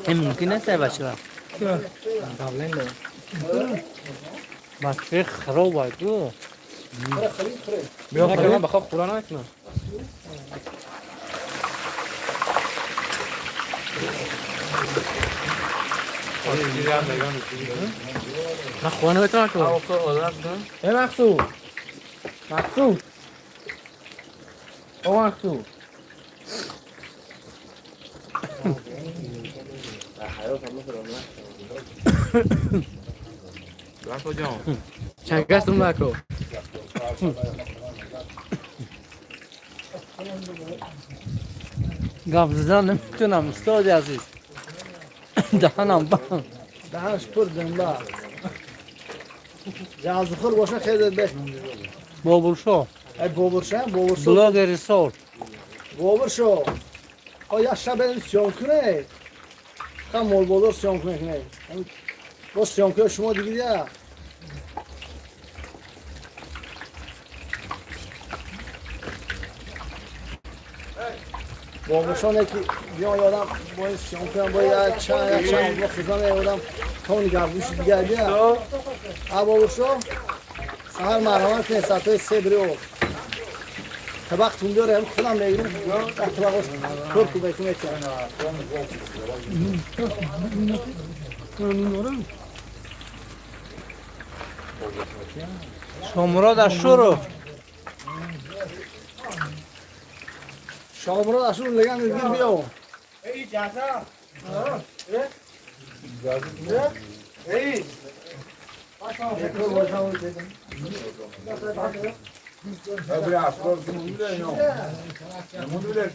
ممکن است بچه بچه خراب باید تو بیا خراب بخواب خورا نکنم من خوانه بتونم کنم ای مقصود مقصود او مقصود شکستون نکن گفت زدن نمیتونم استاد عزیز دهنم بند دهنش پر دنبال جهاز خور باشه خیلی به بابرشو ای بابرشو بلاگر سال بابرشو یا شب بریم سیام کنه خم مول بولر سیام کنه با سیام کنه شما دیگه یا بابرشو نکی بیا یادم با این سیام کنه با یا چند با خزانه یادم تونی گردوش دیگه بیا بابرشو سهر مرحمت کنه ساعت 3 بریو طبق تون داره هم خودم بگیرم طبقش پر کو بهتون میتونم شامراد اشورو شامراد اشور لگن میگیم بیاو ای جازا ای Abi aslan bunu da yok. Bunu da yok.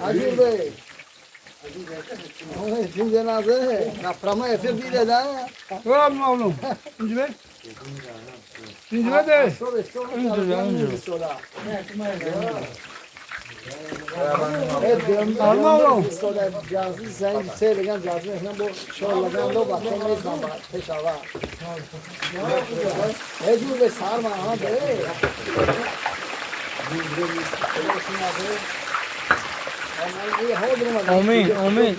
عجیب بی اون این جنازه نفرما افر بیده ده رام مولم اینجا اینجا ده المولم جازی زنگ سه لگن جازی هنم با شال لگن دو بچه میزنم پیش آوا هجور به سار ما ها ده آمین آمین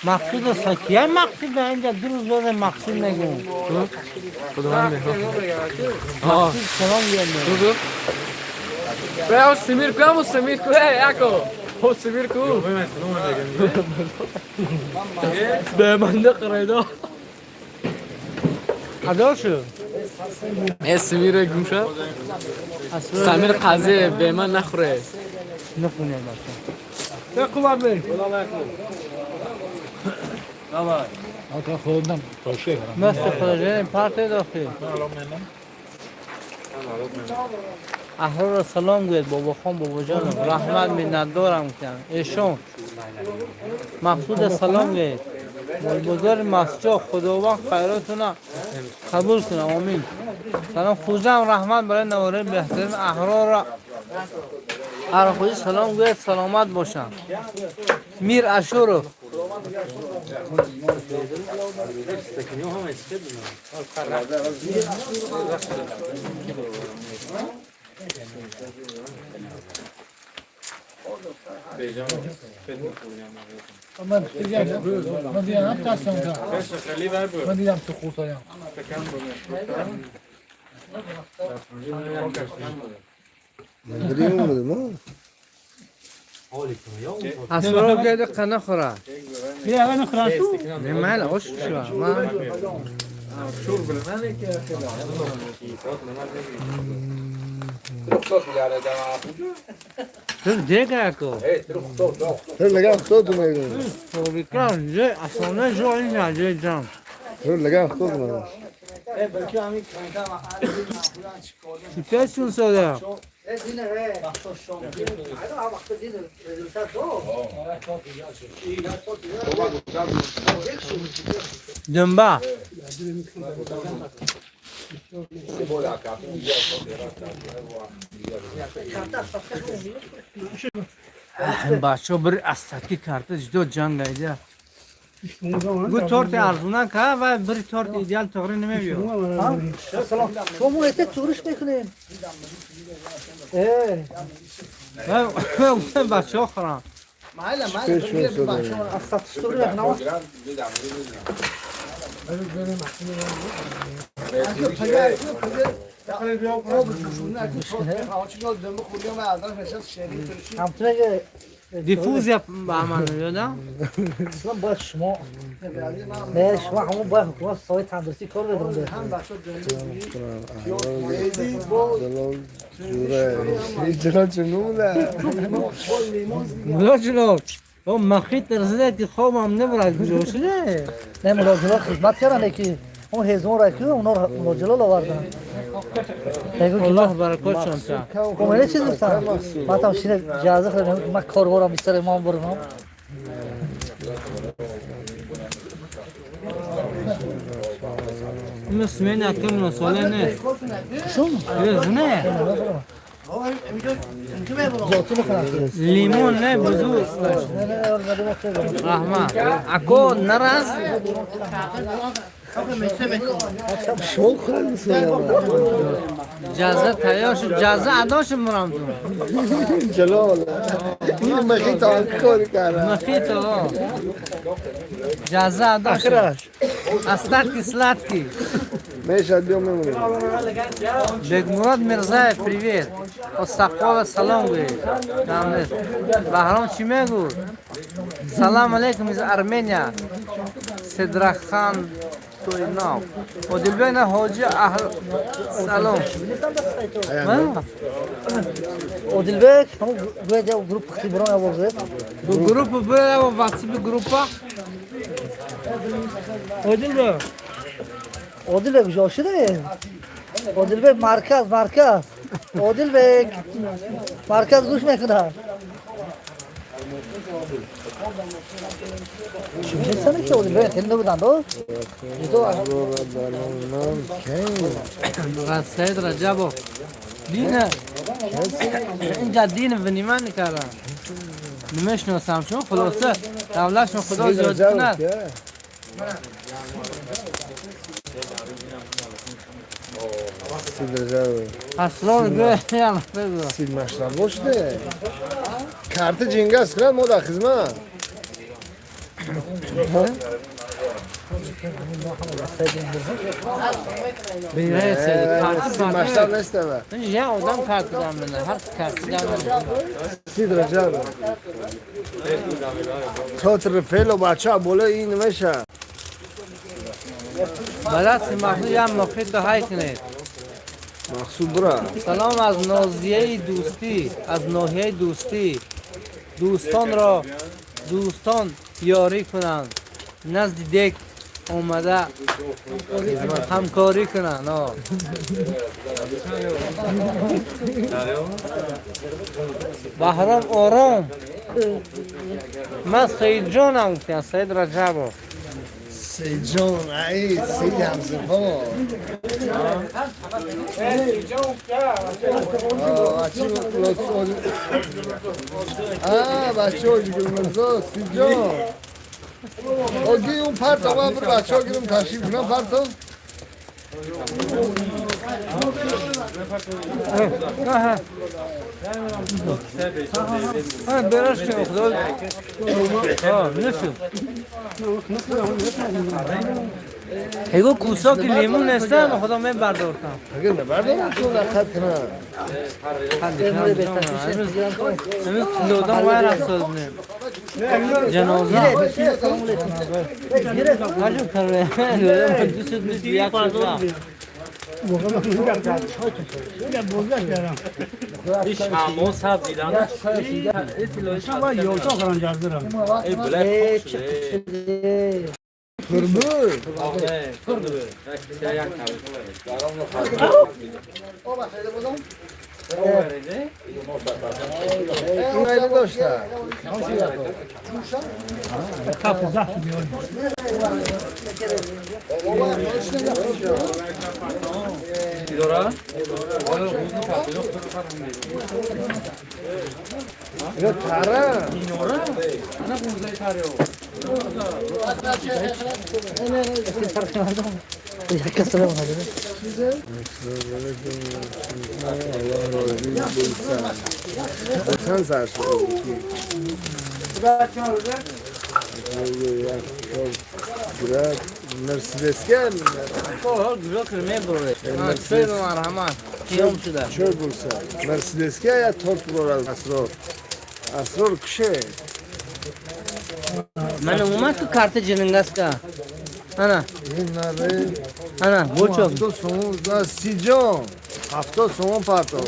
مقصود است که مقصود اینجا دروز داره مقصود نگم خدا من مقصود سلام بیارم Pravo Semir, como Semir ku ako? O Semir ku. Be manda qarayda. اداشو Semir gumsha. Samir qazi be man nakhre. نخونه باشه به قوام بی Ata خودم باشه. مست خودجه پارت داخل احرار سلام گوید بابا خان بابا جانم رحمت منت دارم کن ایشون مقصود سلام گوید بزرگ مسجد خداوند خیراتونه قبول کنه آمین سلام خوجم رحمت برای نواره بهترین احرار هر خودی سلام گوید سلامت باشم میر اشورو من دیدم تاسم که من دیدم تو خوصایم اسرار گوید قنه خوره بیا اگه نخراشو نمیل خوش شو من Truxot میگرده دم تو دیگه کو truxot تو لگم خود میگم فوریکان جه اصلا جو این جه جام تو لگم خود میگم بلکه همین کنده ما معمولا چیکار پیشون سودا دینه وقتا شام اینا وقتا دینه رزولتات دو دنبا بچه بری استکی کرده جدو جنگ ایده گو تورت ارزونه که و بری تورت ایدیال تغری نمیبیو شما ایت تورش میکنین بچه ها خورم معلم بچه ها از ستستوری بکنم همطوره که دیفوز یا به عمل میادم اصلا باید شما نه شما همون باید حکومت سایت تندرسی کار بدونده جلال جنوبه ملا جلو او مخیط رسیده که خوابم نبرد جوش نه نه ملاجلات خدمت کردن که اون هزمون را که اونا ملاجلات آوردن الله برکات شانتا کمونه چیز گفتم من تا شینه جازه خیلی من کاربارم بیشتر امام برنم مثل من اکم نساله نه شون؟ نه زیادی بکنم لیمون نه بزرگ نه نه رحمت اکو نرس شما خود میسویم جازه تیار شد جازه عداش مرام تو جلال این مخی تا کاری کرده مخیط ها جازه عداش استاد کسلات کی میشد بیام میمونیم بگ مراد مرزای پریویت استقبال سلام گوی کامل بهرام چی میگو سلام علیکم از ارمنیا صدرخان توی نام و دلبین حاجی اهل سلام Odilbek, همون باید یه گروپ خیبران آورده گروپ بره و واتساپ گروپا دلبین Odilbek جاشده Odilbek مرکز Odilbek مرکز گوش میکنه چی میشنه که Odilbek خیلی بودن دو سید رجبو دینه اینجا دین ونیمان نکردن نمیشناسم شما خلاصه دولتشون خدا زیاد کنه اسرار گوه یالا بگو سید مشرب باشده کارت جنگس کنه ما در خدمت بیره سید کارت سید مشرب نیسته با یه آدم کارت دارم منه هر کارت دارم سید رجب تاتر فیل و بچه ها بوله این نمیشه بلد محمود یه مخیط های کنید مقصود برا سلام از نازیه دوستی از ناحیه دوستی دوستان یاری کنند نزد دیک اومده همکاری کنند بهرام آرام من سید جانم گفتم سید رجبو سید جان ای سید همزفا بچه ها جگر مرزا سید جان آگه اون پرت آقا بر بچه ها گیرم تشریف کنم پرت برش کنم خدا نشون ایگو کوسا که لیمون نیستن خدا من بردارتم اگر نبردارم تو رخت کنم امروز لودان وای رفتاد جنازه نجم کرده لودان دوست یک شده بابا خیلی بودم این خیلی داشته اینو تره چند سر شده مرسیدس گل güzel kırmaya buraya. Söyle bana Rahman. Kıyam şurada. چه برسه مرسیدس که یا ترک برو اسرار کشه Ben umma ki kartı cınıngas ka. Ana, این نره ana, bu çok. هفته سوم دا سی جان هفته سوم پرتو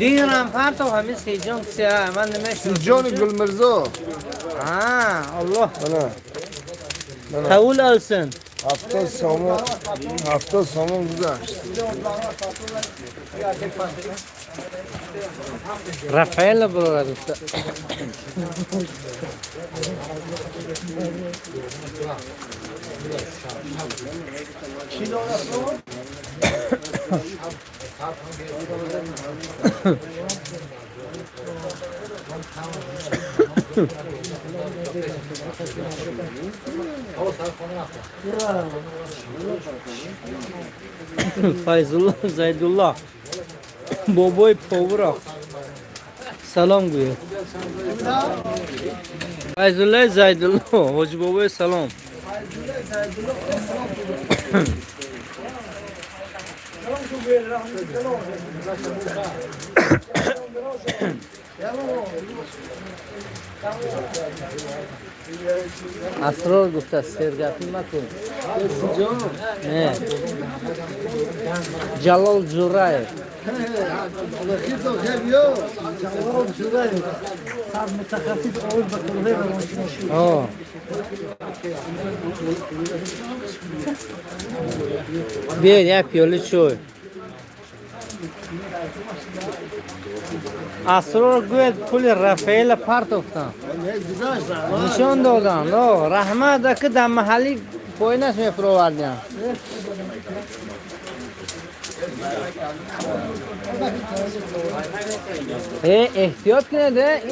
Diyorum parto hami seycan kısa. Ben de meşhur. سی جان گلمرزا Ha, Allah. انا Kavul olsun. هفته سوم گذشت Rafael buralar usta. Fayzullah, Zaydullah. Boboy povra. Salam guya. Fayzullah, Zaydullah. Hoca Boboy salam. Asror gufta sergati makun. Ne? Jalal Jurayev. Oh. Bir yap yolu şu. Asror güzel pul Rafael Partov'tan. Nişan dağdan. No, Rahmadaki da mahalli poynas mı provardiyan? Ehtiyat ne de?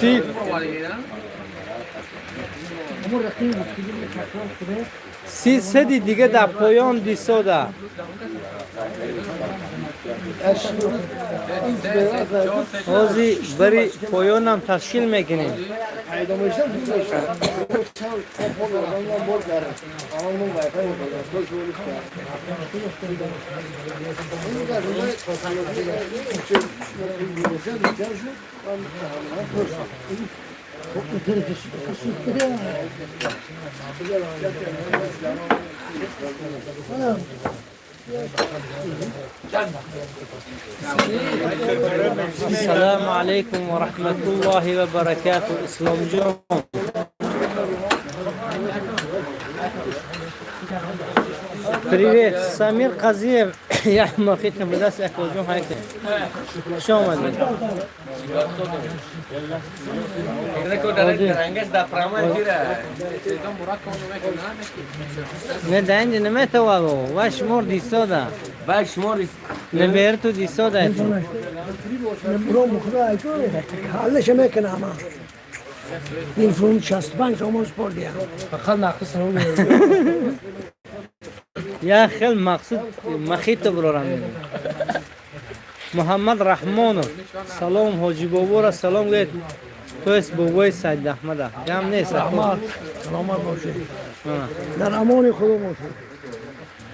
Sí. Si sedi دیگه در پایان دیسا ده حاضی بری پایان هم تشکیل میکنیم السلام عليكم ورحمة الله وبركاته اسلام جون Привет, Самир Казиев. Я махит на беда с экологом хайке. Что мы делаем? Не дайте, не мете вало. Ваш мор ди сода. Ваш мор не берто ди сода. تلفن 65 شما سپردیم. فقط نقص رو یا خیلی مقصود مخیط برارم میگم محمد رحمانov سلام حاجی بابا را سلام گوید تویست بابای سید احمد گم نیست رحمت سلامت باشه در امان خدا باشه.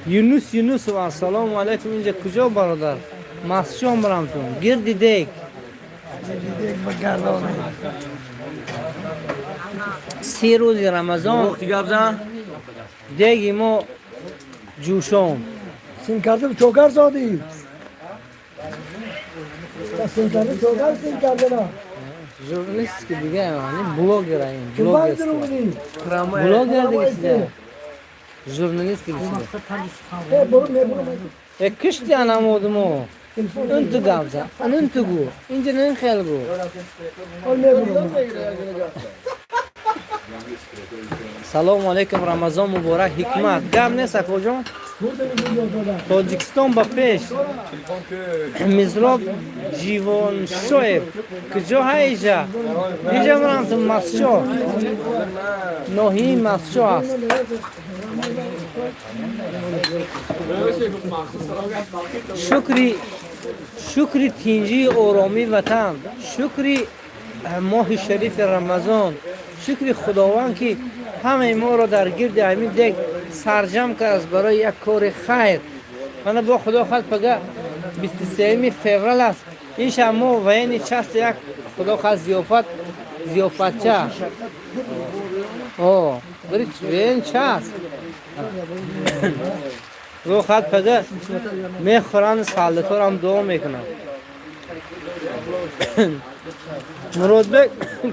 یونس و سلام علیکم. اینجا کجا برادر؟ مسجد برم تو گرد دیگ دیگه بگردانه 3 روز رمضان دیگی ما جوشام سین کرده چوکر زادی سین کرده چوکر سین کرده نه ژورنالیست که دیگه یعنی بلاگر این چون باید درو بودی بلاگر دیگه سیده ژورنالیست دیگه سیده برو نبرو کشتی انامودمو اون تو گابزا اون تو گو اینجا نه خیلی گو سلام علیکم رمضان مبارک حکمت گم نیست کجا تاجیکستان با پیش مزراب جیوان شویب کجا هایجا اینجا برم تو مسجد ناهی مسجد است شکری تینجی اورامی وطن شکری ماه شریف رمضان شکر خداوند که همه ما را در گرد همین دیگ سرجم کرد برای یک کار خیر. من با خدا خواهد بگه 23 فوریه است این شما و این چست یک خدا خواهد زیافت چه برید این چست رو خواهد بگه میخورن سالتور هم دعا میکنم مراد بک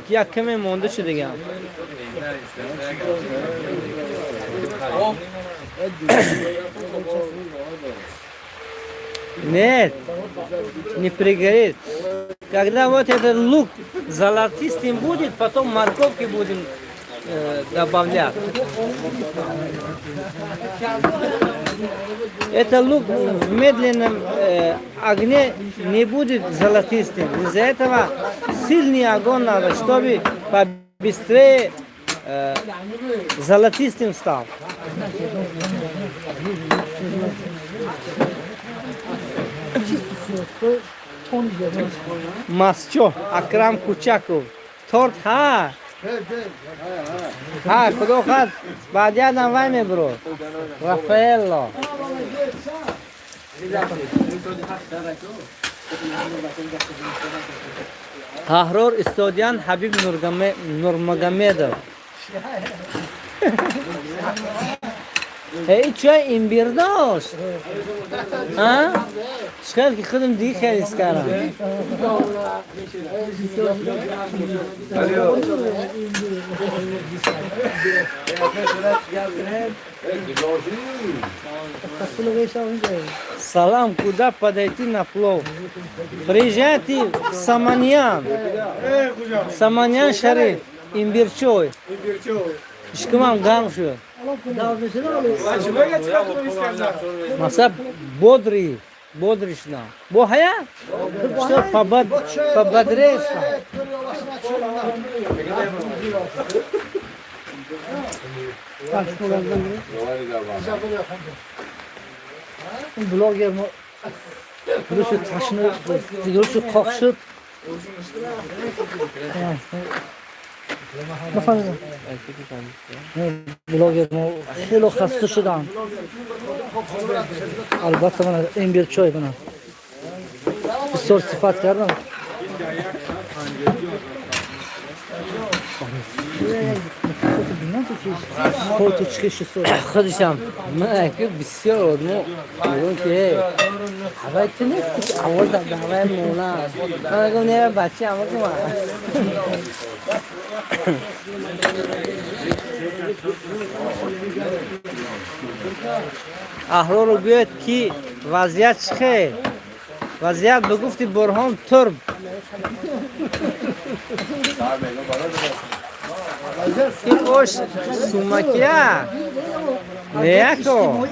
یک کمی مونده شده دیگه Нет, не пригорит. Когда вот этот лук золотистым будет, потом морковки будем добавлять. Это лук в медленном огне не будет золотистым. Из-за этого сильный огонь надо, чтобы побыстрее золотистым стал. Масчо, Акрам Кучаков. Торт, ها کدو خد بعد یادم وای میبرو رافائلو Tahror استودیان حبیب نورمگامدov ای چای این بیرداست ها شکل که خودم دیگه خیلیست کردم Салам, куда подойти на плов? Приезжайте в Саманьян. Саманьян Шариф, имбирчой. Шкамам гамшу. Маса бодрый, бодрышно. Бохая? Что пободрее стал? Блогер, şu taşını, şu kalkışıp. Blogger خیلی خسته شدم. البته من این بیر چای بنا. بسیار صفات کردم. خودتو چکشی سوی خودشم من که بسیار آدمو میگم که هوای تو نیستی که آواز در هوای مولا من میگم نه بچه اما که من احرار رو گوید که وضعیت چخه وضعیت بگفتی برهان ترب این خوش سومکیه نیکو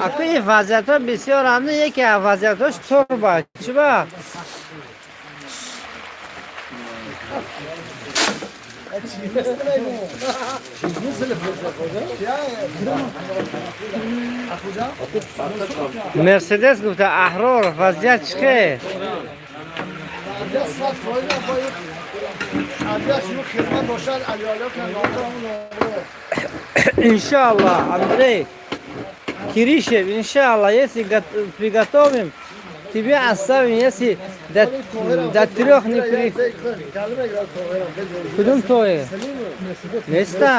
اکوی وضعیت ها بسیار همه یکی وضعیت هاش تربه چی با مرسدس گفته احرار وضعیت چیه؟ Иншаллах, Андрей, Киришев, иншаллах, если приготовим, тебе оставим, если до 3 не при... Кудум тое? Неста?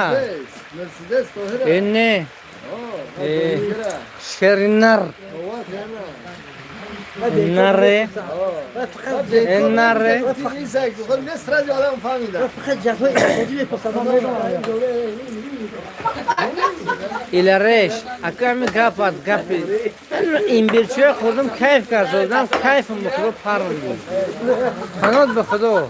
Не. Шеринар. Наре. Наре. فقط جفای اقتصادی میپسند Или реш, а ками гапат, гапи. Имбирчуя خودم کیف کردم، کیفم بخدا پرم بود. خنات بخدا.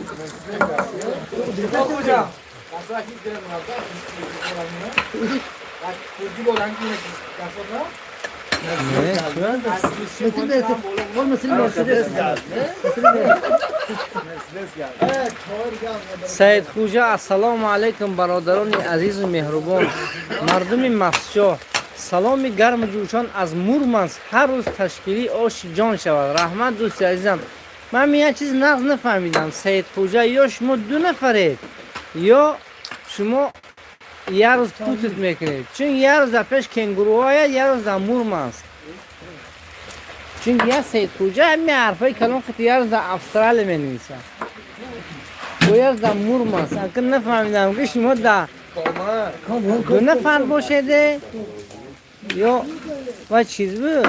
سید خوجا السلام علیکم برادران عزیز و مهربان مردم مسجد سلام گرم جوشان از مورمنسک هر روز تشکیلی آش جان شود رحمت دوستی عزیزم من یه چیز نقض نفهمیدم سید خوجا یا شما 2 نفرید یا شما یه روز پوتت میکنید چون یه روز در پیش کنگروهای یه روز در مورمنسک چون یه سید خوجا همین حرفای کلام خیلی یه روز در استرالیا می نویسن و یه روز در مورمنسک اگر نفهمیدم که شما در 2 نفر باشده یا و چیز بود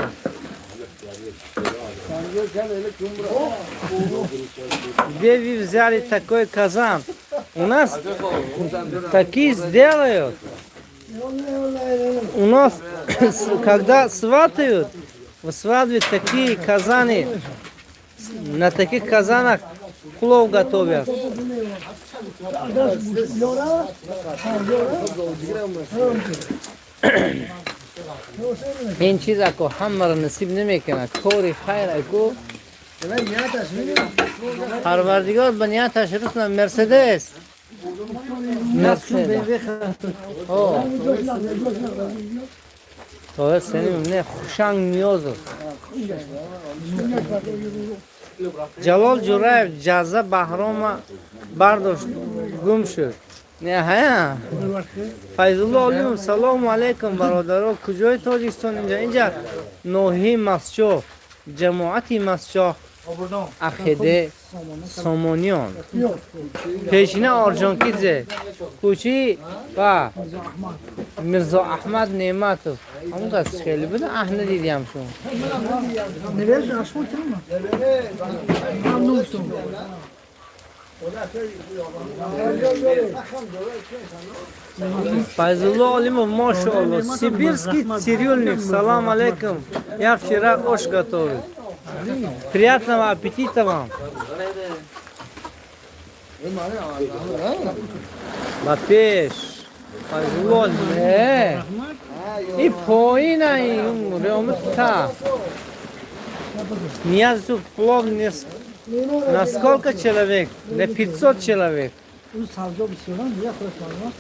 Где вы взяли такой казан? У нас такие сделают. У нас, когда сватают, в свадьбе такие казаны, на таких казанах плов готовят. این چیز اکو همه را نصیب نمیکنه کاری خیر اکو پروردگار بنیاتش رسنا مرسدس تو سنیم نه خوشنگ نیازه جلال جورایف جزا بحرام برداشت گم شد نه ها فیضالله علیکم سلام علیکم برادران کجای تاجیکستان اینجا نوحی مسجد جماعتی مسجد عقیده سامانیان پیشینه آرژانکیزه کوچی و میرزا احمد نعمتov همون دست خیلی بده احنا دیدیم شما نویز اشمون ترمه ممنون شدم Файзулло Алимов, машаллах, сибирский цирюльник, салам алейкум, я вчера ош готовил. Приятного аппетита вам. Лапеш, Файзулло, не, и поина, и ремонта. Миязу плов не на сколько человек? На 500 человек. اون سبزا بسیارن دیگه خودش معلومه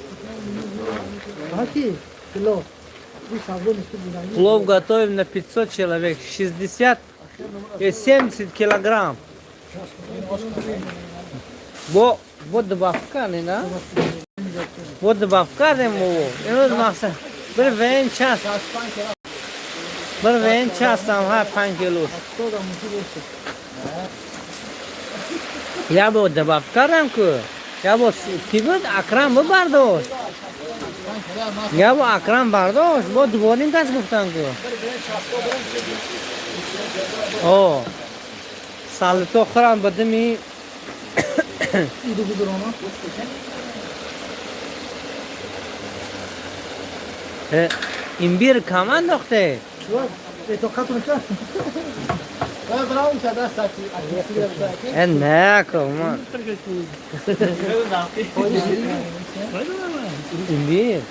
هاکی کلو اون سبزا نسبت بودن Плов готовим на 500 человек, 60 и 70 килограмм. Вот добавка, не да? Вот добавка ему. И вот масса. Бір час там 5 кило. Я бы добавка рамку. Я бы тигут акрам бы бардош. Я бы акрам бардош. Вот дворник кас гуфтан ку. О. Салто храм бадми. ایدو بدرانا имбир каман дохте. شو تو خاطر نکرد نه کمان. имбир.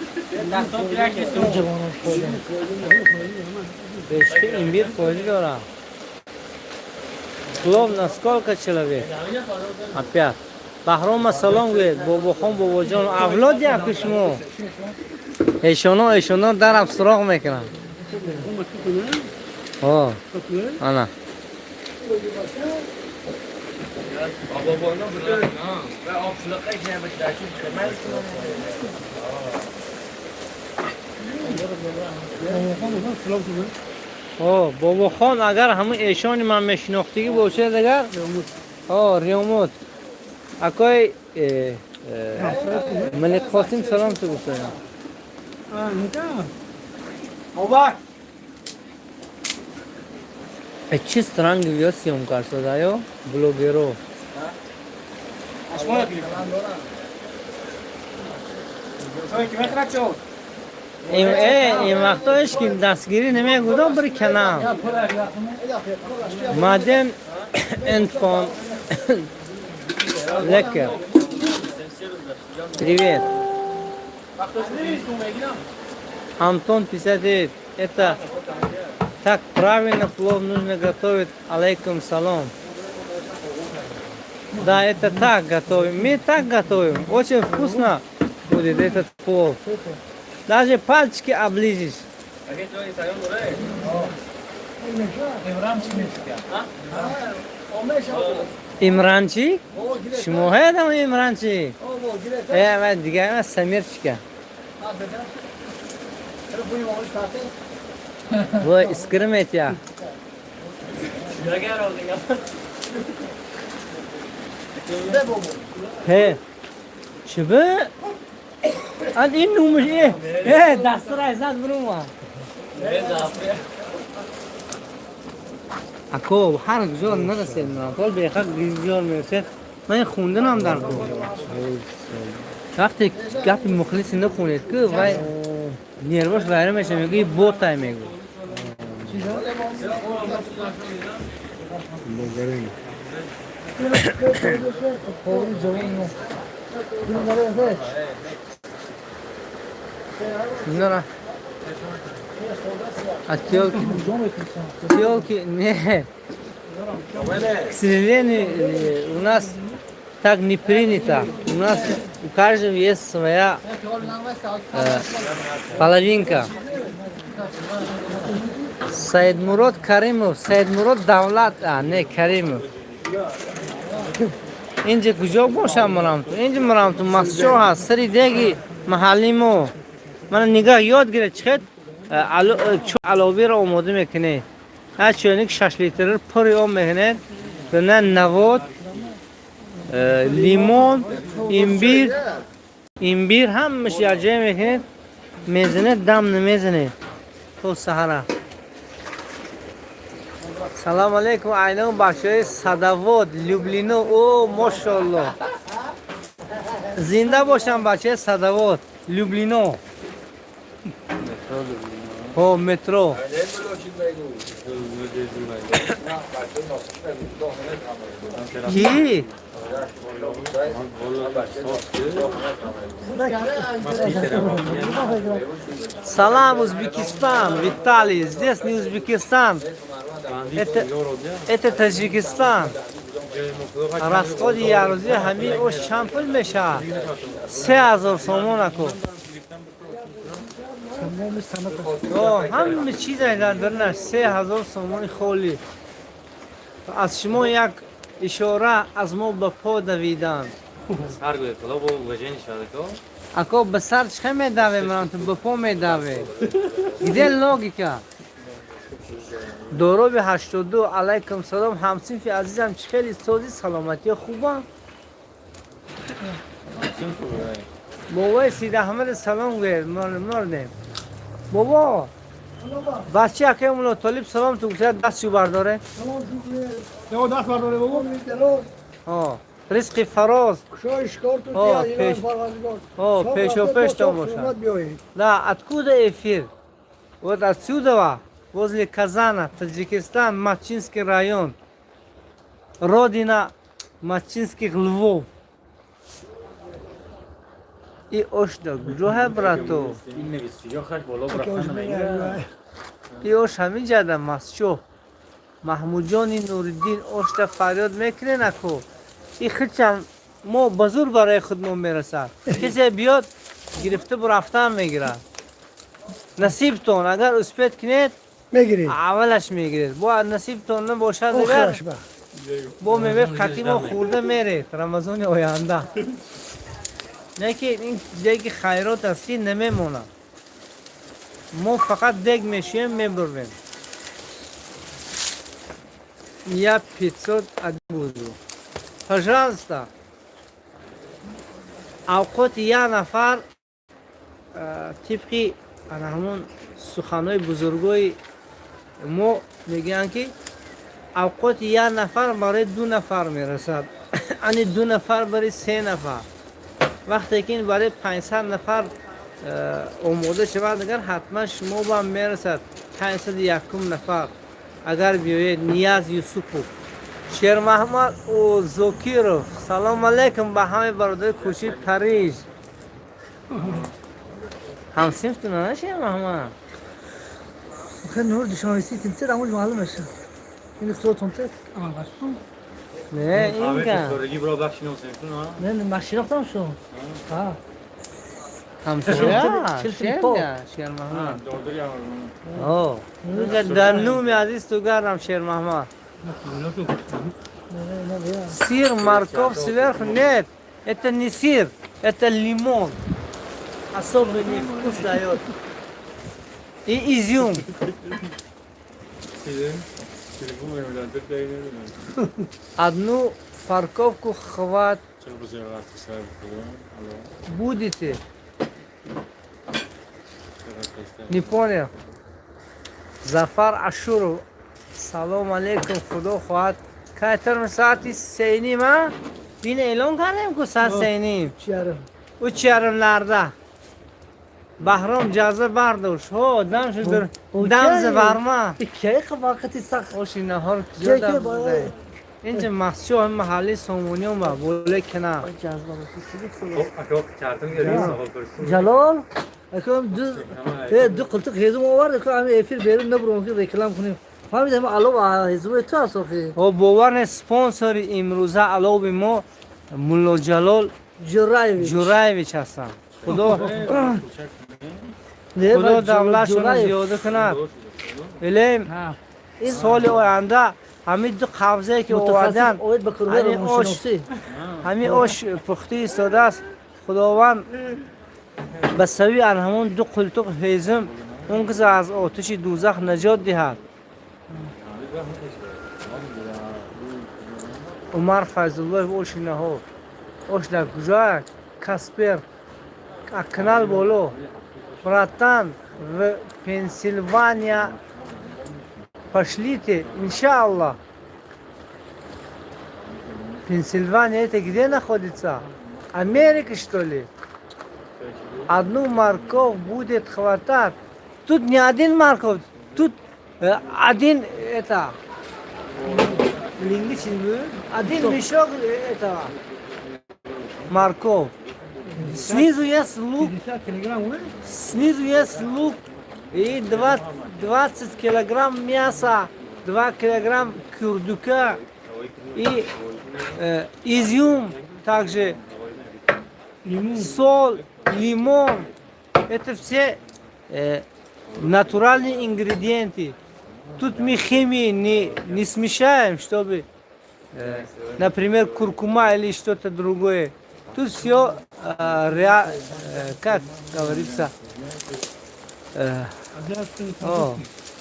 Бешки имбир пойди дора. Плов на сколько человек? Опять. بهرام سلام گوید بابا خان بابا جان اولاد یک شما ایشونا درم سراغ میکنن ها انا بابا خان اگر همه ایشانی من میشناختگی باشه دیگر ریاموت اکای ملک قاسم سلام تو گفتم چه رنگ ویاسیم کرده دایو بلوگرو این وقتایش که دستگیری نمیگودم بری کنم مادم انفان لکر привет Антон 59 это так правильно плов нужно готовить алейкум салам да это так готовим мы так готовим очень вкусно будет этот плов даже пальчики оближешь имранчи شما هدم имранчи من دیگه من سمیر چیکه bu iskrim et ya. He. Şubu. Ad in numuş dastıray zat buruma. Ako har güzel neresi mi? Kol bir hak güzel mi? من خوندنم در کو وقتی مخلصی نخونید که وای نیروش وایره میشه میگه بو تای میگه نه Тёлки, не. К сожалению, у нас так не принято. У нас у каждого есть своя половинка. Саидмурод Каримов, Саидмурод Давлат, не Каримов. اینجا کجا باشم مرام تو اینجا مرام تو مسجد هست سری دیگی محلی ما من نگاه یاد گرفت چقدر علاوه را آماده میکنه هر چونیک 6 لیتر پری آب میکنه به نه نواد لیمون ایمبیر همش یه جای میکنه میزنه دم نمیزنه تو سهره سلام علیکم اینو بخشای صدوات لوبلینو او ماشاءالله زنده باشم بچه صدوات لوبلینو او مترو کی Салам, Узбекистан, Виталий, здесь не Узбекистан, это Таджикистан. Расход ярузи ҳамин ош чанд пул мешавад? 3000 сомон аку. ҳамин чизай дар дарнаш 3000 сомони холӣ. аз шумо як ишора аз мо ба по давидан. Ако ба сар чиқа медаве марам ту ба по медаве? Где логика? дороби 82 алайкум салом ҳамсинфи азизам чӣ хели сози саломатӣ хуба? бобои Сиди Аҳмад салом гӯед мардем. бобо бачи акаи мулло Толиб салом ту гуфта дастшо бардоре? دست برداره بابا ризқи фароз пешопеш там бошад. Да, откуда эфир? Вот отсюда, возле Казана, Таджикистан, Мачинский район, родина мачинских львов. И ошта, где брато? И ош ҳамин ҷада масчо. Маҳмуҷони Нуриддин ошта фарёд мекунен ако. И хичам ما بزرگ برای خودمون میرسد کسی بیاد گرفته و رفتن میگیرد نصیبتون اگر اسپیت کنید میگیرید اولش میگیرید با نصیبتون نباشد او اگر خیرش با با میوه قطعی ما خورده میرید رمضان آینده نه که این دیگ خیرات اصلی نمیمونه ما فقط دیگ میشیم میبریم یا 500 بود пожалуйста اوقات یک نفر طبقی همون سخنهای بزرگای ما میگن که اوقات یک نفر برای 2 نفر میرسد یعنی 2 نفر برای 3 نفر وقتی که این برای 500 نفر آماده شود اگر حتما شما با هم میرسد 501 نفر اگر بیایید نیاز یوسفو شیر محمد و زوکیروف سلام علیکم به همه برادر کوچی پاریس همسیمتون نه شیر محمد خیلی نور دشانیسی تنتر اموج معلوم میشه این صوت تنتر نه این که نه نه ماشیناختم شو ها همسیه شیر محمد اوه در نوم عزیز تو گرم شیر محمد сыр, морковь сверху нет. Это не сыр, это лимон. Особенный вкус дает. И изюм. Одну парковку хват будете. Не понял. Зафар Ашуров. Салом алейкум, худо хват. کاتر ساعتی 3:30 بین اعلان کردیم که ساعت 3:30 چیارم او چهارملerde بهرام جازه برداشت ها دم شد دم زبرما کی وقتی سخت اوشی نهار کی کجا باید؟ بوده اینجا مخشو هم محلی سومونیوم با بوله کنه جلال اکنون دو قلتق هیزم آورد اکنون همین افیر بیرون نبرم که رکلام کنیم فهمید همه علاوه هیزم تو هست آخی و باور سپانسر امروزه علاوه ما مولا جلال جورایویچ هستن خدا دولتشون زیاده کند ولی سال آینده همین دو قبضه که آوردن همین آش پخته ایستاده است خداوند به سوی همون دو قلتق هیزم اون کسی از آتش دوزخ نجات دهد عمر فیضالله اوش نهو اوش در کجا کاسپر کانال بولو братан в Пенсильвания пошлите иншаллах Пенсильвания это где находится Америка что ли одну морковь будет хватать тут не один морковь тут один это один мешок этого морковь. Снизу есть лук. Снизу есть лук и 20 килограмм мяса, 2 килограмм курдука и изюм, также соль, лимон. Это все натуральные ингредиенты. Тут мы химии не смешаем, чтобы, например, куркума или что-то другое. Тут все, как говорится,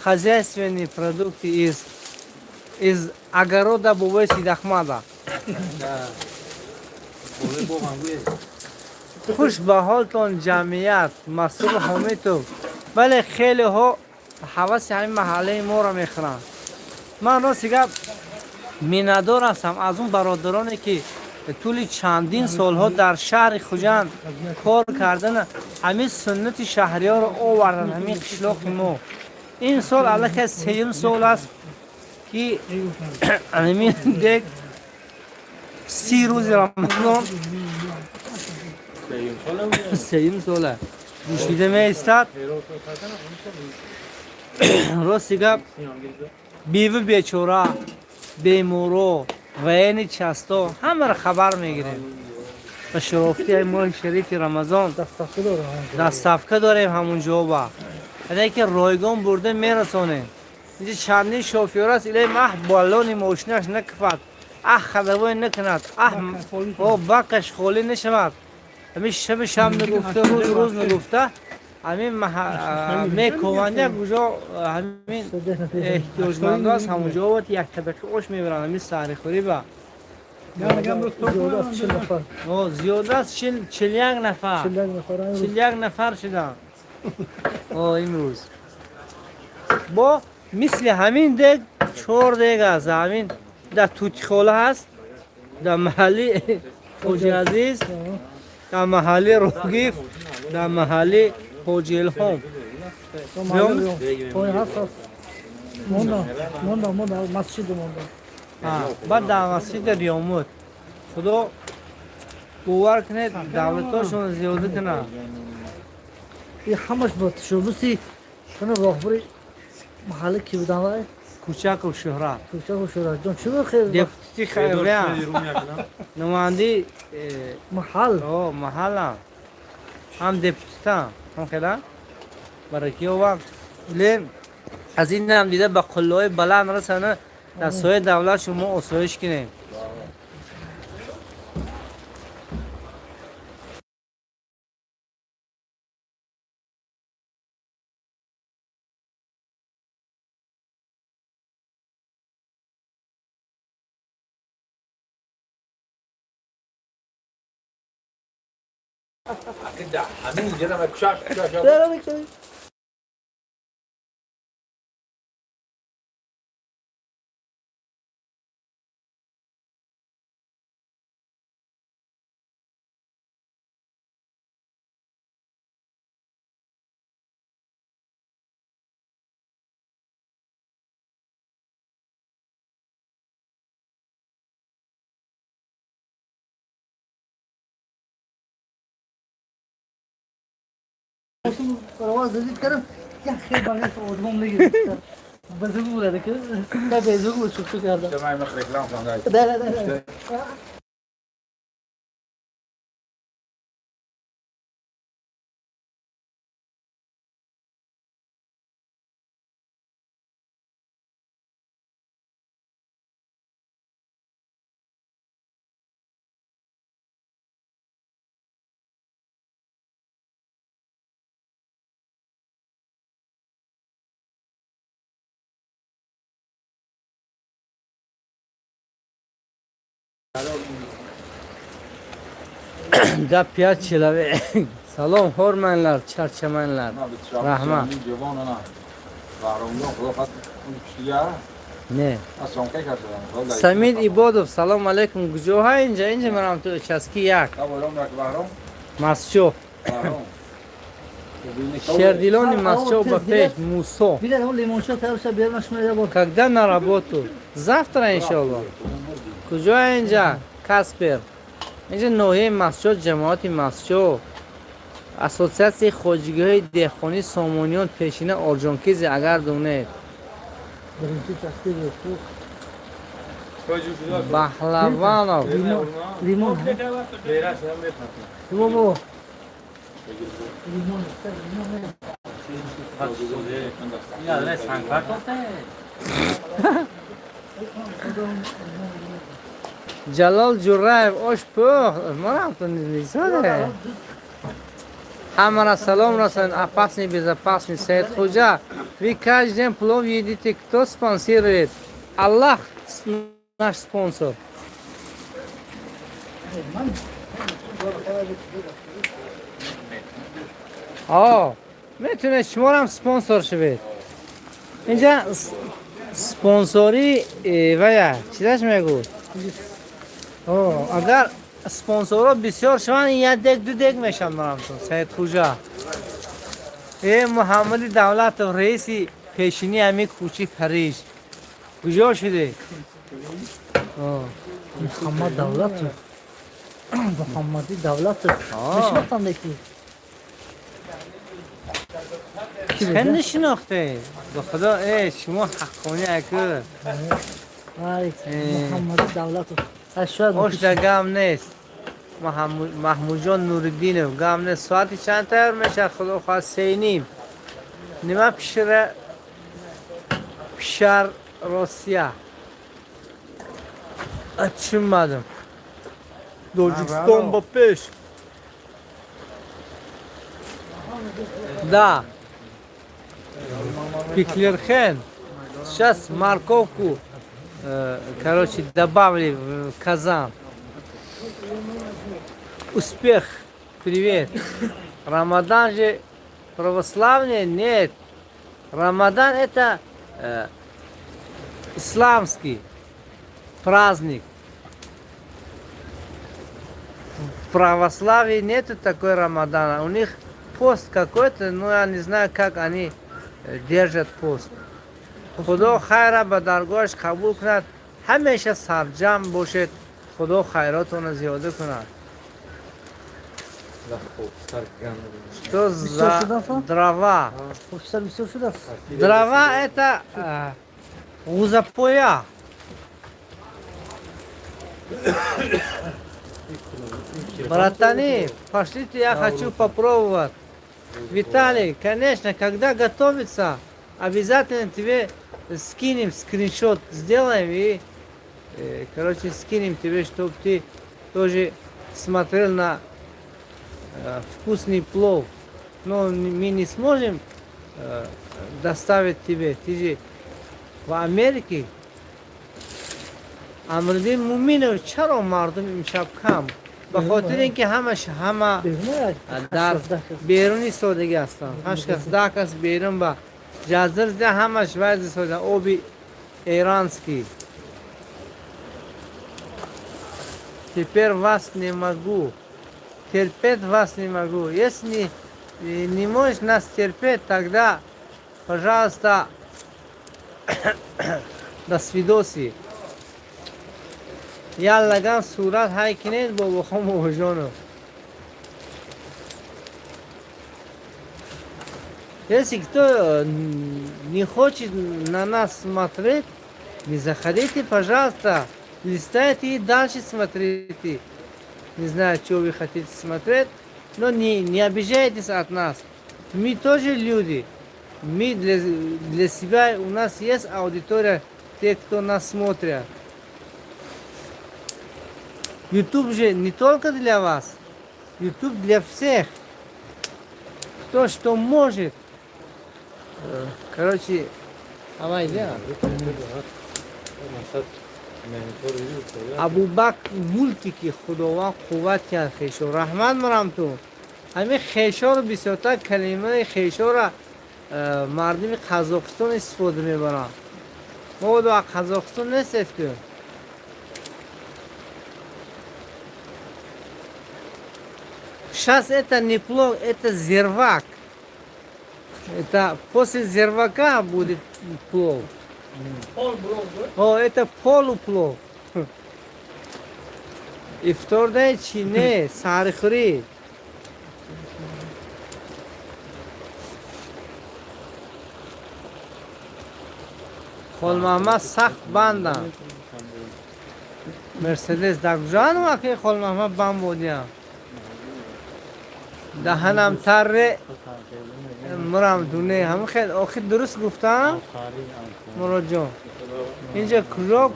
хозяйственные продукты из огорода Бубы Сидахмада. خوش به حالتون جمعیت مسئول حامیتون ولی خیلی ها حواس همین محله ما را میخورن من راستیگه میندار هستم از اون برادرانی که طول چندین سالها در شهر خوجند کار کردن همین سنت شهریار رو آوردن همین قشلاق ما این سال علاقه 3 سال است که همین دیگه 30 روز رمضان 3 ساله نوشیده می استاد راستیگه بیوه بیچاره بیمورو و این چستا همه را خبر میگیریم به شرافتی ماه شریف رمضان دستافته داره دستافکه داریم همونجا با اینه که رایگان برده میرسونه اینجا چندین شوفیور است ایلی مح بالانی موشنش نکفت خدوای نکند او بقش خولی نشود همین شب شام نگفته روز نگفته همین میکوانده کجا همین احتیاجمند است همونجا و یک طبقه اوش میبرن همین سحری خوری با زیاده است 41 نفر 41 نفر شدن امروز با مثل همین دیگ 4 دیگ است همین در توتیخوله هست در محلی خوجی عزیز در محلی روگیف در محلی خوجی الهام مونده مسجد مونده بعد در مسجد ریامود خدا باور کنه دولتاشون زیاده کنه این همش با تشبوسی کنه راهبری محله کی بودن وای کوچک و شهرت کوچه و شورا جان چه خیر دپتی خیریه نماینده محل محل هم دپتی هم خیلی برای کیا وقت لین از این هم دیده به قلعه بلند رسانه در سایه دولت شما آسایش کنیم همین اینجا نمه کشک پرواز دید کردم یک خیلی باید آدمان میگیرد بزرگ بوده که نه بزرگ بود شکر کردم شما این رکلام کنید ده در پیاد چلوه سلام هرمنلر چرچمنلر رحمه جوانانا بارونیا خدا خاطر اون کشتیه نه اصلا کی کردن سمید ایبادوف سلام علیکم کجا اینجا میرم تو چسکی یک بارون یک بارون مسجو بارون شردیلانی مسجو با پیش موسو بیده اون لیمونچه ترشه بیرنش میده بود когда на работу завтра иншаллах کجا اینجا کاسپر اینجا نوحه مسجد جماعت مسجد اسوسیاسیون خوجگی‌های دهقانی سامانیان پیشینه آرژانکیز اگر دونید برینچی چسکی بود بحلوانو لیمون بابا لیمون جلال جرایب آش پخ منم تو نیزاده همه را سلام رسن опасный безопасный Саид Худжа вы каждый день плов едите кто спонсирует Аллах наш спонсор میتونه شما هم سپانسر شوید اینجا سپانسری ویا چیزش میگو اگر سپانسرها بسیار شوند یک دیگ دو دیگ میشن برامتون سید خوجا محمد دولت رئیسی پیشینی همی کوچی پریش کجا شده محمد دولت محمدی دولت نشناختم دیگه چند شناخته به خدا شما حقانی اکر محمدی دولت شاید خوش در گم نیست محمود جان نوردینov گامنه ساعتی چند تیار میشه خدا خواست 3:30 نما پیشر روسیا açılmadım Dojikistan бапеш да Пеклерхен сейчас морковку короче добавили в казан. Успех, привет. Рамадан же православный? Нет. Рамадан это исламский праздник. В православии нету такой Рамадана. У них пост какой-то, но я не знаю, как они держат пост. خدا خیر به درگاهش قبول کند همیشه سرجم باشید خدا خیراتون زیاده کند что за дрова дрова это гузапоя братаны пошлите я хочу попробовать Виталий конечно когда готовится обязательно тебе скинем скриншот, сделаем и, короче, скинем тебе, чтобы ты тоже смотрел на вкусный плов. Но мы не сможем доставить тебе. Ты же в Америке. Амрдин Муминов чаро мардум имшаб кам. به خاطر اینکه همه در بیرونی سودگی هستن. هاش کس ده کس بیرون با جازر ده همش وارد سودا آبی ایرانский. Теперь вас не могу. Терпеть вас не могу. Если не можешь нас терпеть, тогда, пожалуйста, до свидания. Я лаган сурат хайкинет бо бахом ожоно. Если кто не хочет на нас смотреть, не заходите, пожалуйста, листайте и дальше смотрите. Не знаю, что вы хотите смотреть, но не обижайтесь от нас. Мы тоже люди. Мы для себя, у нас есть аудитория, те, кто нас смотрят. YouTube же не только для вас. YouTube для всех. Кто что может. Короче, давай, да. Абу Бак мультики худова хуват кард хешор. Рахмат марам ту. Ами хешор бисёртар калимаи хешора мардими Қазоқистон истифода мебаранд. Мо до Қазоқистон нестед ки. Сейчас это не плов, это зирвак. Это после зирвака будет плов. О, это полуплов. И второе чине, сархри. Холмама сахт банда. Мерседес дагжан ваки холмама бам будя. دهنم تره مرام دونه هم خیلی آخر درست گفتم مراد جان اینجا کجا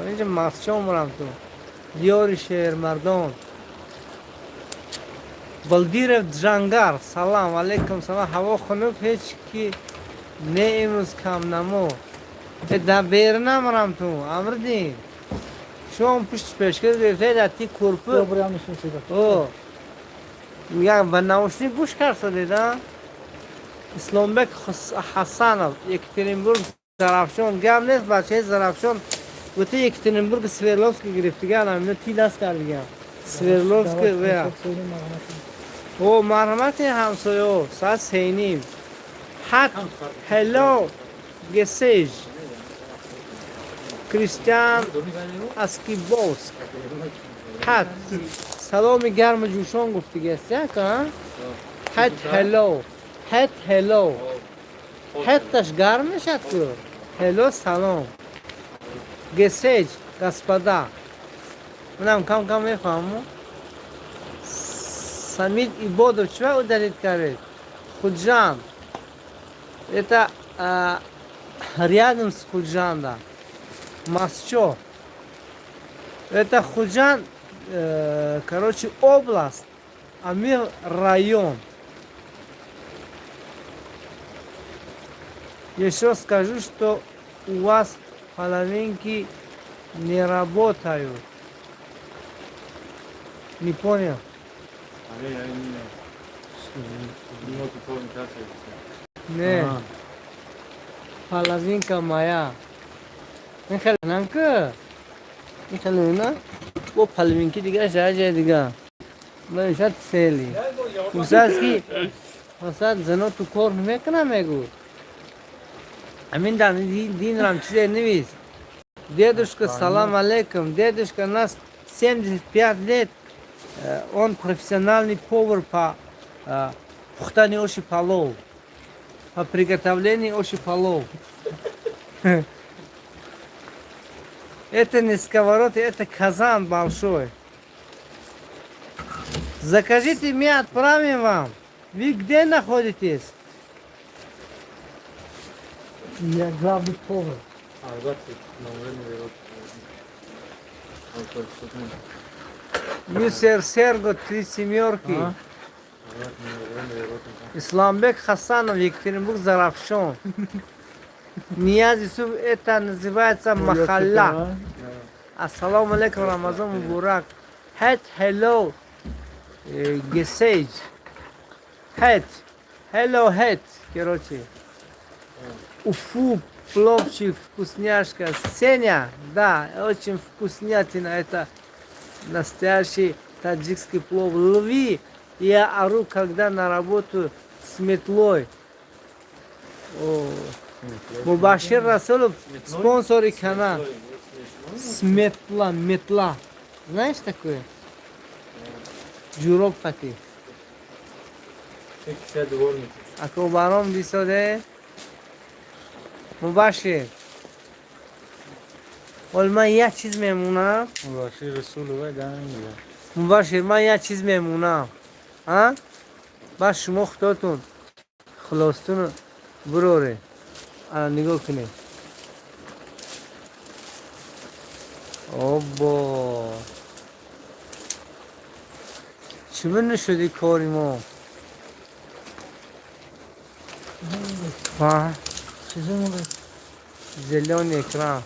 اینجا مسجد مرام تو دیار شهر مردان بلدیر جنگار سلام علیکم سلام هوا خنک هیچ کی نه امروز کم نمو ده بیرنا مرام تو امردین شما پشت پیشکش گرفته در تی کرپو او میگه به نوشنی گوش کرد دیدن اسلامبک حسنов یکترینبورگ زرافشان گم نیست بچه زرافشان گفته یکترینبورگ سویرلوفسکی گرفتگان هم تی دست کردگان سویرلوفسکی ویا او مرحمت همسایه ساعت 3:30 حد هلو گسیج کریستیان اسکیبوسک حد سلامی گرم جوشان گفتی گسته که حد هلو حدش گرم نشد که هلو سلام گسیج господа منم کم کم میفهمم. Самит Ибодов, чего ударит корыт? Худжан. Это рядом с Худжан, да. Масчо. Это Худжан, короче, область, а мы район. Еще скажу, что у вас половинки не работают. Не понял? Ne. Половинка моя. Нанка. Нихалуна. वो половинки дига жажа дига. मैं शायद सेली. उसकी वसात जनो तू कोर में कना Megu. Amin da din ram çizer neviz. Дедушка, салам алейкум. Дедушка нас 75 лет. Он профессиональный повар по пухтанию оши полов. По приготовлению оши полов. Это не сковородка, это казан большой. Закажите, мы отправим вам. Вы где находитесь? Я главный повар. Мистер Серго, 3 семерки. Исламбек Хасанов, Екатеринбург, Заравшон. Нияз Исуф, это называется Махалла. Ассаламу алейкум, Рамазан Мубарак. Хэт, hello, Гесейдж. Хэт, hello, хэт, короче. Уфу, пловчик, вкусняшка. Сеня, да, очень вкуснятина. Это настоящий таджикский плов. Лови, я ору, когда на работу с метлой. Мубашир Расулов, спонсор канала. Сметла, метла. Знаешь такое? Джуроб пати. Ако баром дисоде. Мубашир. ولی من یه چیز میمونم مباشر من یه چیز میمونم ها بس شما خودتون خلاصتون بروره الان نگاه کنید اوبا چی نشدی کاری ما ها چیزی مونه؟ زلیان اکرام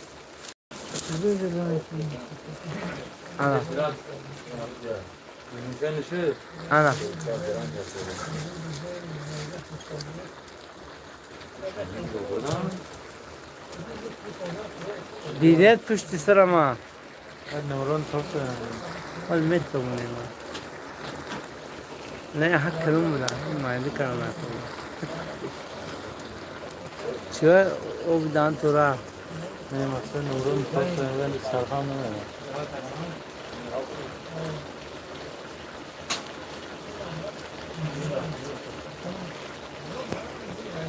Ana. Ana. Diret püştü sırama. Al metto bununla. Ne hakkım bu da. Maydı kararlar. Şu o bidan tura. Ne maksat nurun toplarından sarfam ne?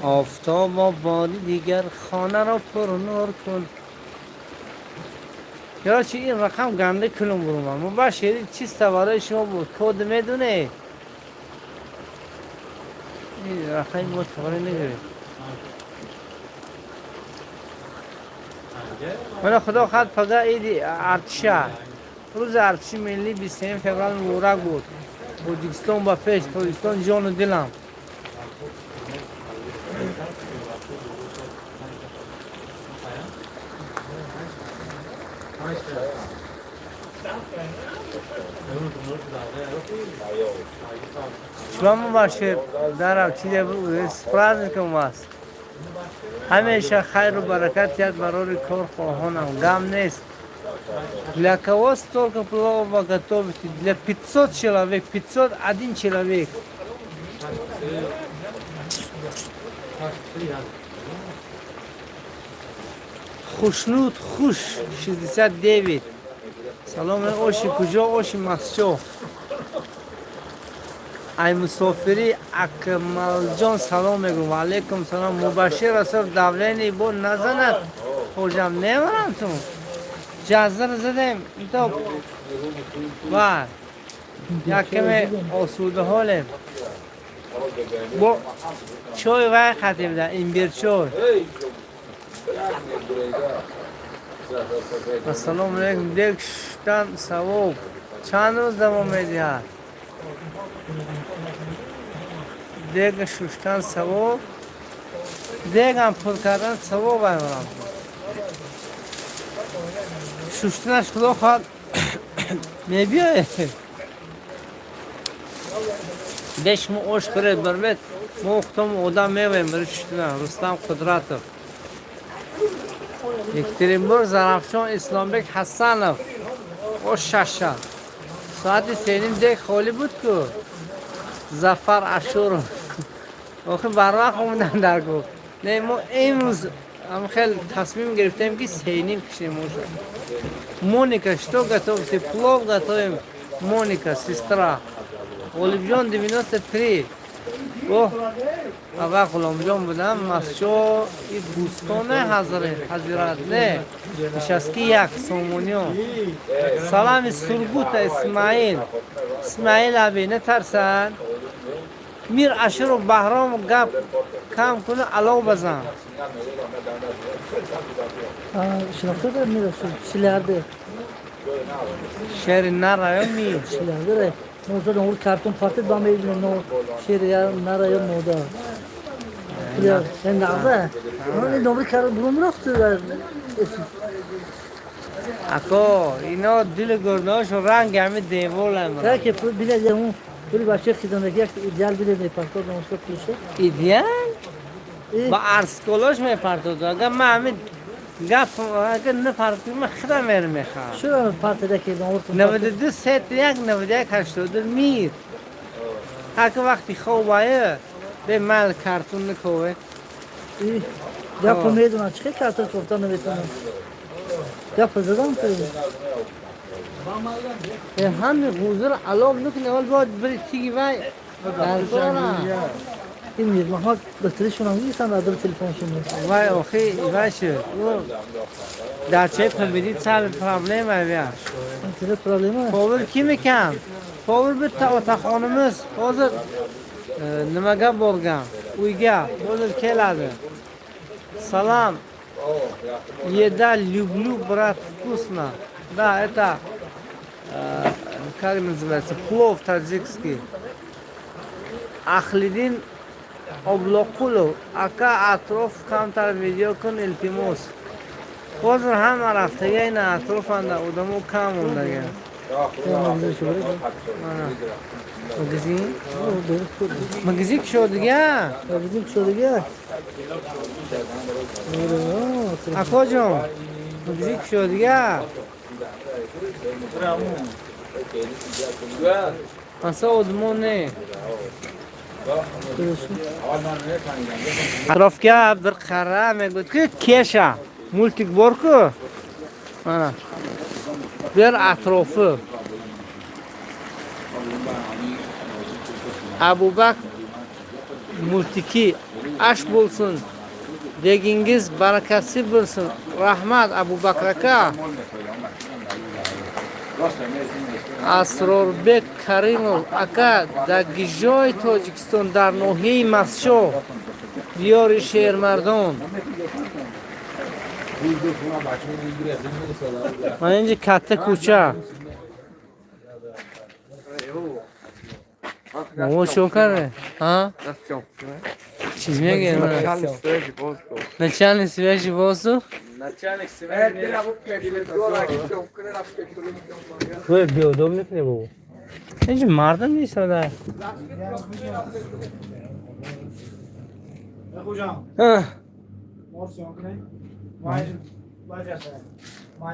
آفتاب بادی دیگر خانه را پر نور کن یا چی این رقم گنده کلم برو من مباشری چی سواره شما بود کود میدونه این رقم ما سواره نگرید من خدا خواهد پگاه ایدی ارتشه روز ارتشی ملی 23 فوریه مبارک بود تاجیکستان با پیش تاجیکستان جان و دلم شما مباشر دارم چیزی سپرازنکم вас همیشه خیر و برکت یاد برای کار خواهانم гам نیست для кого столько плова готовите для 500 человек 501 человек خشنود خوش 69 سلام اوشی کجا اوشی مسجو ای مسافری اکمل جان سلام میگم و علیکم سلام مباشر اصلا دولینی با نزند خوشم نمیرم تو جزر زدیم تو و یک کمی آسوده حالیم با چای وای خطیب ده این بیر چای السلام علیکم دیگ شدن ثواب چند روز دوام میدهد دیگ ششتن ثواب دیگ هم پر کردن ثواب هم ششتنش خدا خواهد میبیاید بیش مو اوش کرد برمید مو اختم آدم میویم برای ششتنه رستم قدرت یکترینبور زرافشان اسلامبک حسنов او ششه ساعت سینیم دیگه خالی بود که زفر اشور آخه بر وقت اومدن در گفت نه ما امروز هم خیلی تصمیم گرفتیم که سینیم کشیم مونیکا что готовь ты плов готовим Моника сестра Олибжон 93 о ава غلامجان بودم مسجو این بوستانه حضرت نه نشستی یک سومونیو سلام سرگوت اسماعیل ابی نترسن میر اشر و بهرام گپ کم کنه علاو بزن شناخته داره میره شیلرده شهر نرایم می شیلرده موضوع اون کارتون پارتی با میبینه نو شیر یا نرایم مودا یا نازه اون نوبی کار برام رفته اکو اینا دل گرداش و رنگ همه دیوال هم تا که بیله اون بری بچه خیدم یک ایدیال بیله نیپارتو نوشته پلیشه ایدیال با ارسکولاش میپرتود اگر من همین گپ اگر نپرتود من خدا میخوام چرا پارتی دکی نورت 92 ست یک 91 82 میر هر که وقتی خوب آیه به مال کارتون نکوه یا میدونم چه کارتون گفتن نمیتونم یا پزدام کنیم همین حضور علام نکنه اول باید بری چیگی وای این میرم ها دکترشون هم نیستن در تلفنشون نیست وای آخی وای شد در چه پبیدید سال پرابلم اویش این پرابلمه پاور کی میکن پاور به تا خانمس حاضر نمگه برگم اویگه حاضر که لاده سلام еда люблю брат вкусно да это как называется плов таджикский Ахлидин Облокулов ака атроф камтар видео кун илтимос ҳозир ҳама рафтага ин атрофанда одамо кам мондага магазин кушодига акоҷон магазин кушодига аса одмо не атрофга бир қара мегӯд ки кеша мультик бор ку мана бир атрофи абубак мультики аш bo'lsin degingiz barakatli bo'lsin rahmat abubakr aka асроrbek karimov aka дар гиҷои тоҷикистон дар ноҳияи масчо диёри шермардон ман инҷа катта кӯча мамо чо карде чиз мегӯем начальник связи воздух ой беудоб мекунӣ бобо инҷа мардам нест ода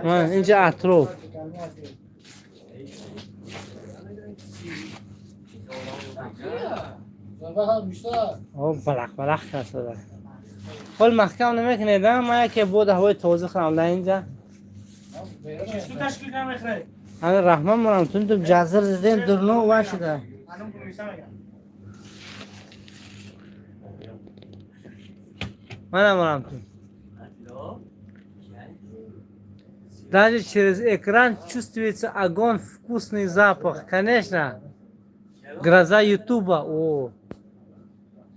ман инҷа атроф балақ касада ҳол маҳкам намекунедам ман яке бода ҳавои тоза хӯрам дар инҷа ҳамин раҳман монам тун ту ҷазр задем дурно ва шуда манам монам ту Даже через экран чувствуется огонь, вкусный запах. Конечно. Гроза Ютуба. О,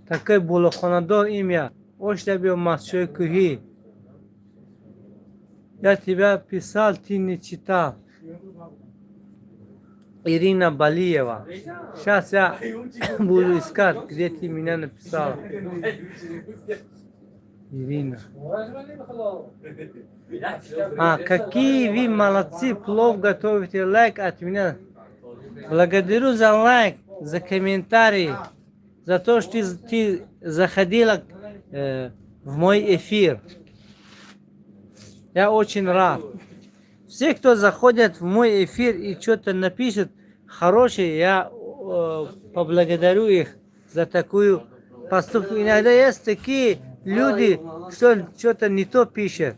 такой Булахонадор имя. Оштабио Масчой Кухи. Я тебя писал, ты не читал. Ирина Балиева. Сейчас я буду искать, где ты меня написал. Ирина. Какие вы молодцы, плов готовите, лайк от меня. Благодарю за лайк, за комментарий, за то, что ты заходила в мой эфир. Я очень рад. Все, кто заходит в мой эфир и что-то напишет хорошее, я поблагодарю их за такую поступку. Иногда есть такие люди, что что-то не то пишет.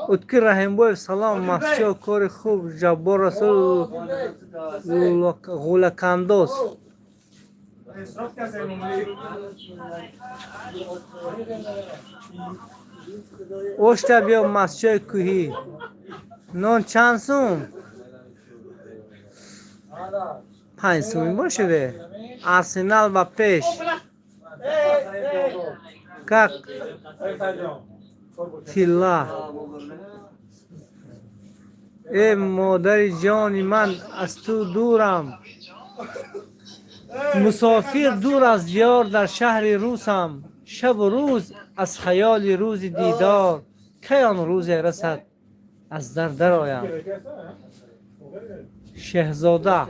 Утки Рахимбоев, салам, махчо, кори хуб, Жаббор Расул, Гулакандос. Оштабио Масчой Кухи. Non чансум. 5 сум باشه. Арсенал و پیش. Как тила. مادر جان من از تو دورم. مسافر دور از دیار در شهر روسم. شب و روز از خیال روز دیدار. کی آن روز رسد از در آیم. شهزاده.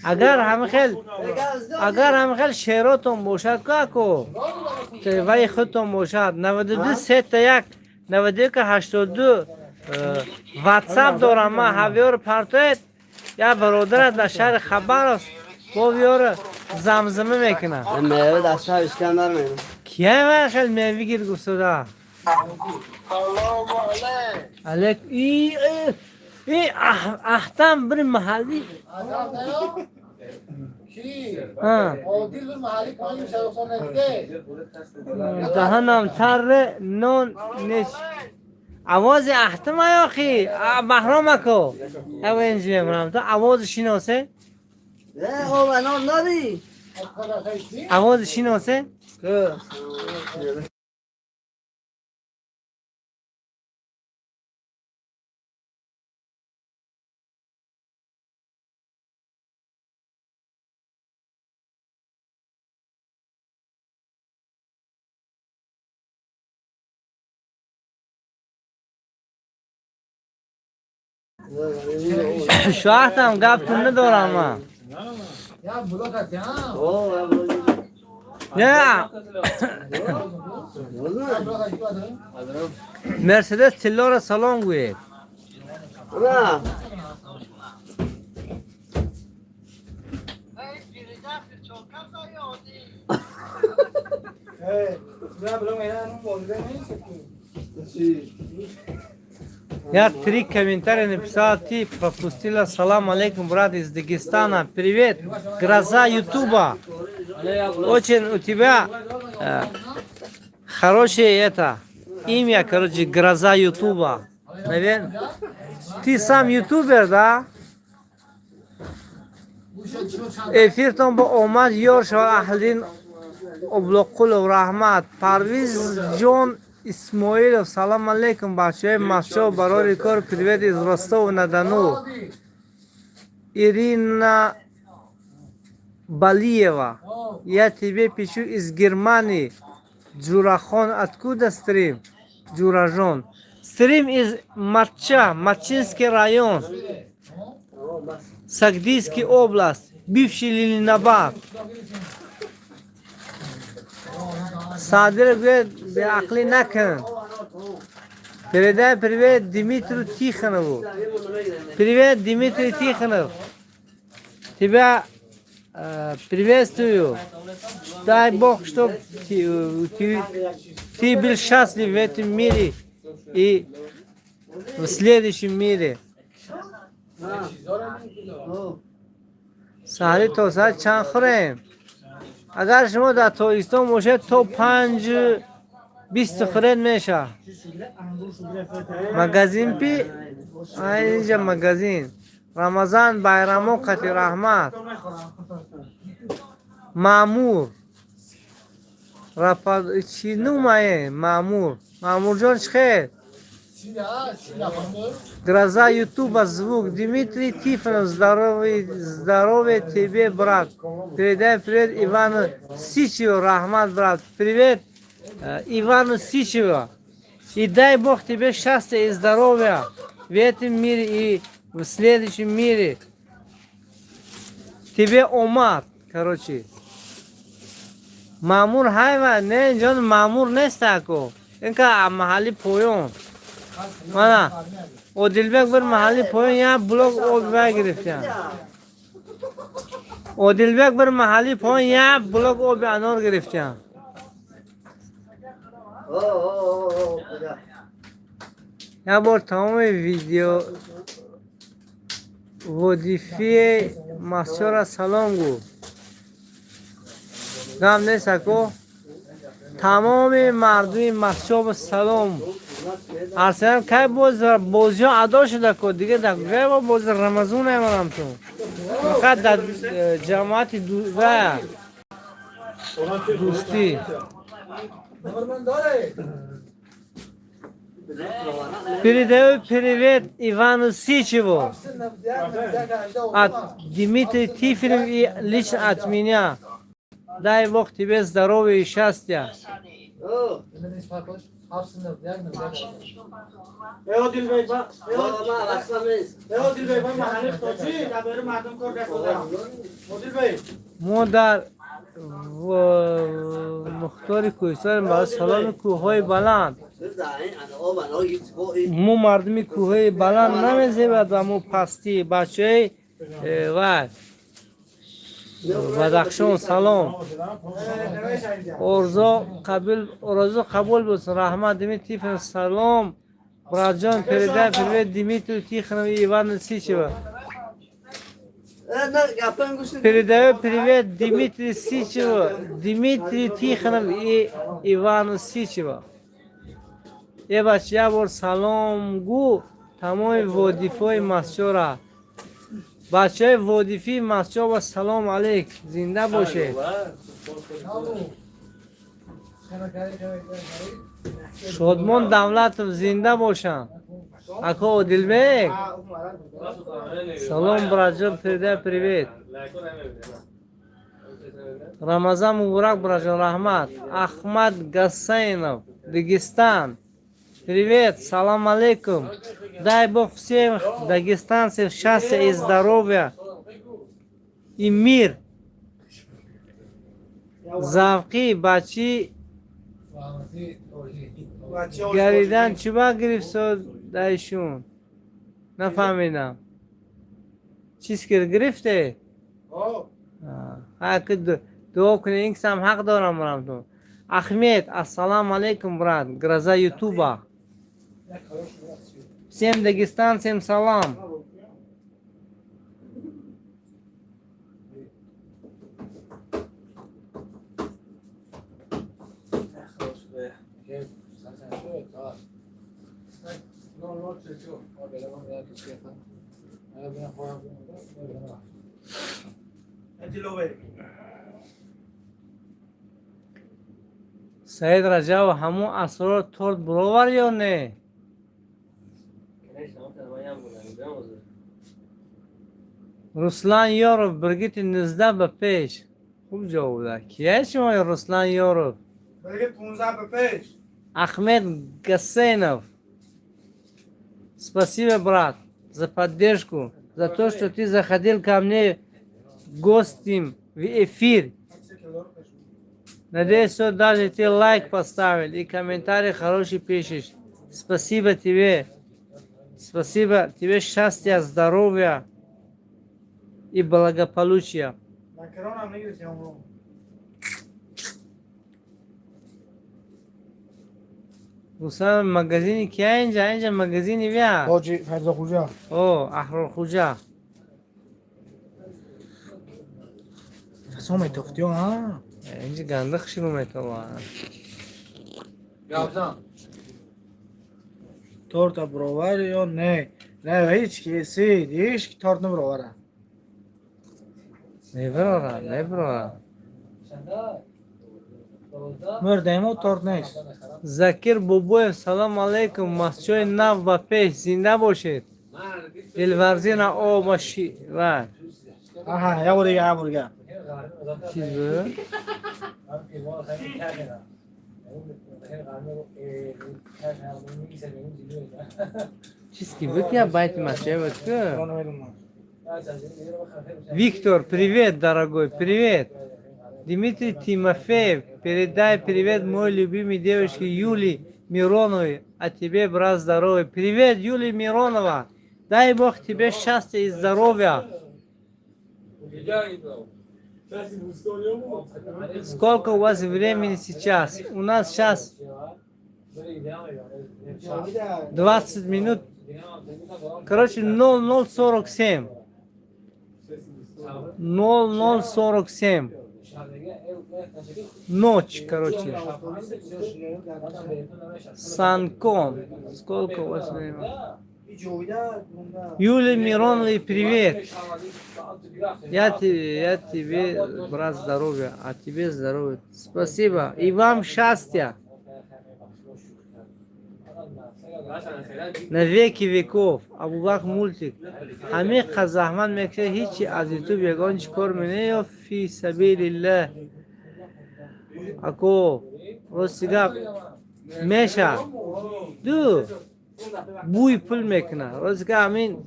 اگر همه خیلی شعراتون باشد که وی خودتون باشد 92 3 1 92 82 واتساپ دارم من هاویار پرتویت یا برادر در شهر خبر است با ویار زمزمه میکنه میوه در شهر اسکندر میرم کیه من خیلی میوه گیر گفتده علیک ای احتم بری محلی دهنم تر نون نیش آواز احتم های آخی محرام اکو او اینجوری منم تو آواز شناسه؟ نه او بنام نداری آواز شناسه؟ شاهدم گفتم ندارم من نه مرسدس تلار سلام گوید Я 3 комментария написал, ты пропустила. Салам алейкум, брат из Дагестана. Привет, гроза Ютуба. Очень у тебя хорошее это имя, короче, гроза Ютуба. Наверное, ты сам ютубер, да? Эфиртон با اومد یار شد اهلین ابلغ و رحمت پرویز جون اسماعیل سلام علیکم بچه مشو برای کار привет из Ростова-на-Дону Ирина Балиева я тебе пишу из Германии Джурахон откуда стрим Джуражон стрим из Матча Матчинский район Сагдийский область бывший Ленинабад Садыр говорит, акли накан. Передай привет Дмитрию Тихонову. Привет, Дмитрий Тихонов. Тебя приветствую. Дай Бог, чтобы ты был счастлив в этом мире и в следующем мире. سحری تا ساعت چند خوریم؟ اگر شما در تایستان باشید تا 5:20 خورید میشه. مگزین پی اینجا مگزین رمضان bayramı قطع رحمت مامور رپاد چی نومایه مامور جان چخیر Гроза Ютуба звук. Дмитрий Тифонов, здоровый тебе, брат. Передай привет Ивану Сичеву, Рахмат, брат. Привет Ивану Сичеву. И дай Бог тебе счастья и здоровья в этом мире и в следующем мире. Тебе омад, короче. Мамур хайва, не, Джон, мамур не стако. Инка махали поем. Mana Odilbek bir mahalli poyon ya blok obva giriftan. Odilbek bir mahalli poyon ya blok obva anor giriftan. Ya bor tamam video vodifiye masora salongu. Gam ne sako? تمام مردم مسجد سلام اصلا که بازی ادا شده که دیگه در با بازی رمضان نمیرم تو فقط در جماعت دوستی Передаю привет Ивану Сичеву от Дмитрия Тифонова и лично от меня. Дай Бог тебе здоровья и счастья. مادر مختار کوهستان با سلام کوههای بلند مو مردمی کوههای بلند نمیزیبد و مو پستی بچه و بدخشان سلام ارزو قبول بود رحمت دمیتری تیفن سلام برادجان передай привет Дмитрию Тихонову и Ивану Сичеву. Передаю привет Дмитрию Сичеву, Дмитрию Тихонову и Ивану Сичеву. یه بچه یه بار سلام گو تمام وادیفای مسجد بچه وادیفی مسجد و سلام علیک زنده باشه شادمان دولت زنده باشن اکو عادلبک سلام برادر передай привет رمضان مبارک برادر رحمت احمد гасейнов Дагестан. Привет, салам алейкум. Дай Бог всем дагестанцам счастья и здоровья и мир. Завки, бачи, гаридан чуба грифсо дайшун. Нафамидам. Чискер грифте? Ак дуо куне инксам хақ дорам бурамтун. Ахмед, ассалам алейкум, брат. Гроза Ютуба. Всем дагестанцам салам. Said Rajab همون اسرار تورد بروور یا نه؟ Ruslan Yorov Birgit 19 به پیش. خوب جواب داد. کیه شما Ruslan Yorov؟ Birgit 15 به پیش. Ахмед Гасейнов. Спасибо, брат, за поддержку, за то, что ты заходил ко мне гостем в эфир. Надеюсь, что даже ты лайк поставил и комментарий хороший пишешь. Спасибо тебе. Спасибо тебе счастья, здоровья и благополучия. گفتم مگزینی که اینجا مگزینی بیا. حاجی فرزا خوجا او احرار خوجا. فسوم تفتیو ها اینجا گنده خشیرو میتوا. تورت براور یا نه هیچ کسی دیش تورت نبراوره نبرارا. مردیمو تورت نیست زکیر بوبوی سلام علیکم. مسجد نو و پیش زنده باشید. دلورزی نه آباشی و آها یا بور چیز بود؟ چیز کی بود یا байت مسجد بود که؟ Виктор, привет, дорогой, привет. Дмитрий Тимофеев, передай привет моей любимой девушке Юлии Мироновой, а тебе, брат, здоровья. Привет, Юлия Миронова. Дай Бог тебе счастья и здоровья. Сколько у вас времени сейчас? У нас сейчас 20 минут. Короче, 00:47. 00:47. Ночь, короче. Санком. Сколько у вас времени? Юлия Мироновна, привет. Я тебе, брат, здоровья, а тебе здоровья. Спасибо. И вам счастья. На веки веков. Абубак мультик. Хами казахман мекше хичи аз ютуб ягон чикор менеё фи сабилилlah. Ако ростигап меша. Ду. Буй пул мекна. Ростига амин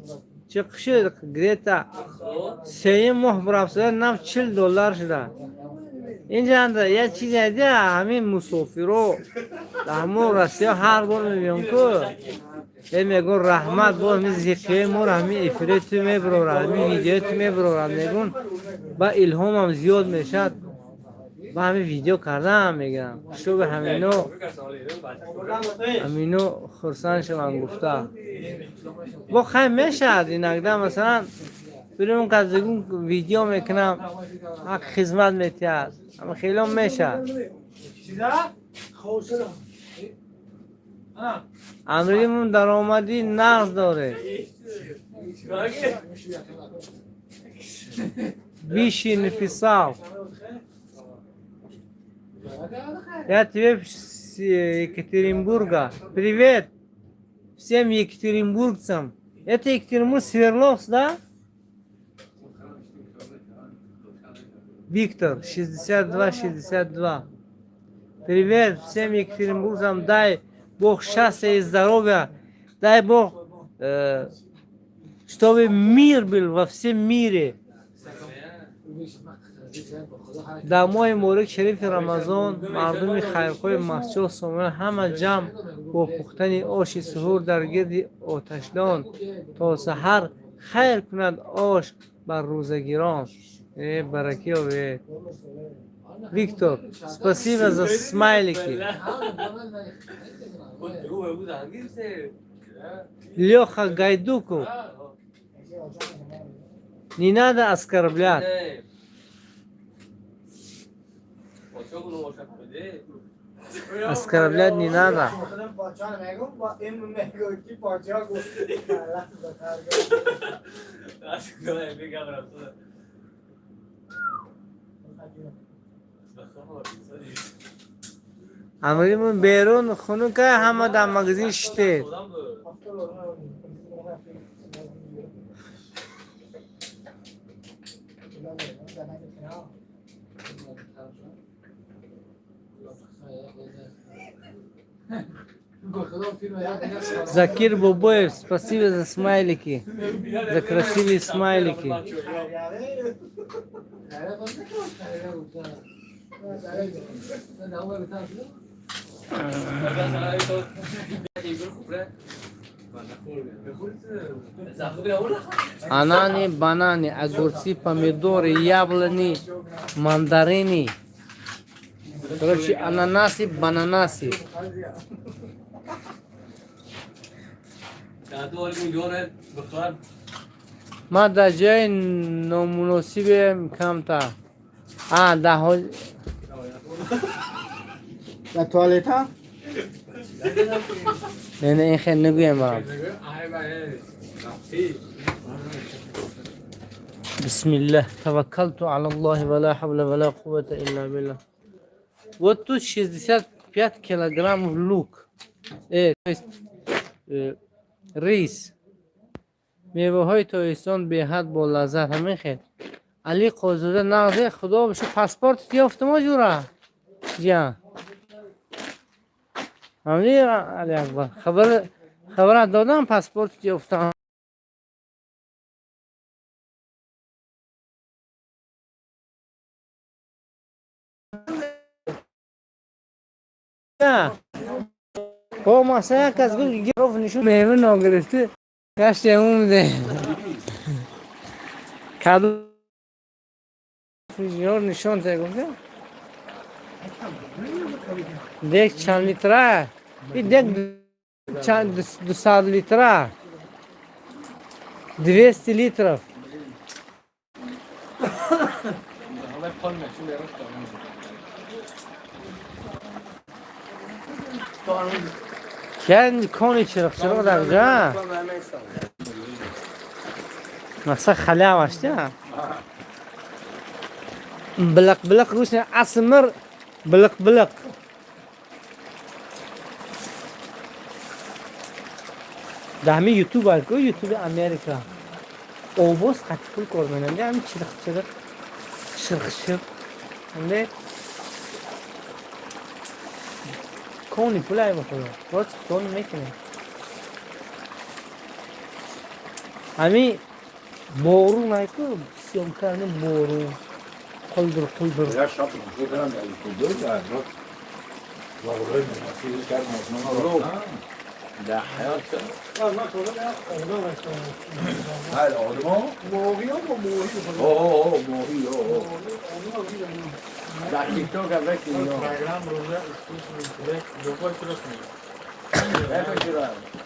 чиқши грета. Сеим моҳ брафсада нав $40 шуда. اینجا یه چیزی دیگه همین مسافرو همون راستی هر بار میبینم که میگن رحمت با همین زیقه مور همین افریت میبرورن همین ویدیو میبرورن میگن با الهامم زیاد میشد با همین ویدیو کردم میگم شو به همینو خرسان شما گفته با خیلی میشد این اگه مثلا بریم که ویدیو میکنم حق خدمت میتید اما خیلی هم میشه امریمون درآمدی نقص داره بیشی نفیسال я тебе с Екатеринбурга. Привет всем екатеринбургцам. Это Екатеринбург, Свердловск, да? Виктор, 62. Привет всем екатеринбургцам. Дай Бог счастья и здоровья. Дай Бог, чтобы мир был во всем мире. Домой морик шериф Рамазон, мардуми хайрхои масчул сомил ҳама ҷамъ бо пухтани оши суҳур дар гирди оташдон то саҳар хайр кунад ош бар рӯзагирон. Баракиёве. Виктор, спасибо за смайлики. Леха Гайдуков. Не надо оскорблять. Оскорблять не надо. امریمون بیرون خونو که همه در مغزین شده Закир Бобоев, спасибо за смайлики, за красивые смайлики. Анани, банани, огурцы, помидоры, яблони, мандарины. Короче, ананасы, бананасы. ما در جای نامناسب کمتر ده ها در توالت ها؟ نه این خیلی نگویم برام بسم الله توکلت علی الله ولا حول ولا قوة الا بالله و تو 65 کیلوگرم لوک ریس میوه های تایستان به حد با لذت همین خیلی علی قازوده نغزه خدا بشه پاسپورت یافته ما جورا جان همین علی اکبر خبر دادم پاسپورت یافته با مثلا کس گفت گرفت نشون میوه ناگرفته کاش اون میده کادو فریزر نشون ده گفته دیگه چند لیتره این دیگه چند 200 لیتره 200 لیتر کن کنی چرا در جا مثلا خلا واشته بلق روش اسمر بلق ده همه یوتیوب هست که یوتیوب امریکا اوبوس خطی کل کرمینم ده همه شرق همه کونی پولای بخورم باز کون میکنه همه بارون هایی که سیام کرده بارون قلدر Ya şapı bu kadar da kuldur da yok. Vallahi nasıl ister mi? Da hayat. Hayır oğlum o. Moğuyor mu moğuyor? Oo moğuyor. Da TikTok avec yo.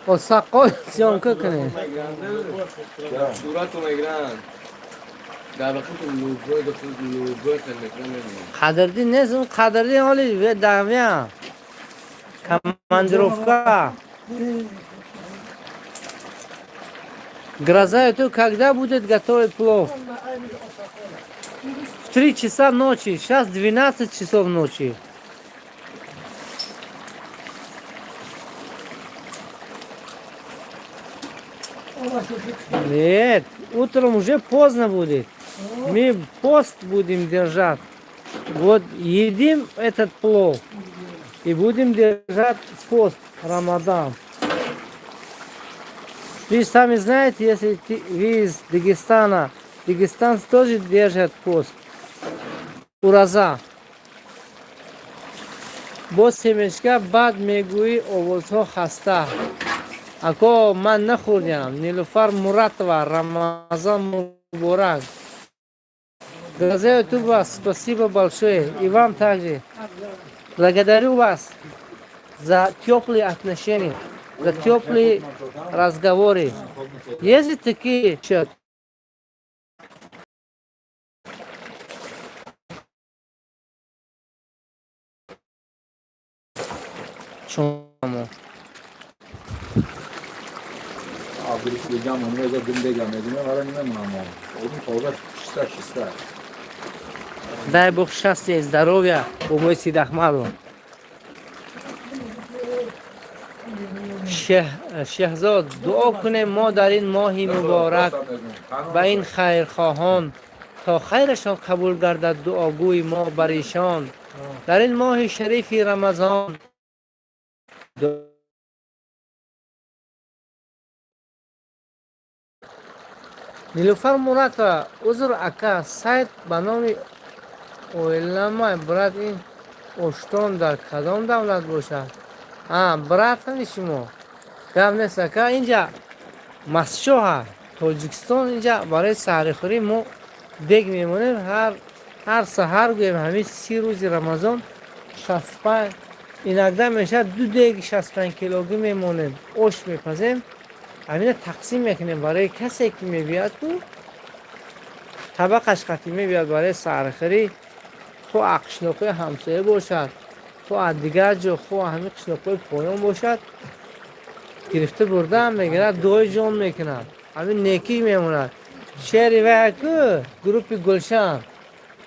o sakal siyam کنه صورت میگیرن در خود لوگو قدردی نیست اون قدردی حالی به دعویه командировка гроза то когда будет готовить плов в 3 часа ночи сейчас 12 часов ночи нет утром уже поздно будет мы пост будем держать вот едим этот плов и будем держать пост Рамадан. Вы сами знаете, если вы из Дагестана, дагестанцы тоже держат пост. Ураза. Бо семечка бад мегуи овозҳо хаста. Ако ман нахӯрдам, Нилуфар Муратова, Рамазан Муборак. Грозаю вас, спасибо большое. И вам также. Благодарю вас за теплые отношения, за теплые разговоры. Есть такие человек? Чому? Abi hocam onu da dün gelmedi. Ne var ne ama. Onun fazla şista. Дай Бог счастья и здоровья у мой Сид Ахмаду. شهزاد دعا کنیم ما در این ماه مبارک با این خیرخواهان تا خیرشان قبول گردد دعاگوی ما بر ایشان در این ماه شریف رمضان نیلوفر مراد عذر اکا سایت به نام اویلما برات این اشتون در کدام دولت باشد برات شما گم نیست که اینجا مسشوها تاجیکستان اینجا برای سحرخوری ما دیگ میمونیم هر سحر گویم همین 30 روز رمضان 65 این اقدام میشه 2 دیگ 65 کیلوگرم میمونیم اوش میپزیم همین تقسیم میکنیم برای کسی که میبیاد تو طبقش قطعی میبیاد برای سرخری خو قشنوقی همسایه باشد خو دیگر جو خو همین قشنوقی پایان باشد گرفته برده هم میگیرد دوی جام میکند همین نیکی میموند شعری و که گروپ گلشن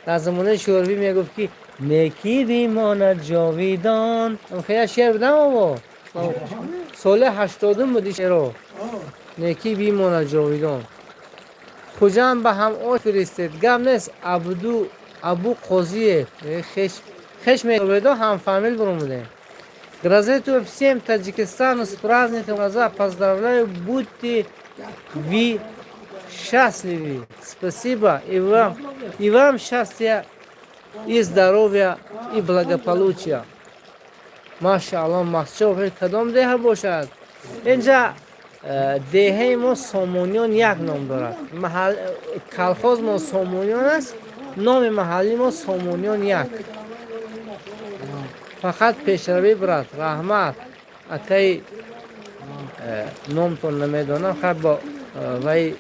در زمانه شوروی میگفت که نیکی بیماند جاویدان خیلی شعر بودم آبا سال 80 بودی شعرو نیکی بیماند جاویدان خوجان به هم آش فرستید گم نیست ابو قاضیه خش میگویدو هم فامیل برومده Грозету всем Таджикистану с праздником глаза. Поздравляю, будьте вы счастливы. Спасибо и вам счастья, и здоровья, и благополучия. Машааллах, махчов, кадом деха бошад. Инжа деҳаи мо Сомониён як ном дорад. Калхоз мо Сомониён аст, номи маҳаллӣ мо Сомониён як. فقط پیشروی برات رحمت اکی نامتون نمیدونم خب با وی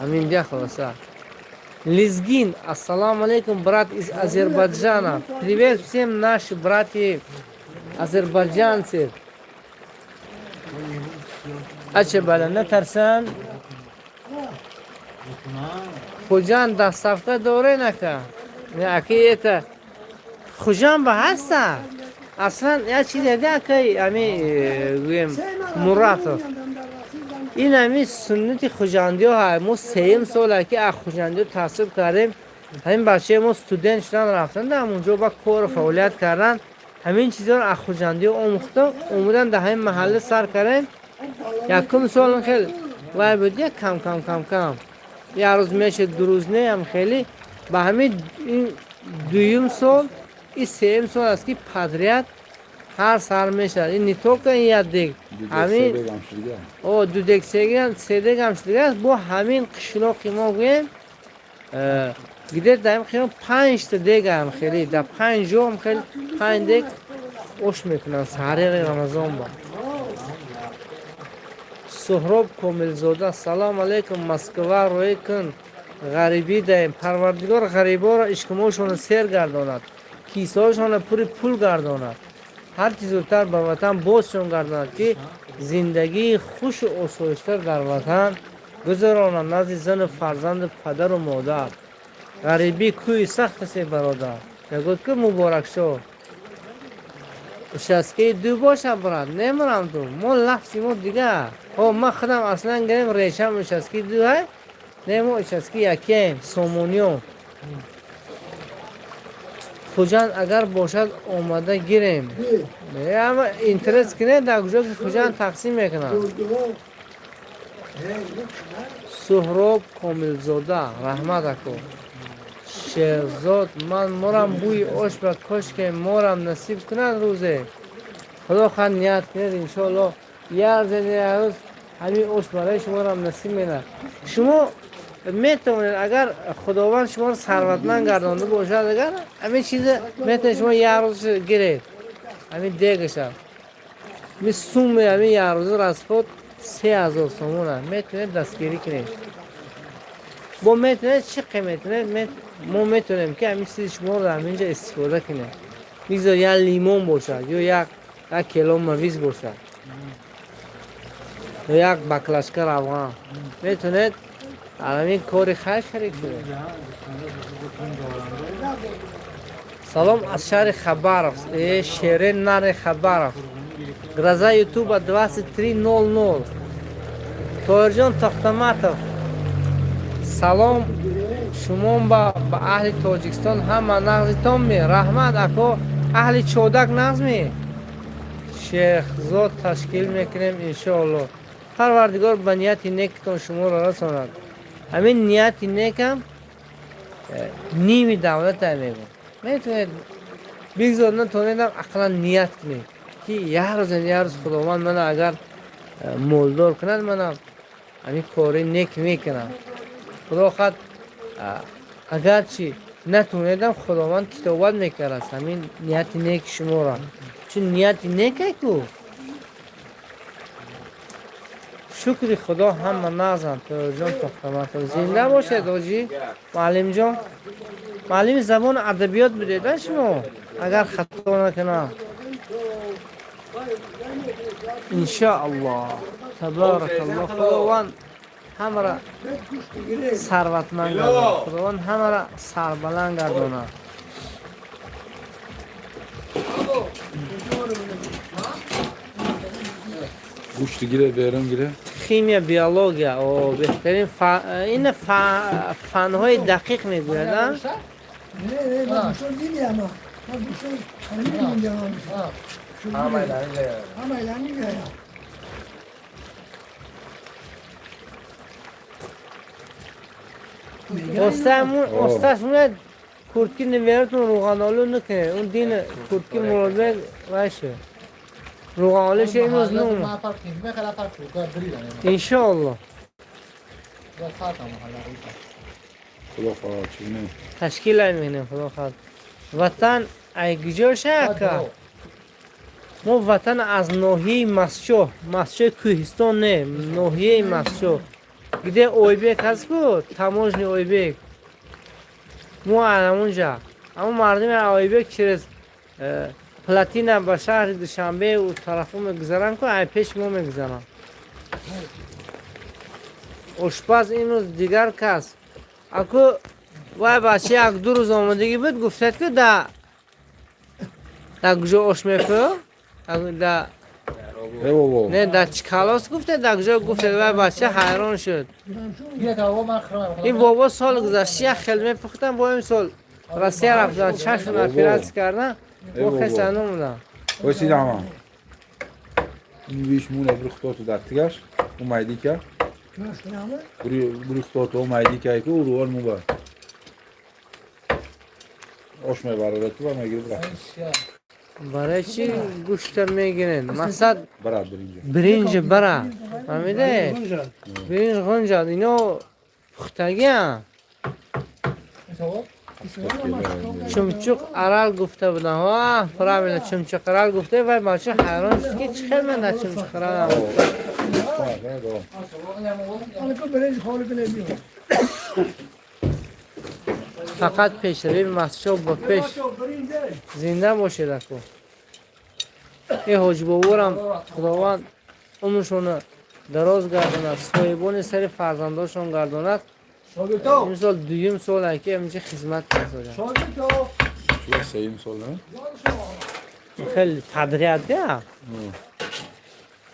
همین بیا خلاصه Лезгин, ассаламу алейкум, брат из Азербайджана. Привет всем нашим братьям азербайджанцев. Аче бала, не тарсан? Худжан доставка доре нака. Аки это خوشم به هستن اصلا یه چیز دیگه که همین مراتو این همین سنت خوشندی ها ما 3 ساله که از خوشندی تحصیل کردیم همین بچه ما استودنت شدن رفتن در اونجا با کار و فعالیت کردن همین چیزا رو از خوشندی آموختم اومدن در همین محله سر کردیم یکم سال خیلی وای بود یک کم یه روز میشه 2 روز نه هم خیلی به همین این دویم سال این 3 سال است که پدریت هر سال میشه این نیتو که این یاد دیگ همین او 2 دیگ 3 دیگ هم شده است با همین قشلاقی ما گویم گیده دایم خیلی 5 تا دیگ هم خیلی در 5 جا هم خیلی 5 دیگ اوش میکنن سحری رمضان با سهراب کاملزاده سلام علیکم مسکوا روی کن غریبی دایم پروردگار غریبا را اشکماشون سیر گرداند کیسه‌هاشون پوری پول گرداند هر چیز زودتر به وطن بازشون گرداند که زندگی خوش و آسایش‌تر در وطن گذرانند نزد زن و فرزند پدر و مادر غریبی کوی سخت است برادر میگوید که مبارک شو شسکه دو باشه برات نمیرم تو ما لفظی ما دیگه ما خودم اصلا گریم ریشم شسکه دو های نمو شسکه یکیم سومونیون خوجان اگر باشد آمده گیریم اما اینترست کنه در کجا که خوجان تقسیم میکنن سهراب کاملزاده رحمت اکو شهرزاد من مورم بوی آش و کشک مورم نصیب کند روزه خدا خواهد نیت کنید انشاءالله یه روز همین آش برای شما را نصیب می‌کند شما میتونید اگر خداوند شما رو ثروتمند گردانده باشد اگر همین چیز میتونید شما یه روز گیرید همین دیگش می سوم همین یه روز رسپوت 3000 سومونه میتونید دستگیری کنید با میتونید چه قیمت ما میتونیم که همین چیز شما رو همینجا استفاده کنید میذار یا لیمون باشد یا یک کیلو مویز باشد یا یک بکلاشکر افغان میتونید همین کاری خیلی شریک کنید سلام از شهر خبرов شیرین نر خبرов گرازا یوتیوب 2300 طاهرجان تختماتов سلام شما با اهل تاجیکستان همه نغزتان می رحمت اکو اهل چودک نغز می شیخ زاد تشکیل میکنیم انشاءالله پروردگار به نیت نیکتان شما را رساند همین نیت نیکم نیمی دولت میگم میتونید بگذار نتونیدم اقلا نیت کنید که یه روز خداوند من اگر مولدار کند من همین کاری نیک میکنم خدا خواهد اگر چی نتونیدم خداوند کتابت میکرد همین نیت نیک شما را چون نیت نیکه کو شکر خدا همه نازن تو جان تختمت زنده باشه داجی معلم جان معلم زبان ادبیات بدید شما اگر خطا نکنم ان شاء الله تبارک الله خداوند همه را ثروتمند گرداند خداوند همه را سربلند گرداند گوشت گیره بیرون گیره خیمیا بیولوژیا او بهترین این فن‌های دقیق میگوید نه من گوشتون دیدی اما من گوشتون خیلی میگم همه ایلانی میگم استاش میاد کورتکی نمیارتون روغانالو نکنه اون دین کورتکی مراد باشه روغانالو چه امروز نوم انشالله خدا خواهد چونه تشکیل میکنیم خدا خواهد وطن ایگجا شکر ما وطن از ناحیه مسجد کوهستان نه ناحیه مسجد گده اویبک هست کو تماجن اویبک ما همونجا اما مردم اویبک چرا پلاتینا به شهر دوشنبه و طرفو میگذارن که ای پیش ما میگذارن آشپز اینو دیگر کس اکو وای بچه یک دو روز آمدگی بود گفتد که در کجا آش میپه نه در چی کلاس گفته در کجا گفته وای بچه حیران شد این بابا سال گذشته یک خلمه پختن با این سال رسیه رفتن چشم اپیرات کردن با خسته نمودن باشید اما این بیش مونه بری خطاتو در تگش اون مایدی که بری خطاتو مایدی که او روان مو بر آش میبره تو و میگیری برد برای چی گوشت میگیرن؟ مقصد برد برنج برا فهمیده؟ برنج غنجاد اینا پختگی هم چمچوق ارال گفته بودن ها فرامینه چمچوق ارال گفته و بچه حیران شد که چه خیلی من در چمچوق ارال هم فقط پیش روی مسجد با پیش زنده باشه دکو این حاج بابورم خداوند عمرشون دراز گرداند صاحبان سر فرزنداشون گرداند این سال دویم سال که همینجا خدمت می‌کنه شما سیم سال نه؟ خیلی تدریعاتی هم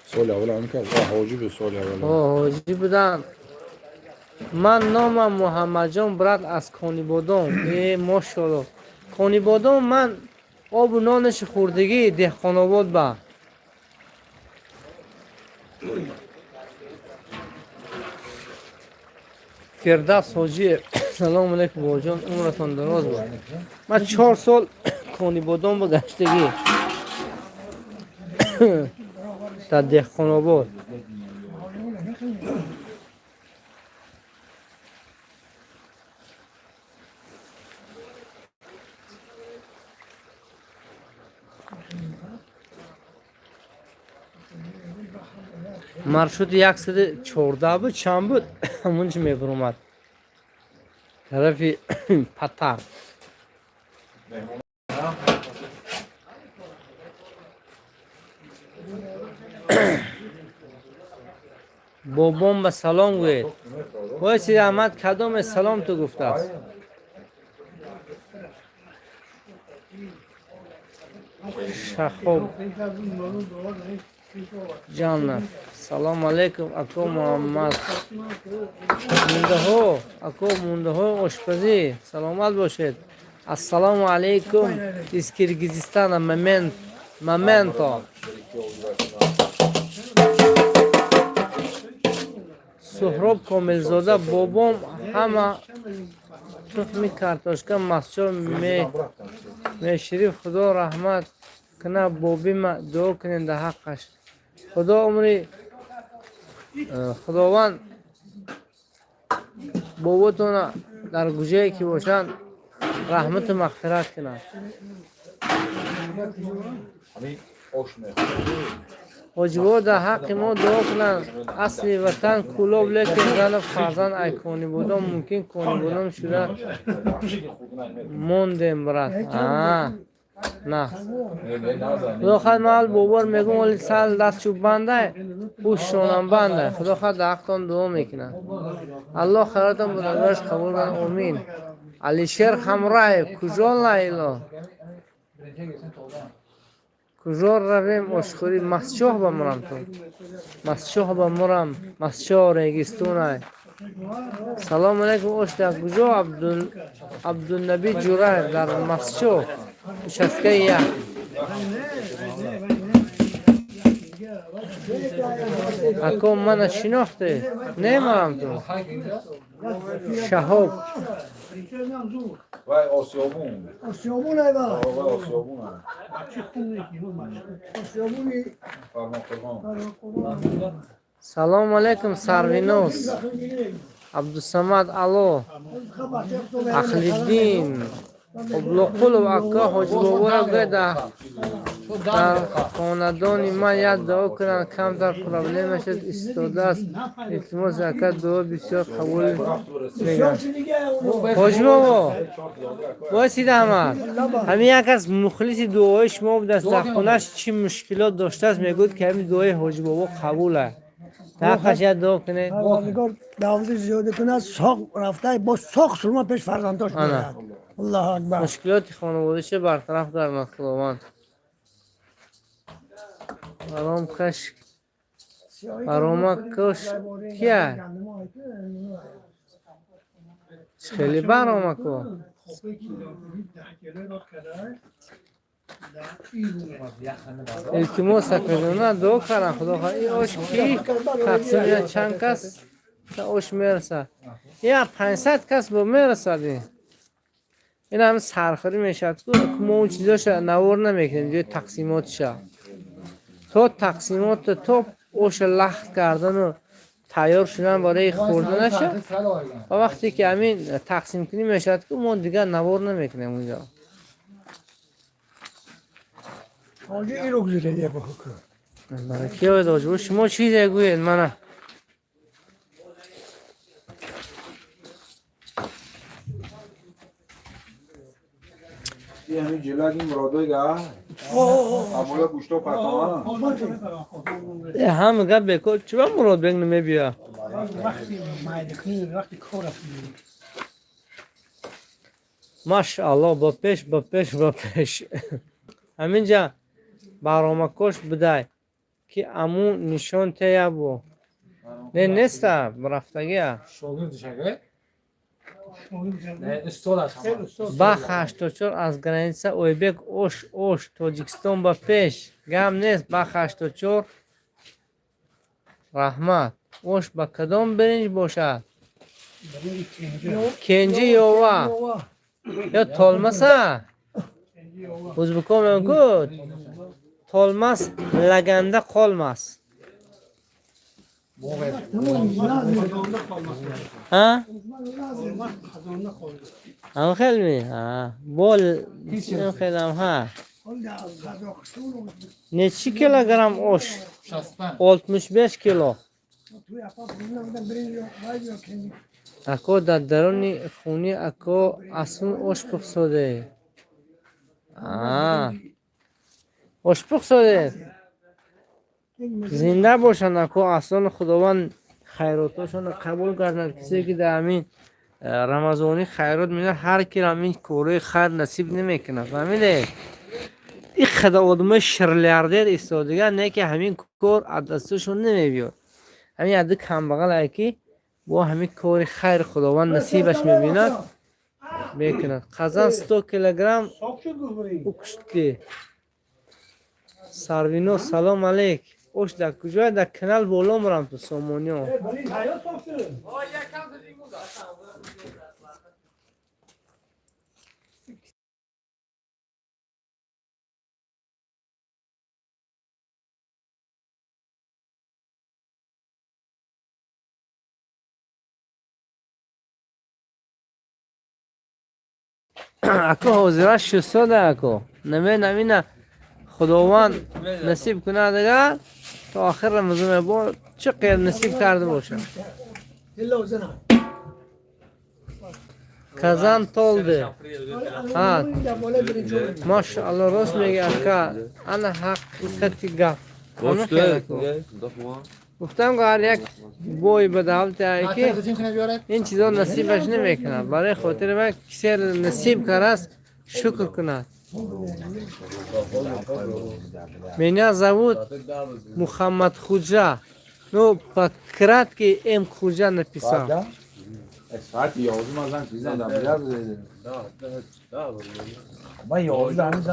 سال اول هم کرد حاجی به سال اول حاجی بودن من نامم محمد جان برات از کانی بادام ماشاءالله کانی بادام من آب و نانش خوردگی دهقان آباد با فردوس حاجی سلام علیکم بابا جان عمرتون دراز باد من 4 سال کانی بادام با گشتگی در دهقان آباد مرشد 114 بود چند بود همونجا میبرومد طرفی پتر بابام به سلام گوید وای سید احمد کدام سلام تو گفته است شخوب جان سلام علیکم اکو محمد مونده ها آشپزی سلامت باشید السلام علیکم از کرگیزستان ممنتا سهراب کاملزاده بابام همه تخمی کارتاشکا مسجد می شریف خدا رحمت کنه بابی ما دعا کنین در حقش خدا عمری خداوند باباتون در گوشه که باشن رحمت و مغفرت کنه همین آش میخوره حاجبو در حق ما دعا کنن اصلی وطن کلوب لیکن زن فرزند ای کنی بودم ممکن کنی بودم شده موندیم برات نه خدا خواهد محل بابار میگم ولی سال دست چوب بنده او شونم بنده خدا خواهد در حقتان دعا میکنن الله خیراتان بودگاش قبول کن امین علی شیر خمرای کجا لیلا کجا رویم اشخوری مسچوه بمرم تو مسچوه بمرم مسچوه ریگستون سلام علیکم اشتا کجا عبدالنبی جوره در مسچوه شسکه یک اکو من شناخته نیمارم تو شهاب وای آسیابون آسیابون ای با وای آسیابون آسیابونی فرمان سلام علیکم سروینوس عبدالصمد الو اخلیدین ابلوقل و اکا حاج بابا را گده در خاندان من یک دعا کنن کمتر پرابلم شد استاده است التماس اکا دعا بسیار قبول میگن حاج بابا بایستید احمد همین یک از مخلص دعای شما بود است در خونش چی مشکلات داشته است میگود که همین دعای حاج بابا قبوله حقش یک دعا کنه پروردگار دعوت زیاده کنه ساق رفته با ساق سلمان پیش فرزنداش میاد الله اکبر مشکلات خانواده چه برطرف در خداوند برام کش برام کش کیه خیلی برام کو التماس کنه دو کردن خدا خواهی اوش کی تقسیم چند کس تا اوش میرسه یا 500 کس با میرسه این همه سرخوری میشد که ما اون چیزاش نور نمیکنیم جای تقسیماتش تو تقسیمات تو اوش لخت کردن و تیار شدن برای خوردنش و وقتی که همین تقسیم کنیم میشد که ما دیگر نور نمیکنیم اونجا حاجی این رو گذاره دیگه بخواه برای کی باید آجبو شما چیزی گوید منه یه همین جلگ این مرادای گه امولا گوشتا پرتامان همه گفت بکن چرا مراد بگن نمیبیا ماشاءالله با پیش همینجا برامکش بده که امون نشان تیه بو نه نیست برفتگیه با 84 از گرانیسه اویبک اوش تاجیکستان با پیش گم نیست با 84 رحمت اوش با کدام برنج باشد کنجی یووا یا تالمسه ازبکو میگود تالمس لگنده قالمس ها؟ هم خیلی می؟ ها بول خیلی هم ها نه چی کیلوگرم اوش؟ 65 کیلو اکو در درون خونی اکو اصلا اوش پخسوده اوش پخسوده زنده باشن اکو اصلا خداوند خیراتاشون قبول کردن کسی که در همین رمضانی خیرات میده هر کی همین کوره خیر نصیب نمیکنه فهمیده این خدا آدم شرلیاردر ایستادگی نه که همین کور از دستشون نمیبیاد همین عده کم بغل که با همین کور خیر خداوند نصیبش میبیند میکند قزن 100 کیلوگرم اکشت که سروینو سلام علیک اوش در کجای در کنال بالا مرم تو سامونیو اکو حاضره 600 اکو نمی نمینه خداوند نصیب کنه دیگه تا آخر رمضان با چه غیر نصیب کرده باشم الا وزنها کزن تولده ها ده بالا برنجو ماشاءالله راست میگه اکا انا حقیقتی گفت گفتم که هر یک بوی به دولت هایی که این چیزا نصیبش نمیکنه برای خاطر من کسی نصیب کرد شکر کند меня зовут Мухаммад Худжа. Ну, пократ که ام Худжа написал. ساعت 11 مثلا چیزا دادم من 11 هنوز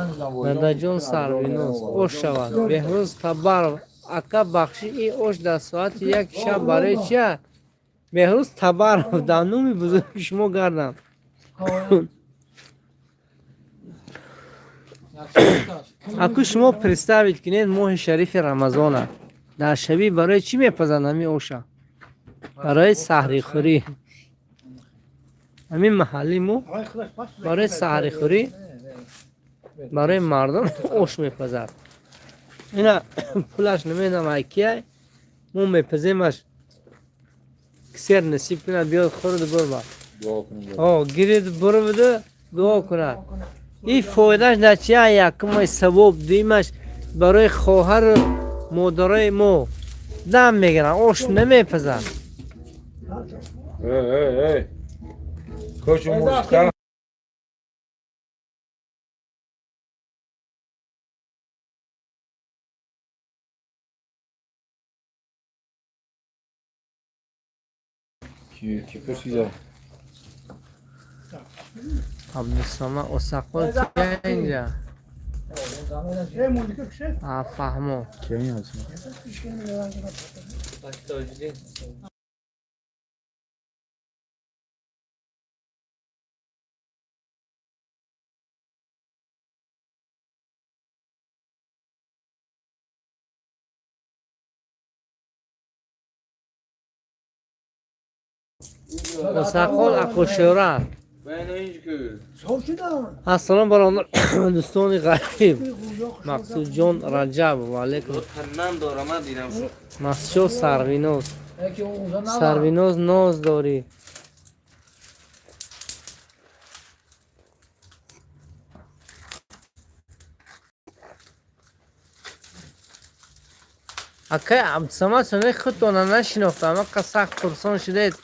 Надаҷон Сарвинос ош шавад. Беҳрӯз Табаров ака бахши ин ош дар соати 1 шаб барои чия? Беҳрӯз Табаров дар номи бузурги шумо гардам. Аку шумо представед кинед моҳи шарифи Рамазона. Дар шаби барои чӣ мепазанд ҳамин оша? Барои саҳрихӯрӣ. ҳамин маҳалли мо барои саҳрихӯрӣ برای مردم اوش میپزد اینا پولش نمیدم ایکیه مون میپزیمش کسیر نصیب کنه بیاد خورد برو با گیرید برو بده دعا کنه این فایدهش در چیه یکم ثواب دیمش برای خواهر مادرای ما دم میگیرن اوش نمیپزد کوچو موسیقی Ki precisa. عبدالسلام اسقال که اینجا ايه مولدك كشف فهمو Kim yazsın? اسقال اکوشورا صوت ده السلام برای دوستان غریب مقصود جان رجب و علیکم مسجد سروینوز سروینوز ناز داری اکه عبدالسمد سنه خودتونه نشناختم اما قصه پرسان شدید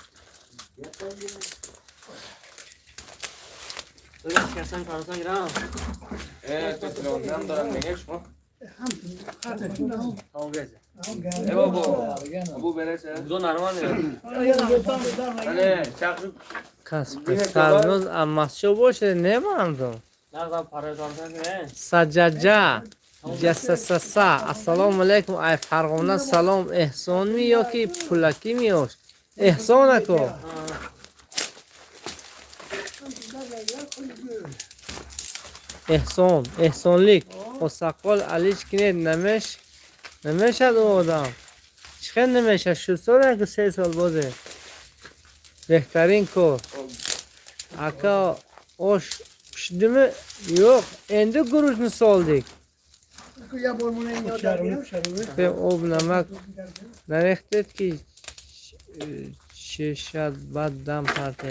کسب سرنوز اماسشو باشه نمانم تو سججه جسسسا السلام علیکم ای فرغانه سلام احسان می یا که پولکی میاش احسان اکو احسانلیک و سقال علیش کنید نمیشد او آدم چخیر نمیشد 6 سال که 3 سال بازه بهترین کار اکا اوش پشدمه yok endi guruchni soldik يا بولمون به آب نمک نریختید که شد بعد دم پرته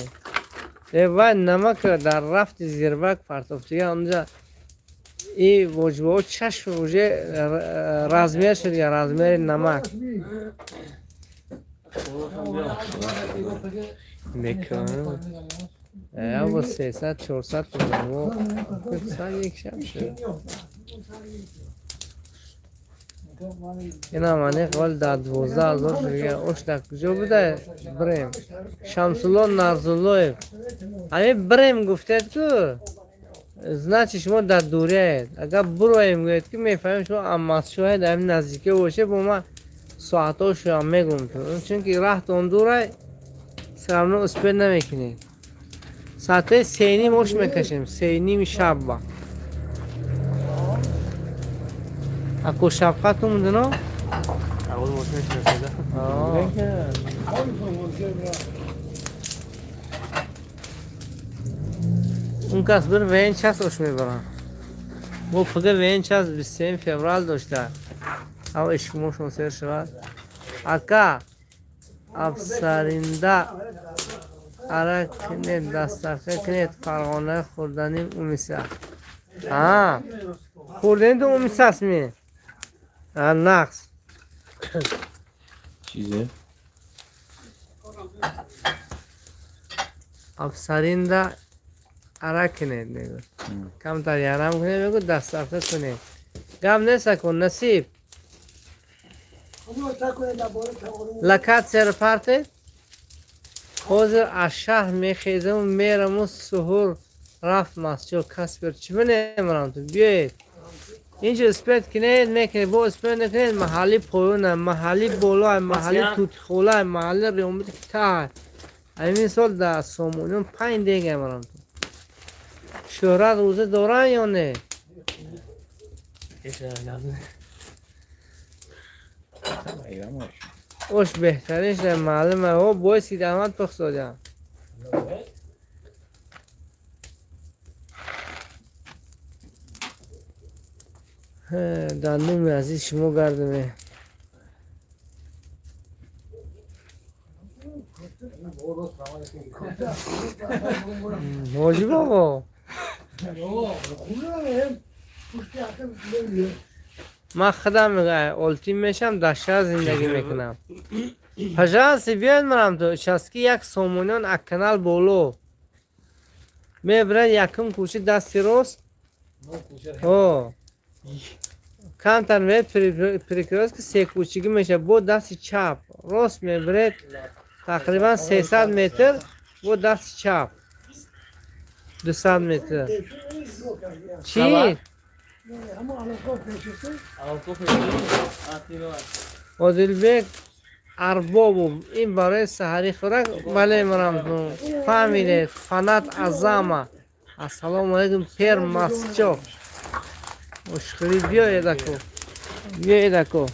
و نمک در رفت زیربک پرتافتگی اونجا این وجبه ها چشم وجه رزمیر شد یا رزمیر نمک میکنم یا با 300-400 تومن و یک شب شد این همانه قول در 12,000 شده اوش در کجا بوده بریم شمسالله نرزالله همین بریم گفتید که значи شما در دوره اید اگر برویم گوید که میفهمیم شما اماس شاید همین نزدیکه باشه با من ساعت ها شما میگم چون که راه تون دوره سرمنو اسپید نمیکنید ساعت 3:30 موش میکشیم 3:30 شب با اکو شفقت اومده نه؟ اول موش میشنسیده اون کس بر وین چست اوش میبرن با فقه وین چست 23 فوریه داشته او اشکموشون سر شود اکا افسرینده اره کنید دسترخه کنید فرغانه خوردنی اومیسه خوردنی تو اومیسه است می نقص چیزه؟ افسرینده اره کنید میگو کم تر یارم کنید میگو دسترخه کنید گم نیست کن نصیب لکت سر پرته حاضر از شهر میخیزم و میرم و سهور رفت مسجد کس بر چی بنیمرم تو بیایید اینجا اسپید کنید میکنید با اسپید نکنید محلی پایونه محلی بالا محلی توتی خوله محلی ریومت کتار همین سال در سامونیون 5 دیگه مرم تو شهرت روزه دارن یا نه اوش بهترینش در معلومه او بای سید احمد پخصادیم دندومی عزیز شما گردمه موجی بابا من خودم میگه اولتی میشم در شهر زندگی میکنم پجانسی بیاید مرم تو شسکی یک سامونیان اکنال بولو میبرد یکم کوچی دستی راست کمتر میبرد پریکراس که 3 کوچیگی میشه با دستی چپ راست میبرد تقریبا 300 متر با دست چپ 200 متر چی؟ عادلبک اربابم این برای سحری خوراک بله مرم فهمیدید فنات عظامه السلام علیکم پیر مسجد مشکلی بیاید اکو بیاید اکو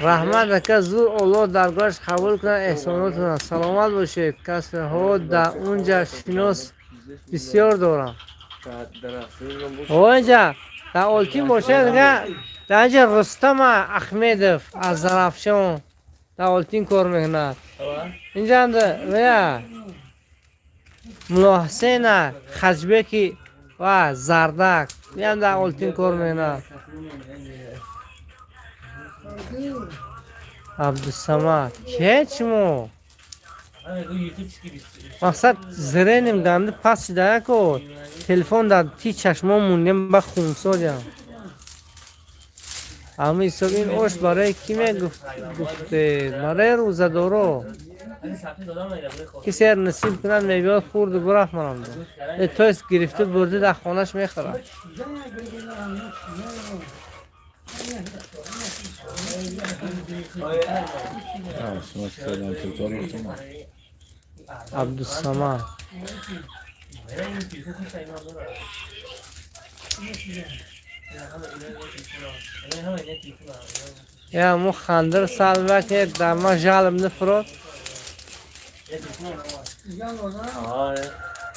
رحمت اکا زور اولاد درگاهش قبول کنه احساناتون سلامت باشید کسب ها در اونجا شناس بسیار دارم اینجا در اولتین باشه دیگه در اینجا رستم احمدов از زرافشان در اولتین کار میکند اینجا هم ده ملا حسین خجبکی و زردک هم در اولتین کار میکند عبدالصمد که چمو مقصد زرینیم دنده پس چیده کن تلفن در تی چشما موندیم با خونسا جم اما ایسا این اوش برای کی گفته برای روزه دارو کسی هر نصیب کنن میبیاد خورد و برفت منم دو تویست گرفته برده در خانهش میخوره عبدالصمد یا مو خندر سالوه که در ما جالب نفرد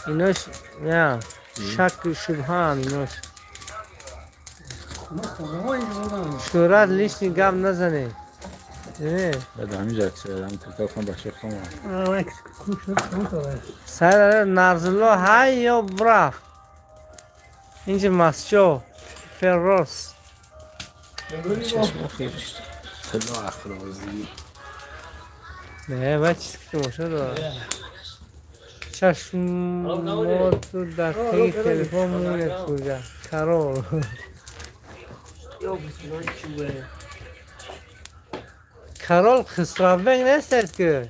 اینوش یا شک شبهان اینوش شورت لیشنی گم نزنی بعد همین جاکسه هم تلفن بخش خواهم سر نرزالله های یا برف اینجا مسجد فراس چشم خیلیش خیلی اخرازی نه باید چیز که باشه داره چشم تو دقیقی تلفن مونه کجا کرار کرال خسروبنگ نیستد که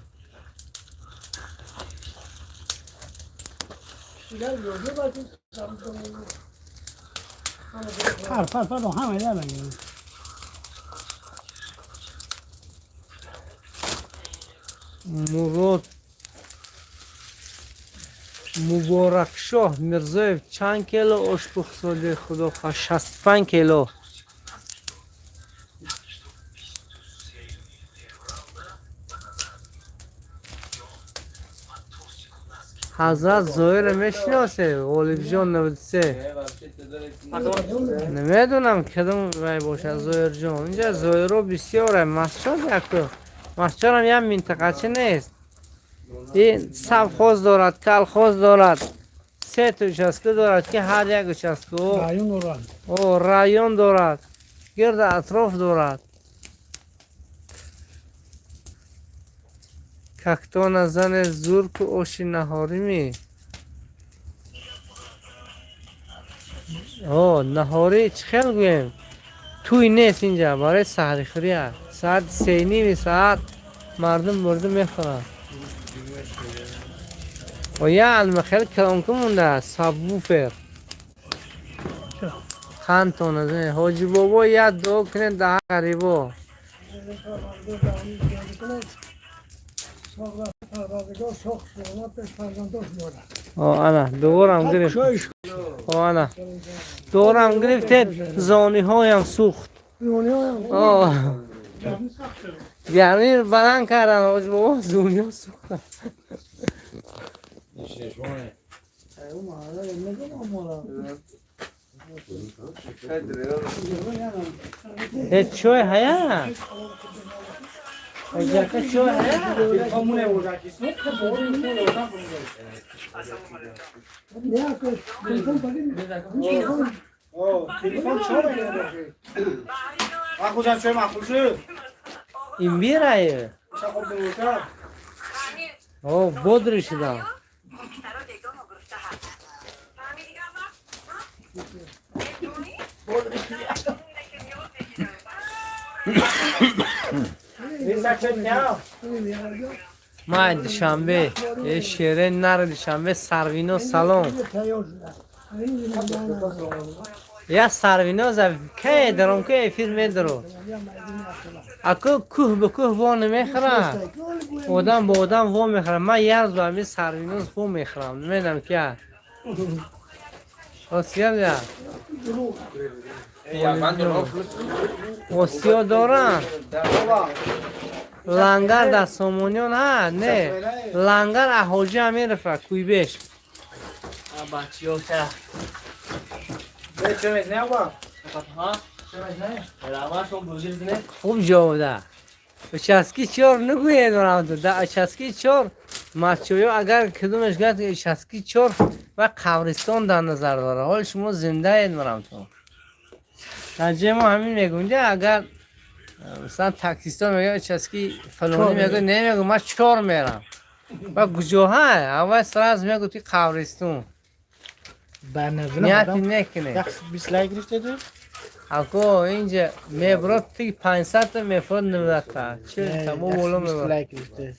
پر همه ده بگیرم مراد مبارک شاه مرزاyev چند کیلو آش بخصاده خدا خواه 65 کیلو حضرت زهیر میشناسه غالب جان 93 نمیدونم کدوم رای باشه زهیر جان اینجا زهیر رو بسیاره مسجد یک مسجد هم یک منطقه چه نیست این سبخوز دارد کلخوز دارد سه تا اچسکه دارد که هر یک اچسکه او رایون دارد گرد اطراف دارد کاکتون زن زور که اوشی نهاری می نهاری چه خیلی گویم توی نیست اینجا برای سحری خوری هست ساعت 3:30 ساعت مردم میخورن و یه علم خیلی کلانکه مونده سبوفر خند تونه زنه حاجی بابا یه دو کنه 10 قریبا انا دورم گرفت انا دورم گرفت زانی هایم سوخت گرمی بلند کردن حاج بابا زونی ها سوختن هیچ چوی هیا Ocakta şu an این بیرایه بودرش دام ما دوشنبه یه شیره نر دوشنبه سروینو سلام یا سروینو زد که درم که فیلم درو اکو کوه به کوه وان میخرم آدم با آدم وان میخرم من یه روز با همین سروینو وان میخرم نمیدونم که آسیاب یا آسیاب دارم لنگر در سامونیون ها نه لنگر احوجی همین رفت کوی بیش بچی ها چه میزنه با؟ خوب جاوده چسکی چور نگوید مرام تو در چسکی چور مچویو اگر کدومش گرد چسکی چور و قبرستان در نظر داره حال شما زنده اید مرام تو نجه ما همین میگونده اگر مثلا تاکسیستان میگه چسکی فلانی میگه نمیگه من چور میرم و گجوها اول سراز میگه توی قبرستون نیتی نکنه 20 لایک گرفته دو؟ اکو اینجا میبرد توی 500 تا میفرد نمیدتا چه تمام بولو 20 میبرد لایک گرفته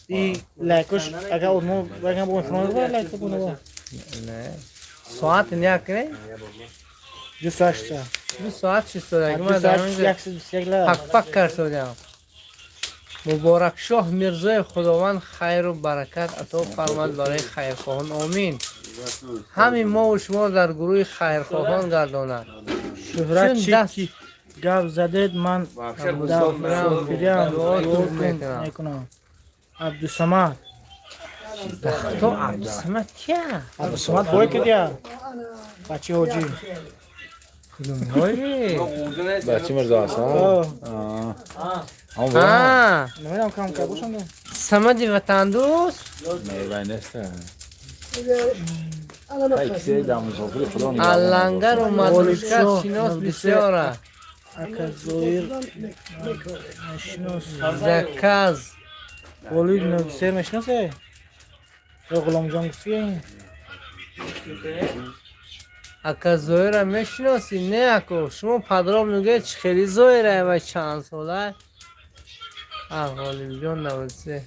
این لایکش اگر اونمو بگم با فرمان رو لایک کنه با نه ساعت نکنه 28 تا 2 ساعت چیست داره دو ساعت 121 لایک پک پک کردم مبارک شاه میرزای خداوند خیر و برکت عطا فرماد برای خیرخواهان آمین همین ما و شما در گروه خیرخواهان گرداند شهرت چون چی گاب زدید من میکنم عبدالصمد تو عبدالصمد کیه؟ عبدالصمد بای که دیا بچه حاجی هایی بچه مرزا هستن؟ نمیدونم کم که باشم دو سمدی وطن دوست؟ نه بای نیستن تکسی داموزاگری خدا نگاه علنگر و مدرشکت شناس بسیاره اکا زویر نشناس زکاز ولید نوسر نشناسه یا غلام جان گفتیه این اکا زویره میشناسی نه اکو شما پدرام نگه چه خیلی زویره و چند ساله غالب جان 93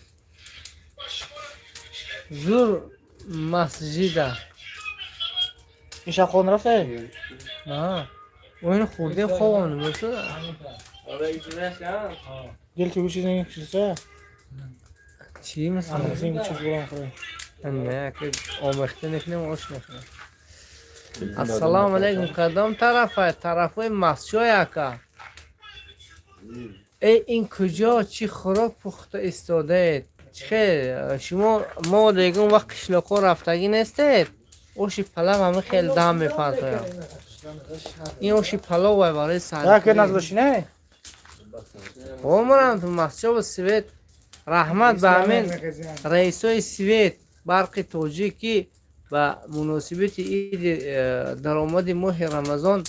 زور مسجده این شب خود رفته؟ نه اون خورده خوابم نمیشه گل که چیز این چیزه؟ چی مثلا؟ این چیز برام خوره نه که آمخته نکنیم آش نکنیم السلام علیکم کدام طرفه؟ طرفه مسجد یکا این کجا چی خوراک پخته استاده خیر شما ما دیگه اون وقت قشلاق‌ها رفتگی نیستید اوشی پلو همه خیلی دم میپرد این اوشی پلو وای برای سر که نقدشی نه عمرم تو مسجد سویت رحمت به همین رئیسای سویت برق توجیکی و مناسبت عید درآمد ماه رمضان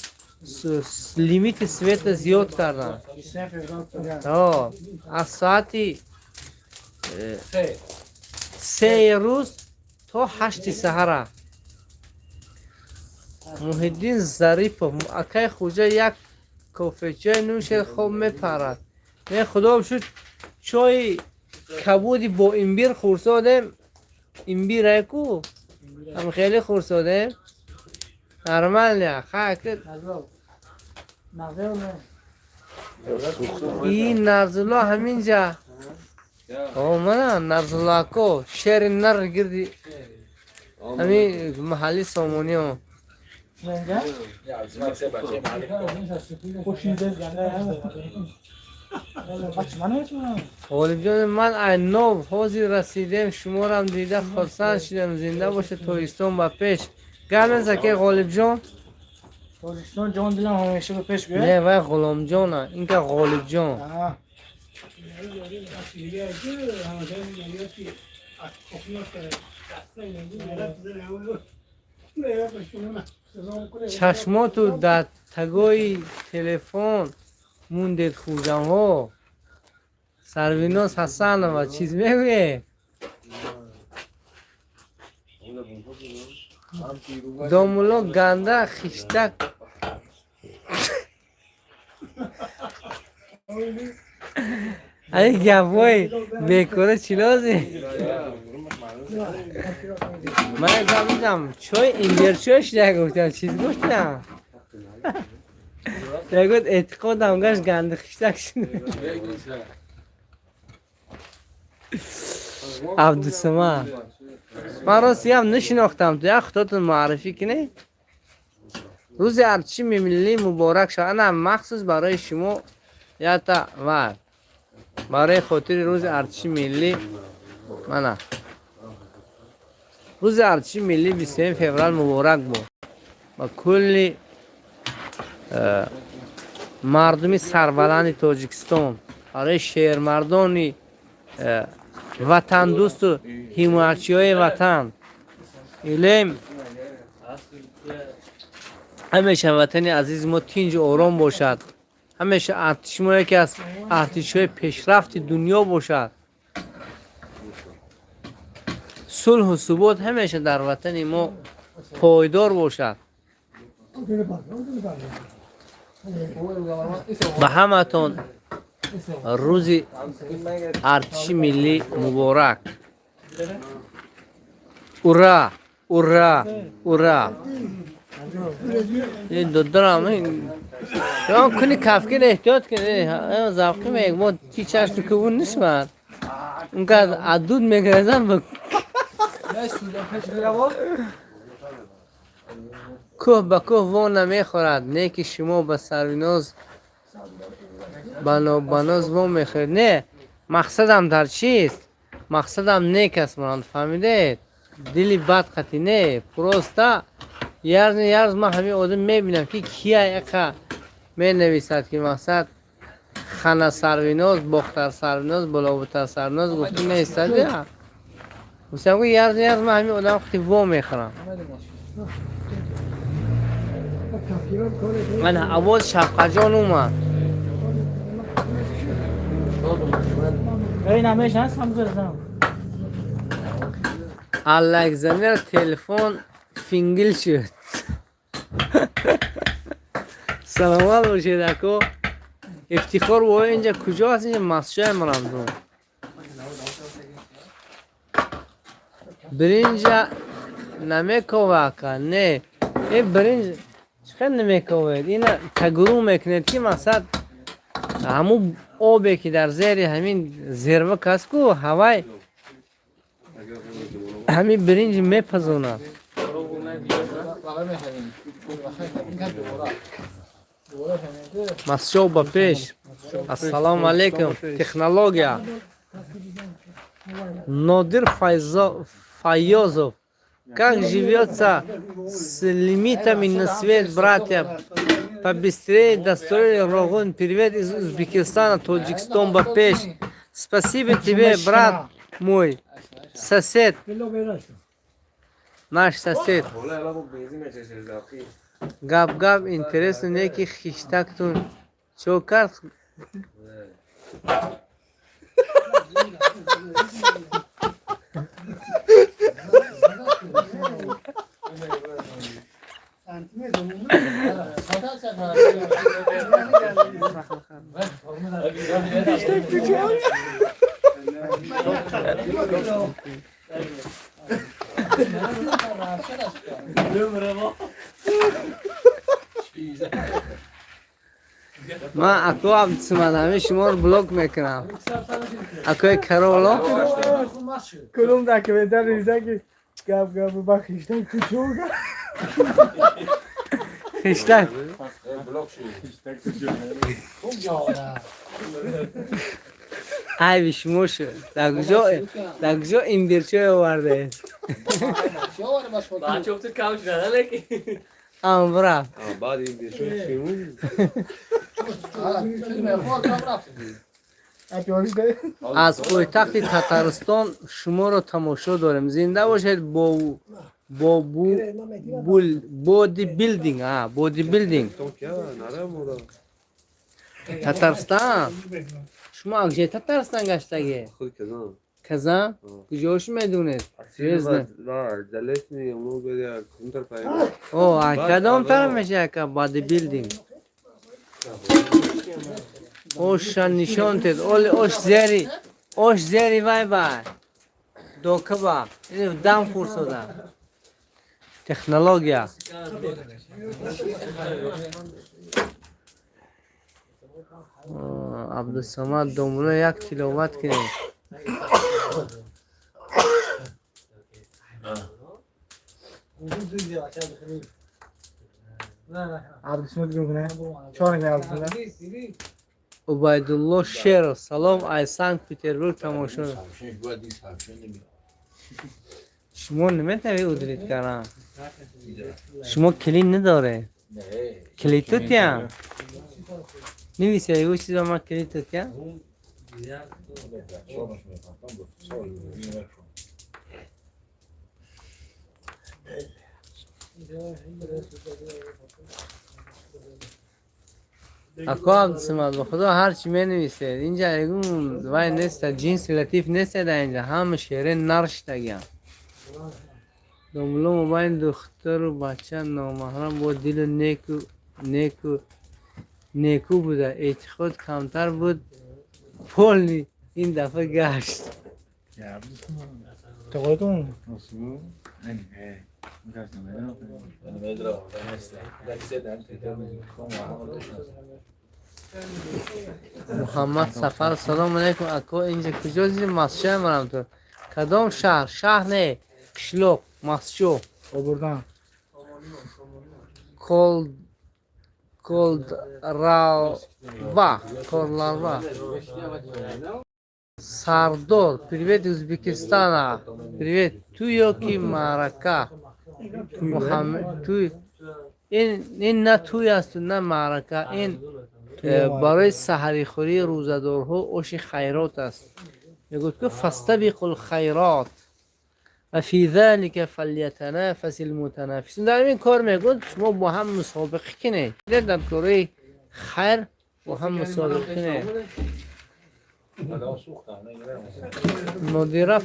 لیمیت سویت زیاد کردن از ساعتی 3 روز تا 8 سحر محیدین ظریف اکای خوجا یک کافه چای نوش خوب میپرد نه خدا بشود چای کبودی با امبیر خورسادم امبیر ایکو هم خیلی خورسادم نرمال نه خاکت این نرزلا همینجا من نرزلا کو شهر نر گردی همین محلی سامونی هم غالب جان من اینو حاضر رسیدم شما رو هم دیده خرسند شدم زنده باشه توریستان با پیش گرم زکه غالب جان توریستان جان دلم همیشه به پیش بیاد نه وای غلام جان این که غالب جان چشماتو در تگای تلفن موندید خوزم ها سرویناس حسن و چیز میگویه دامولا گنده خیشتک ای گوای بیکاره چی لازی من گفتم چای اینجر چایش نگفتم چیز گفتم نگفت اعتقادم گشت گنده خیشتک شده عبدالسمد من راستی هم نشناختم تو یک خطاتون معرفی کنه روز ارتشی ملی مبارک شد انا مخصوص برای شما یا تا ور برای خاطر روز ارتشی ملی منه روز ارتشی ملی 23 فوریه مبارک بود با کلی مردمی سربلند تاجیکستان برای شهر مردانی وطن دوست و حمایتچی های وطن ایلیم همیشه وطن عزیز ما تینج آرام باشد همیشه ارتش ما یکی از ارتش های پیشرفت دنیا باشد صلح و ثبات همیشه در وطن ما پایدار باشد به همتون روز ارتش ملی مبارک اورا اورا اورا این دادرم این کنی کفکر احتیاط کنه زبقی میگه ما تی چشم کبون نیست من اونقدر عدود میگرزم کوه با کوه وان نمیخورد نه که شما به سرویناز بناز وان میخورد نه مقصدم در چیست مقصدم نیک است من فهمیدید دلی بد خطی نه پروستا یارز من همین آدم میبینم که کیا یکا می نویسد که مقصد خانه سرویناز باختر سرویناز بلاوتر سرویناز گفتی نیستد یا مثلا یارز من همین آدم خطی وان میخورم من اول شفقه جان اومد این همیش هست هم برزم الکساندر تلفن فینگل شد سلامت باشید اکو افتخار با اینجا کجا هست اینجا مسجد مرمزون برنج نمیکوه که نه این برنج خیلی نمیکوه این تگرو میکنید که مقصد همون آبی که در زیر همین زیروه کس کو هوای همین برنج میپزونه مسجد با پیش السلام علیکم تکنولوژیا Нодир Файозов. Как живется с лимитами на свет, братья? Побыстрее достроили Рогун. Привет из Узбекистана, Таджикистан, Бапеш. Спасибо тебе, брат мой. Сосед. Наш сосед. Гап, интересно, некий хиштаг тут. Чё, как? من اکو عبدالسمد شما رو بلاک میکنم اکوی کرولو کلوم دکمنتر ریزه که گپ با خیشتن کچوگه خشتک ای بیشمو شد در کجا این بیرچه آورده بعد چوبت کاوش داده لیکی ام برا بعد این دیشون شیمون از پایتخت تتارستان شما رو تماشا داریم زنده باشید با بودی بیلدینگ تتارستان شما اگه تتارستان گشتگی خود کزان کزا کجاش میدونید نه دلش نی اونو بده کنتر پایین او کدام طرف میشه که بودی بیلدینگ اوش نشان تد اوش زری وای بای دوکه با این دام فرسوده تکنولوژیا عبدالسمد دومره یک تلاوت کنه عبدالسمد میکنه چهار نگه عبدالسمد عبیدالله شیر سلام از سنت پترزبورگ تماشا شما نمیتونی ادریت کنم شما کلید نداره کلید تو تیم نویسه ایو چیزا ما کلید تو تیم اکو عبدالسمد به خدا هر چی می نویسه اینجا ایگون وای نیست جنس لطیف نیست در اینجا همه شعر نرشتگیم دنبالو مباین دختر و بچه نامحرم با دل نیکو بوده اعتقاد کمتر بود پول این دفعه گشت تقاطون محمد سفر سلام علیکم اکو اینجا کجاست مسجد مرم تو کدام شهر نه قشلوق مسجد آوردن Колдорва. Сардор, привет из Узбекистана. Привет. Туйоки Марака. Мухаммед, туй. این نه توی است نه معرکه این برای سحری خوری روزدارها اوش خیرات است میگوید که فاستبقوا الخیرات و فی ذلک فلیتنافس المتنافسون در این کار میگوید شما با هم مسابقه کنید در کار خیر با هم مسابقه کنید مدیره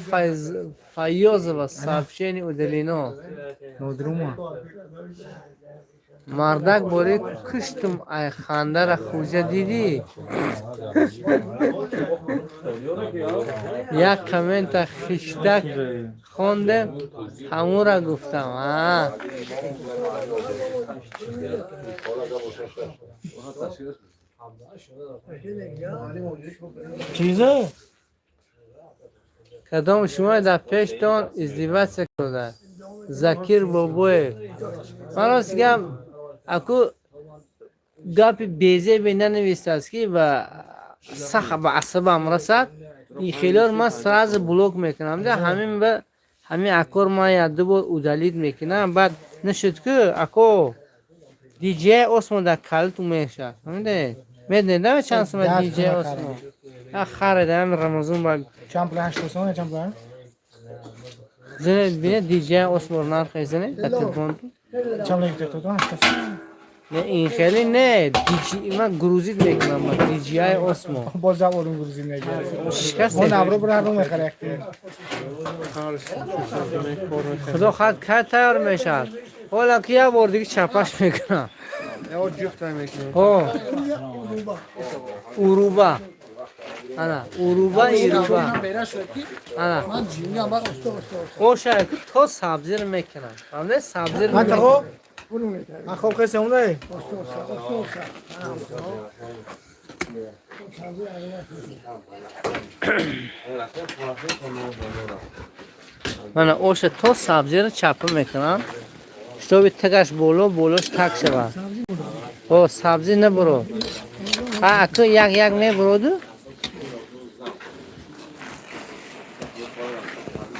فیاض و صاحبشین اودلینا مردک باری کشتم ای خنده را خوجه دیدی یک کامنت خشتک خوندم همون را گفتم چیزه؟ کدام شما در پیشتان ازدواج کرده زکیر بابوی من راست گم اکو گپ بیزه به ننویسته است که و سخ به عصبم رسد این خیلیار من سراز بلوک میکنم ده همین به همین اکور من یاد بود اودالید میکنم بعد نشد که اکو دیجی اسمو در کالت میشه همینه میدونی چند سوم دیجی اسمو آخر دام رمضان با چند پول 800 چند پول زنه بینه دیجی اسمو نرخ زنه تلفن چند پول 800 نه این خیلی نه دیجی من گروزید میکنم من دیجی اسمو باز اون گروزی میگیره شکست اون ابرو برادر میخره خدا خواهد که تیار میشد حالا که یه بار دیگه چپش میکنم یا جفت میکنه اوه اروبا انا اروبا ایروبا انا من جیمی با او شاید تو سبزی رو میکنم فهمیده سبزی رو من میکنم تو من خوب خیلی اونه من اوش تو سبزی رو چپه میکنم شو بی تکش بولوش تک شود او سبزی نبرو اکو یک میبرو دو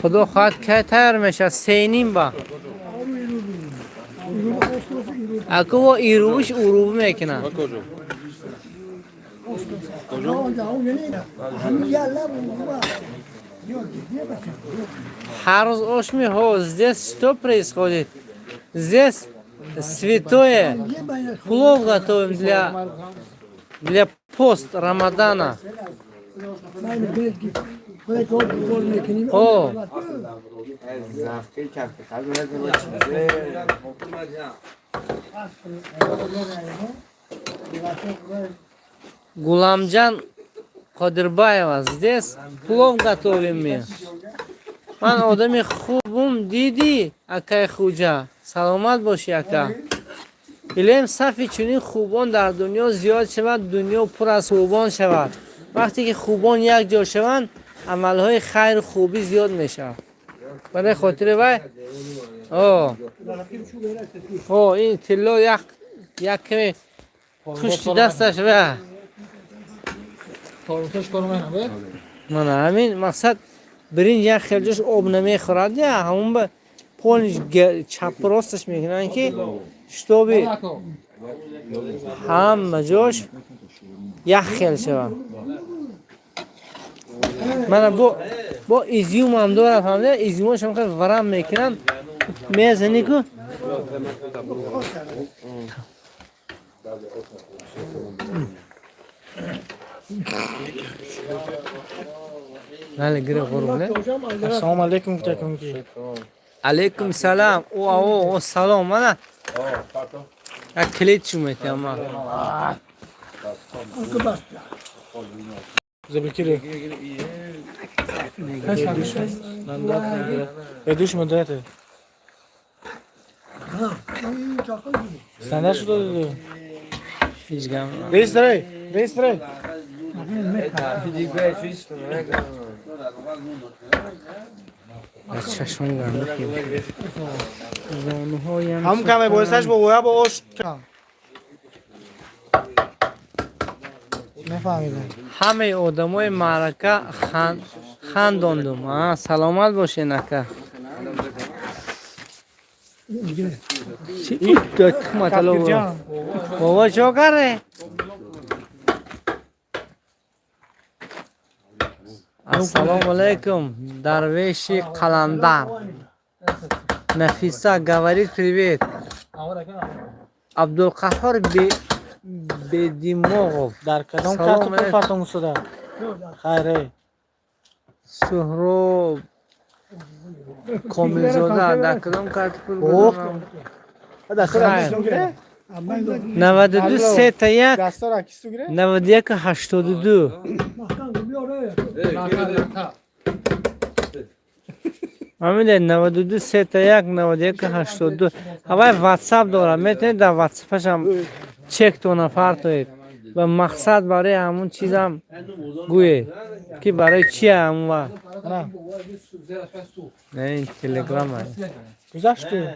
خدا خواهد که تیار میشه سینیم با اکو و ایروبش اروبو میکنم هر روز اوش می هو здесь что происходит здесь святое плов готовим для пост Рамадана о Гуламджан Қодирбаева здесь плов готовим мы من آدم خوبم دیدی اکای خوجا سلامت باشی اکا الیم صفی چنین خوبان در دنیا زیاد شود دنیا پر از خوبان شود وقتی که خوبان یک جا شوند عملهای خیر خوبی زیاد میشه برای خاطر وای این تلو یک کمی پشت دستش و تاروتش کنم من همین مقصد برین یک خیلیش آب نمیخورد یا همون به پولش چپ راستش میکنن که شتابی هم جاش یک خیل شود من با ایزیوم هم دارم فهمیده ایزیومش هم خیلی ورم میکنن میزنی که بله گره قربونه السلام علیکم تکم کی علیکم سلام او سلام من یک کلید شو میتیم ما زبکیره دوش مدته سندش شده هیچ گم رئیس داره چشمان گرم زانوهایم هم کمه بایستش با ویا با آش نفهمیدم همه آدمای معرکه خنداندم سلامت باشه نکه چی داد مطلب بابا چو کره السلام علیکم درویش قلندر نفیسه говорит привет عبدالقهار بدیموغов در کدام کارت پر پرتون شده خیره سهراب کاملزاده در کدام کارت پر بودم خیر 92 3 تا 1 دستا را کیستو گیره 91 82 همینه 92 3 تا 1 91 82 هوای واتساپ دارم میتونید در واتساپش هم چک تو نفر توید و مقصد برای همون چیزم گویه که برای چی همون وقت نه این تلگرام هست گذشت که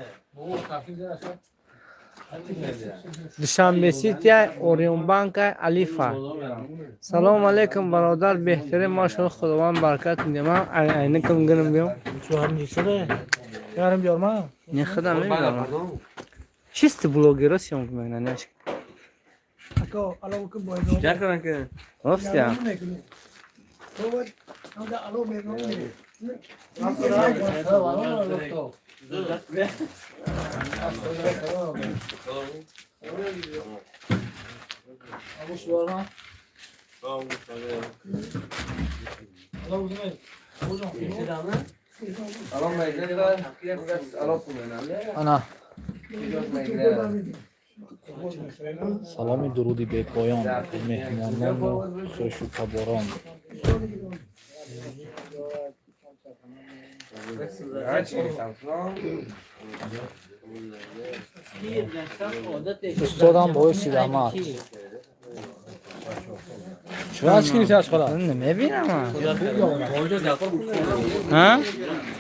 دوشنبه سیتی اوریون بانک الیفا. سلام علیکم برادر بهترین ما شما خداوند برکت میده. من عینکم گرم بیام چه هم نیسته یارم بیار ما نه خدا نمیدونم چیست بلوگر سیام کنه نه اکو الو که باید چیکار کنن که افسیا تو باید همدا الو میگم انا سلام درودی به پایان مهمانان و خوش و تباران. استادم باعث رحمت چرا از کی نیست خدا نمیبینم ها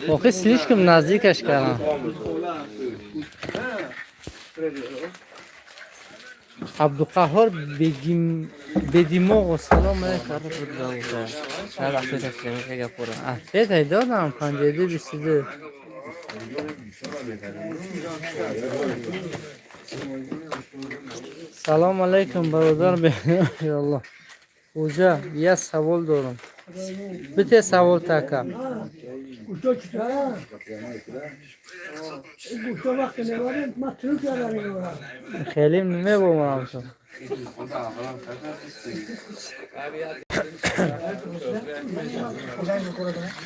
واقعا سلیش کم نزدیکش کردم عبدالقهار بدیمو سلام علیکم شاید وقتی تسلیمی که گپوره افیت دادم 52 سلام علیکم برادر به الله اوجا یه سوال دارم بته سوال تکم گوشتا چطوره؟ گوشتا وقتی نباره ما تروک دارم خیلی نمیبومم تو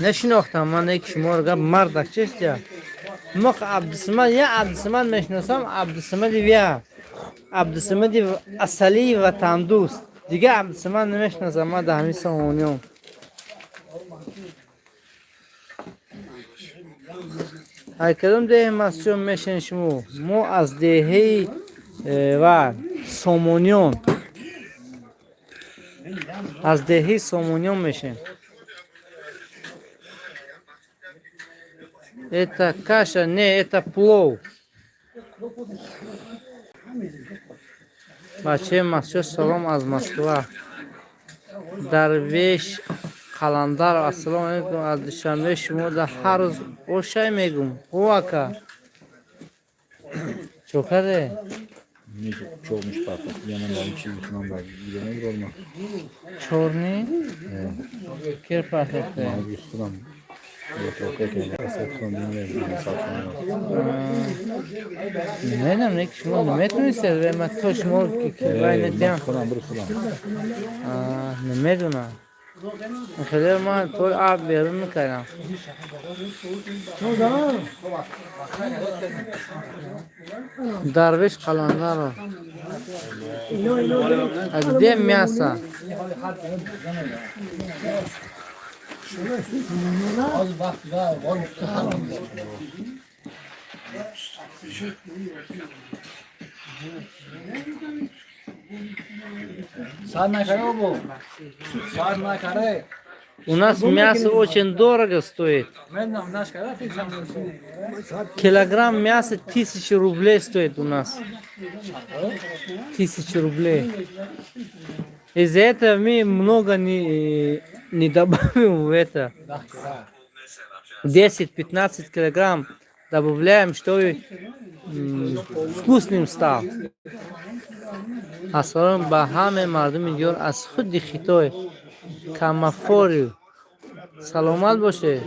نشناختم من یک شما رو گفت مرد چیست یا مخ عبدالسمد یا عبدالسمد میشناسم عبدالسمد ویا عبدالسمد اصلی و تندوست دیگه عبدالسمد نمیشناسم من ده همین سامونیم هر کدوم ده مسجد میشن شما ما از دهی و سامونیون از دهی سامونیون میشن это каша не это плов بچه مسجد سلام از مسکو درویش قلندر السلام علیکم از دوشنبه شما در هر روز اوشای میگم هواکا چوکره çoğumuş bakın yanından bir şey bütünden var gidemeyiz olma چورنی کیر پاکته abi üstünden çok ekleyin satın dinleyin satın نمیدونم یک شما نمیتونید و من تو شما که وای نتیم falan bir falan نمیدونم خیلی ما تو آب بیرون میکنم درویش قلندر رو اگه میاسا az vakti daha var Сад на коробу. Сад на коре. У нас мясо очень дорого стоит. Медном наш коре ты сам. Килограмм мяса 1000 рублей стоит у нас. 1000 рублей. Из-за этого мы много не добавим в это. 10-15 килограмм добавляем, чтобы вкусным стал. Аслан ба ҳаме мардуми дигар аз худи Хитой камафори саломат боше.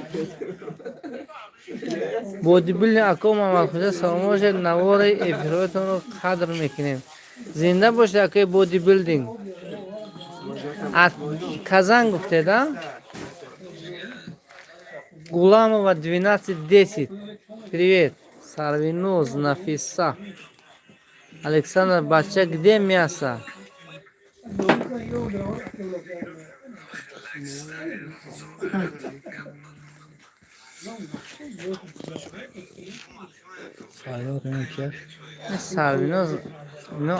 бодибилдинг аком Мамадхоҷа саломат боше. навори эфиротонро қадр мекунем. зинда боше акои бодибилдинг. Казан гуфтеда? Гуламова 1210. Привет. Сарвиноз Нафиса. Александр Бача, где мясо? Сарвиноз ну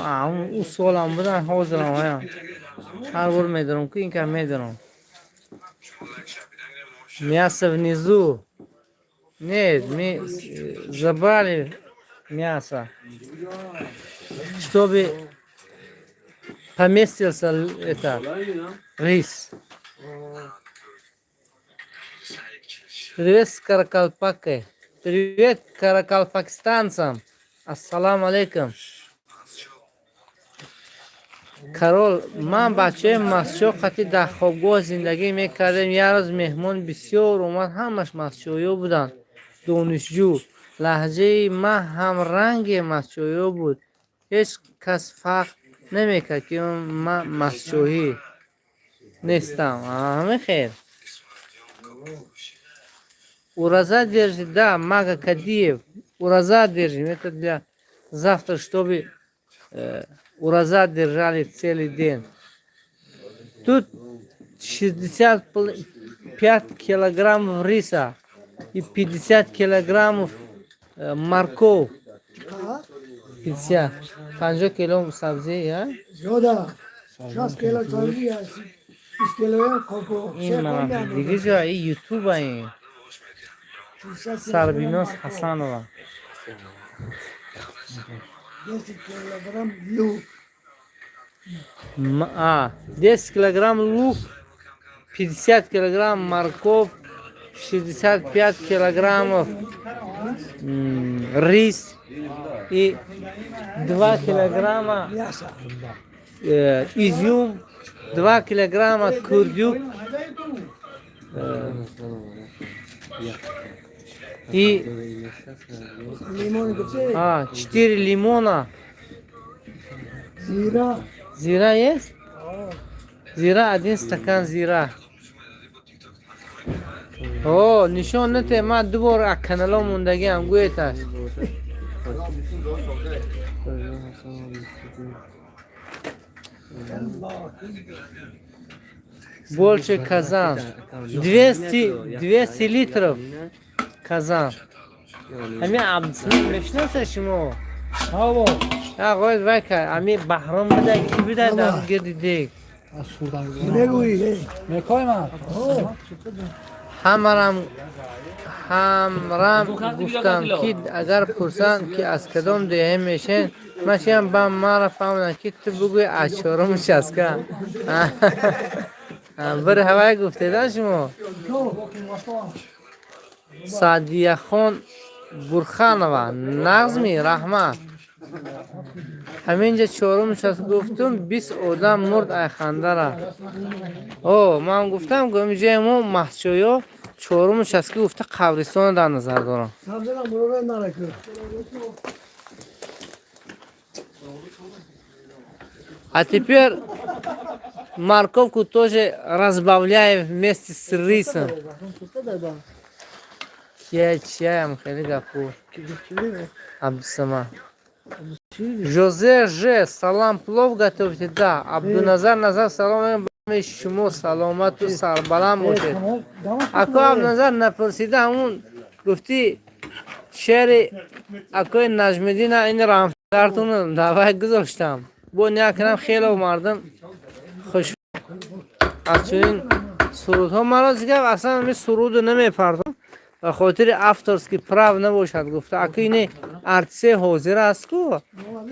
у солам будан ҳозирам ҳаям ҳар бор медонам ки ин ка медонам мясо внизу нет мы забрали мясо. Чтобы поместился это рис. Привет с Каракалпаки. Привет каракалпакистанцам. Ассаламу алейкум. Карол, ман бачаи мастчо хати дар хобгоҳ зиндагӣ мекардем. Як рӯз меҳмон бисёр омад, ҳамаш мастчоё буданд. Донишҷӯ. Лаҳҷаи ман ҳам ранги мастчоё буд. Ҳеҷ кас фарқ намекард ки ман мастчоҳӣ нестам. Ҳамин хел. Ураза держи, да, Мага Кадиев. Ураза держим. Это для завтра, чтобы ураза держали целый день. Тут 65 килограммов риса и 50 килограммов морковь. 50. 50 кило сабзи, а? زیاده 60 کیلو سبزی هست 20 کیلو کوکو این من دیگه جایی یوتیوب این سربیناز حسنова. 10 کیلوگرم لو 10 килограмм лук, 50 килограмм морковь, 65 килограммов рис и 2 килограмма изюм, 2 килограмма курдюк и لیمون گفته 4 лимона. زیرا Зира есть? Зира, 1 стакан зира. О, нишон нате, ман дубор ак канало мондагиам, гӯеташ. Больше казан. 200 литров казан. Ами Абдусамид мешнасе шумо? Ҳаво. Ағои вайка, ами Баҳром бида, ки бида дар гирди дег. بگویی Мекои ман. ҳамрам гуфтам ки агар пурсанд ки аз кадом деҳа мешен, ман шиям ба мара фаҳмидам ки ту бигӯи аз чорум часка. Bir ҳавай гуфтеда шумо? Саъдияхон Бурханова, нағзми раҳмат. ҳаминҷа чорум час гуфтум 20 одам мурд айхандара. О, ман гуфтам гумиҷаи мо маҳчоё чорум час ки гуфта қабристон дар назар дорам. سبزی را مرور نرکن А теперь морковку тоже разбавляем вместе с рисом. Чаем, хели гафур. Абдусамад. Жозе Ж, салам, плов готовите? Да. Абдуназар Назар, салом, шумо саломату сарбаланд бошед. Ако Абдуназар напурсида, ҳамун гуфти шеъри акои Наҷмиддина ин рамфикартуну давай гузоштам. Бо някунам хело мардум хуш аз чунин сурудҳо. Маро зигар аслан ми суруду намепардом ба хотири авторски прав набошад. Гуфта аку ини артисе ҳозир аст ку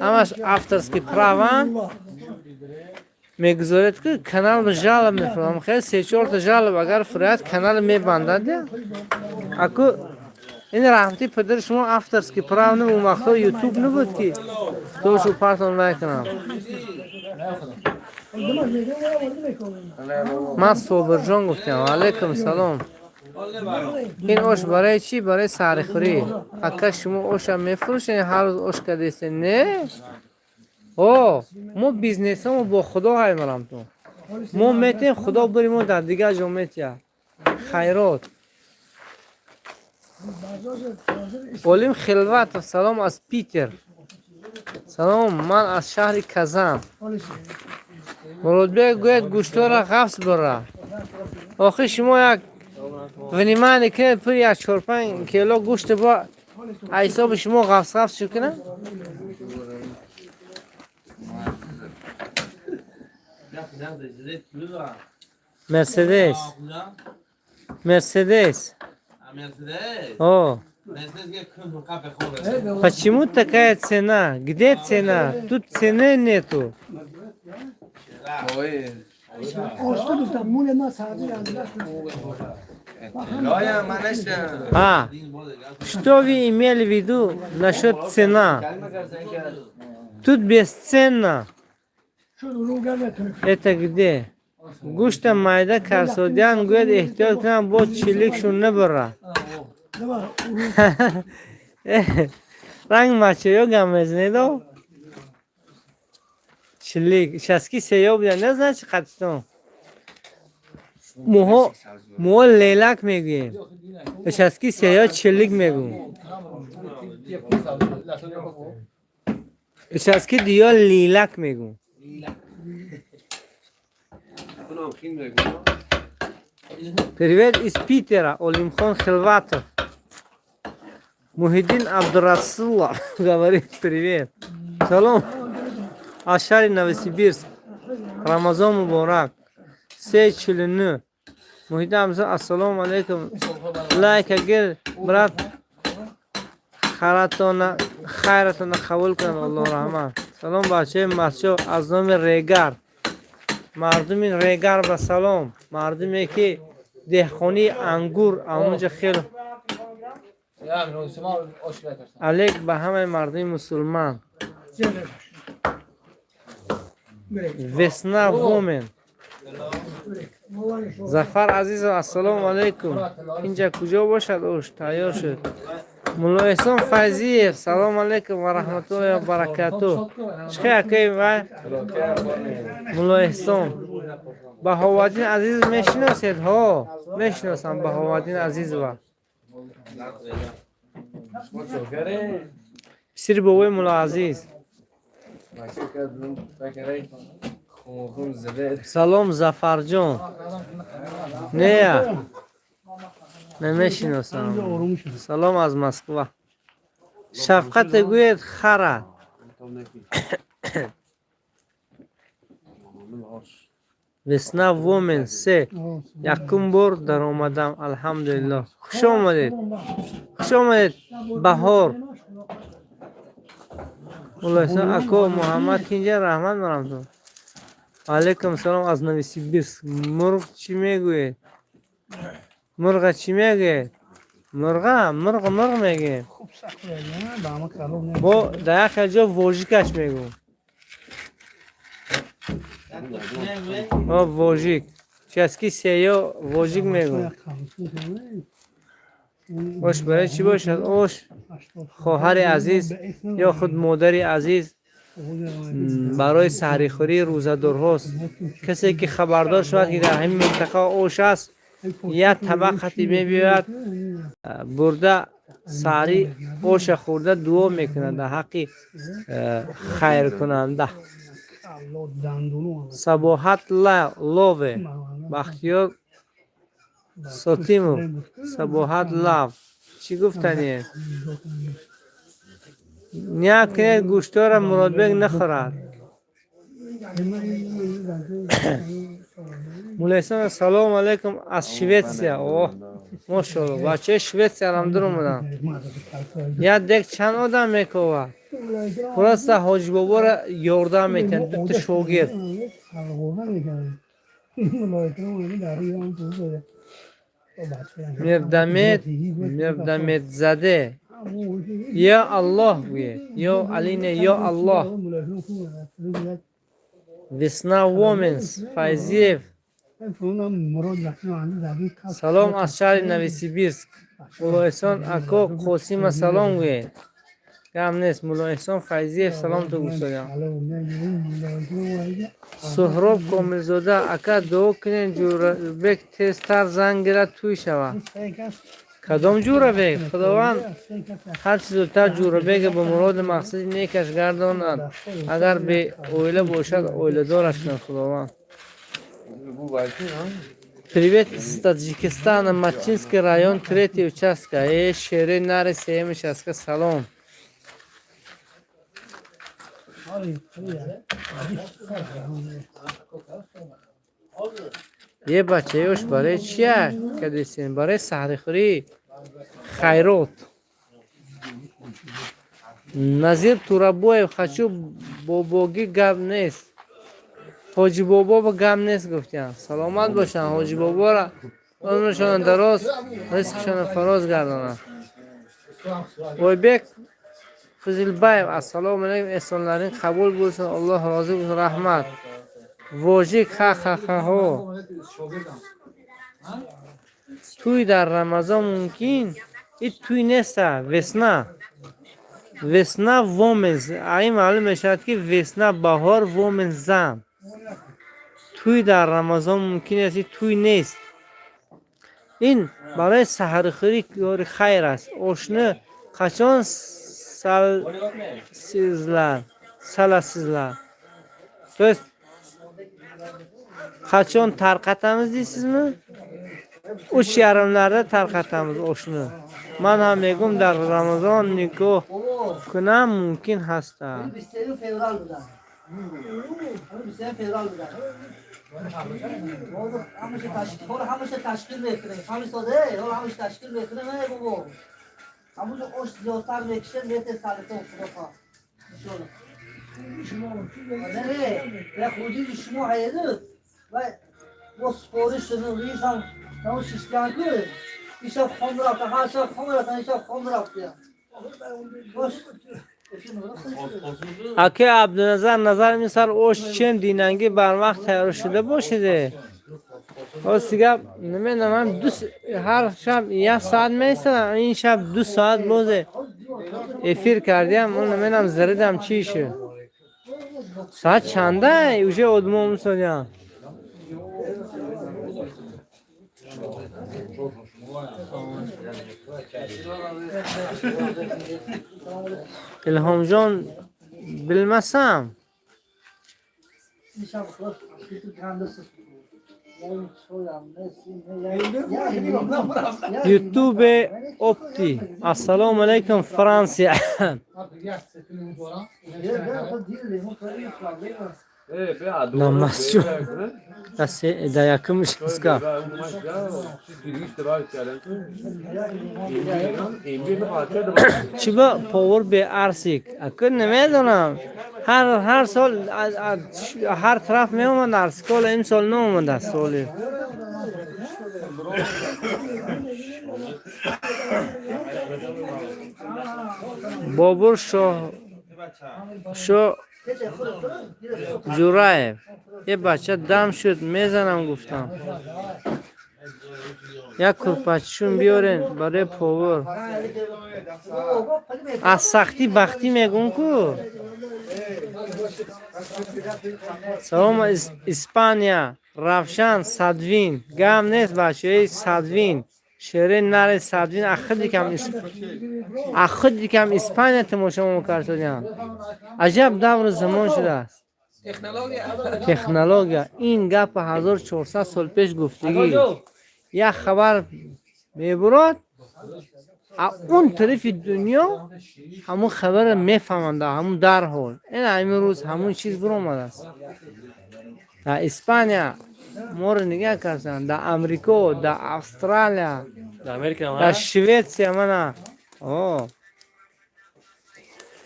ҳамаш авторски правам мегузоред ки канал жалоб мефурмам. Хеле 3-4 та жалоб агар фурад канал мебандад. Аку ин раҳмати падари шумо авторски прав на он вақто ютуб набуд ки тошу партон мекунам. Ман Собирҷон гуфтам. Алайкум салом. ин ош барои чӣ? Барои сарихӯрӣ. Ака шумо оша мефурӯшед, ҳар рӯз ош кардестед? Не. О, мо бизнесамо бо худо ҳаймарам ту. Мо метем худо бири мо дар дигар ҷо метия. Хайрот. Олим Хилватов, салом аз Питер. Салом, ман аз шаҳри Казан. Муродбек гӯяд гӯштора ғафс бора. Охир шумо як внимание кунед пури 4-5 кило гӯшти бо ҳисоби шумо ғафс шуд кунад? Мерседес. О, Почему такая цена? Где цена? Тут цены нету. آستو تا مول ما ساده یادش А, что вы имели в виду насчет цена? Тут бесценно. شد رو گرد Это где? گوشت майда کارسودیان گوید احتیاط کنم با چلیکشون نبره. رنگ مچه گم مزنیدو چلیک شسکی سیاه بودن نزنه چه قدستون موها لیلک میگویم شسکی سیاه چلیک میگویم شسکی دیا لیلک میگویم Привет из Питера, Олимхон Хилватов. Мухиддин Абдурасулла говорит привет. Салом. Ашари Новосибирск. Рамазан Мубарак. Сейчулину. Мухиддин Абдурасулла. Ассаламу алейкум. Лайка гир, брат. Харатона қабул кунад Аллоҳ раҳмат. Салом бачаи масчо аз номи Регар. مردم ریگر و سلام مردمی که دهخانی انگور اونجا خیلی علیک به همه مردم مسلمان وسنا وومن زفر عزیز السلام علیکم اینجا کجا باشد اوش تیار شد مولا احسان فیضیف سلام علیکم و رحمت الله و برکاته چخیر اکی وای مولا احسان بهاوالدین عزیز میشناسید ها میشناسم بهاوالدین عزیز و بسیار بوی مولا عزیز سلام زفر جان نه نمیشناسم سلام از مسکو شفقت گوید خره وسنا وومن سه یکم بار در آمدم الحمدلله خوش آمدید بهار مولایسان اکو محمد اینجا رحمت برم تو علیکم سلام از نوسیبیرسک مرغ چی میگوید مرغ چی میگه؟ مرغ میگه با در یک جا واژیکش میگو واژیک چسکی سیاه واژیک میگو اوش برای چی باشد؟ اوش خواهر عزیز یا خود مادر عزیز برای سحری خوری روزدار هاست کسی که خبردار شود که در همین منطقه اوش است یک طبق خطی میبید برده ساری اوش خورده دعا میکنه در حقی خیر کننده صباحت لاوه بختیار ساتیمو صباحت لاو چی گفتنیه نیا کنید گوشتار مراد بگ نخورد مولایسان سلام علیکم از شویتسیا اوه ماشاءالله بچه شویتسیا هم در اومدن یا دیگه چند آدم میکوه خلاص حاج بابا را یاردم میتن دوتا شوگیر میردمید زده یا الله بگه یا علینه یا الله وسنا وومنز فایزیف سلام از شهر نوسیبیرسک مولا احسان اکا قاسم سلام گوید کم نیست مولا احسان فایزیف سلام تو گوشتایم سهراب کاملزاده اکا دعا کنین جوربک تیزتر زنگ گیرد توی شود کدام جوربک خداوند هر چیز زودتر جوربک به مراد مقصد نیکش گرداند اگر به اویله باشد اویله دارش کن خداوند Привет из Таджикистана, Мачинский район, 3-й участка. Шери нари сеем шаска салом. یه بچه یوش برای چیه کدیسین برای سحری خوری خیرات Назир Турабоев хочу бобоги гап нест. Ҳоҷи бобо ба гап нест гуфтям. Саломат бошанд ҳоҷи бобора умршон дароз, ризқшон фароз гардонад. Ойбек Физилбаев ассалому алайкум, эҳсонларин қабул bo'lsin, Alloh rozi bo'lsin, rahmat. Vojik ha. To'y dar Ramazon mumkin. To'y nesta, vesna. Vesna vomens. Ay ma'lum eshad ki vesna bahor vomens zam. To'y dar Ramazon mumkin است. To'y nest. این برای سحرخوری کار خیر است. آشنا قچان salasizlar. Biz qachon tarqatamiz deysizmi? 3:30larda tarqatamiz oshni. Men ham megum dar Ramazon nikoh kunam mumkin hasta. 23 fevral budan. 23 fevral budan. Hamisha tashkil mekinه. Hamisode, hamisha tashkil mekinه ne babo. Hamisha osh ziyodtar mekishe mete salata okuda. نه یا خودی شما هیدو و سپورش شدن ریسان تمام شیشتیان که ایشاب خون رفته هر شب خون رفته ایشاب خون رفته باش اکی عبدالنظر نظر میسر اوش چند دیننگی بر وقت تیار شده باشده و سیگه نمیدونم هر شب 1 ساعت میستم این شب 2 ساعت بازه افیر کردیم اون نمیدونم زردم چیشه ساعت چنده اوشه ادمو مسادیم الهام جان bilmasam YouTube Opti. Assalomu alaykum Fransiya. Namasçı. Da yakınmış kıska. Çiba power be arsik. Akın ne medonam. Her sol her taraf me omad arsikol imsol ne omad soli. Bobur شو جورایف یه بچه دم شد میزنم گفتم یک کرپچشون بیارین برای پاور از سختی بختی میگون کو سلام اسپانیا رفشان صدوین گم نیست بچه صدوین شیرین نره صدوین اخد دیکم اسپانیا تماشا میکردیم عجب دور زمان شده است تکنولوژیا این گپ 1400 سال پیش گفتگی یک خبر میبرد اون طرف دنیا همون خبر میفهمنده همون در حال این امروز همون چیز برآمده است در اسپانیا ما رو نگاه کردن در امریکا در استرالیا در شویتسیا منا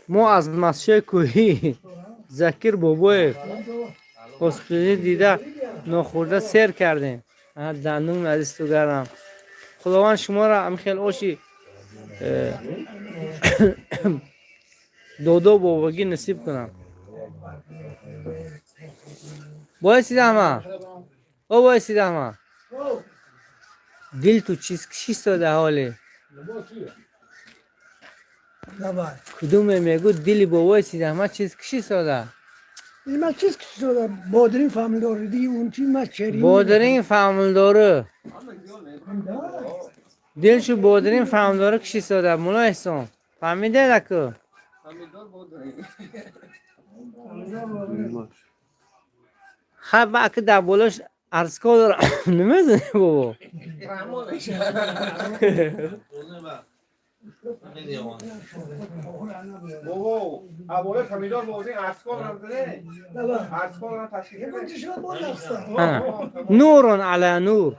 ما از مسجد کوهی ذکر بابای هسپیتال دیده ناخورده سیر کردیم دندون عزیز تو گردم خداوند شما را هم خیلی اوشی دو باباگی نصیب کنم بایسید همه بایسید همه دل تو چی ساده حاله کدومه میگو دلی بابای سیده همه چیز کشی ساده من چیز کشی ساده بادرین فهمل داره دی اون چی من چریم بادرین فهمل داره دلشو بادرین فهمل داره کشی ساده مولا احسان فهمیده دکو خب اکه در بولاش ارزکا داره نمیزنه بابا بابا ابوال فامیلار موضوع ارسکال نمیزنه ارسکال هم تشکیل نورون علی نور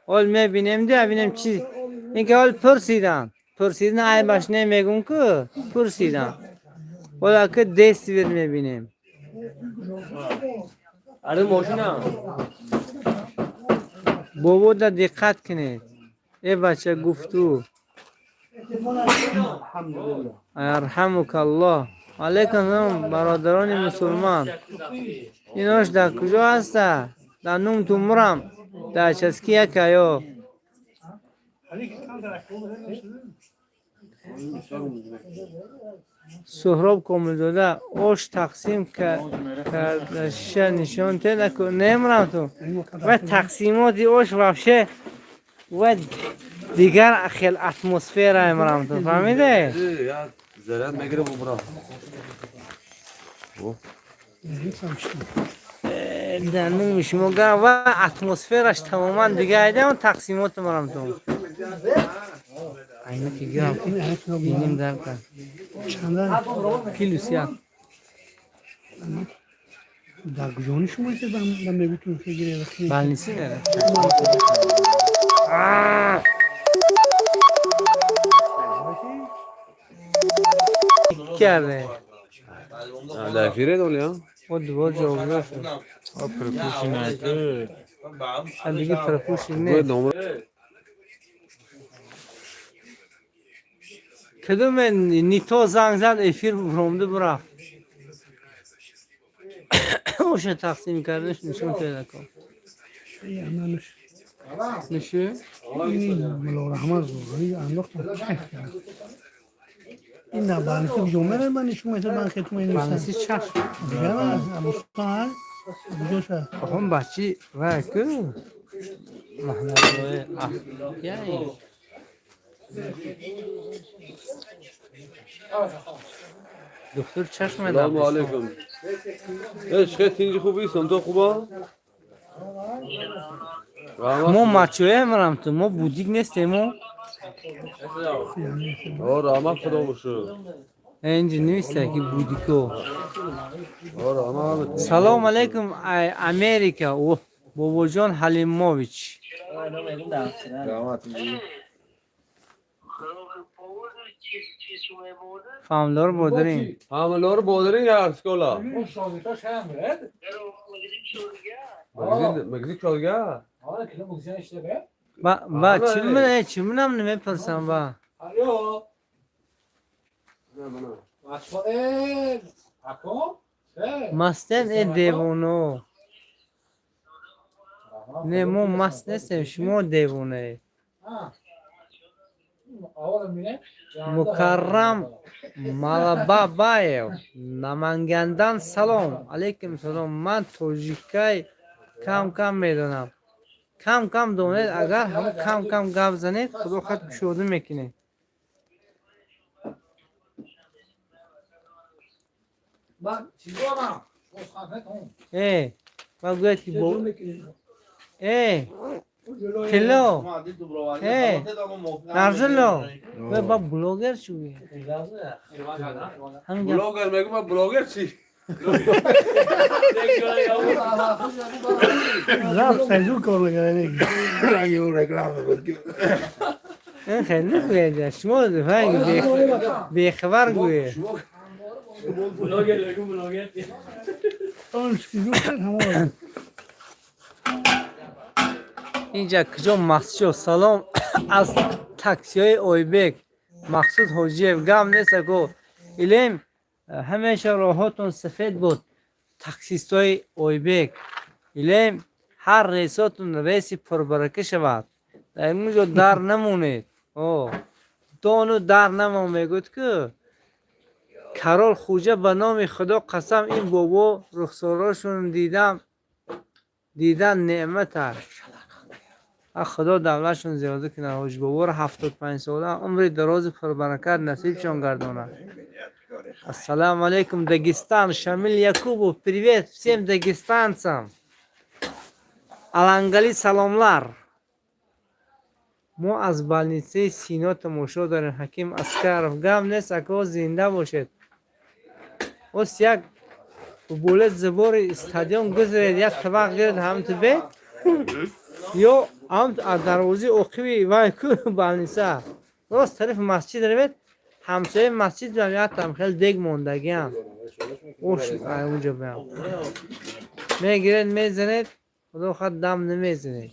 حال میبینیم ده ببینیم چی این که حال پرسیدن عیبش نمیگون که پرسیدن ولی که دست بیر میبینیم آره ماشینم بابا دا دقت کنید ای بچه گفتو ارحمک الله علیکم برادران مسلمان ایناش در کجا هسته؟ در نوم تومرم در چسکی یک یا سهراب کامل داده اوش تقسیم کردش نشان تیده که نمیرم تو و تقسیماتی اوش وفشه و دیگر خیل اتمسفیر امرم تو فهمیده؟ زرد میگیره ببرم در نوم شما گرم و اتمسفیرش تماما دیگه ایده و تقسیمات مرم تو اینه که گرم اینیم در کن کیلو سیاه در کجانی شما هست من نمیتونم بگیره بل نیستی داره کرده لفیره دولیا و دوبار جاوگه شد پرپوشی نکه هم دیگه پرپوشی نه کدوم نیتو زنگ زد افیر برامده برفت اوشه تقسیم کردنش نشون پیدا کن نشه؟ این ملا رحمت زوری انداختم کیف کرد این نه بانسی جمعه من نشون میده من خیلی من بانسی نیستم چشم دیگه من مستان دیگه هم بچی و که محمد روی یعنی دکتر چشم سلام علیکم عشق تینجی خوبی سنتو خوبا ما مچوه مرم تو ما بودیک نیستیم ما رحمت خدا باشه اینجا نیسته که بودیکو رحمت سلام علیکم امریکا و بابا جان حلیموویچ فاملار بودرین حملار بودرین یا اسکولا مگزیک شالگه با چی منم نمیپرسم با مستن ای دیوونو نه ما مست نیستیم شما دیوونه مکرم مالبا بایو نمانگندان سلام علیکم سلام من توجیکای کم میدونم کم دونید اگر هم کم گپ زنید خدا خود شوده میکنه با گوید که کلو نرزلو با بلوگر شوی بلوگر میگم با بلوگر چی رفت سیزو کار لگره این خیلی نگوید شما بیخبر گوید اون سیزو کرد همه اینجا کجا مسجد سلام از تاکسی های اویبک مقصود حجیب گم نیست که ایلیم همیشه راهاتون سفید بود تاکسیست های اویبک ایلیم هر ریساتون ریسی پربرکه شود در اینجا در نمونید دانو در نمون میگود که کرال خوجه به نام خدا قسم این بابا رخساراشون دیدن نعمت خدا دولتشون زیاده کنه حاج بابا 75 ساله عمر دراز پربرکت نصیبشون گردونه السلام علیکم داگستان شامل یکوبو привет всем дагестанцам алангали саломлар ما از больнице سینا تماشا داریم حکیم اسکرов گم نیست اکا زنده باشد اوست یک بولت زبور استادیوم گذارید یک طبق گرد هم تو بیت یا ام دروازه عقبی وای کو بالنیسا راست طرف مسجد روید همسایه مسجد جمعیت هم خیلی دیگ موندگی هم اوش اونجا بیام میگیرید میزنید خدا خود دم نمیزنید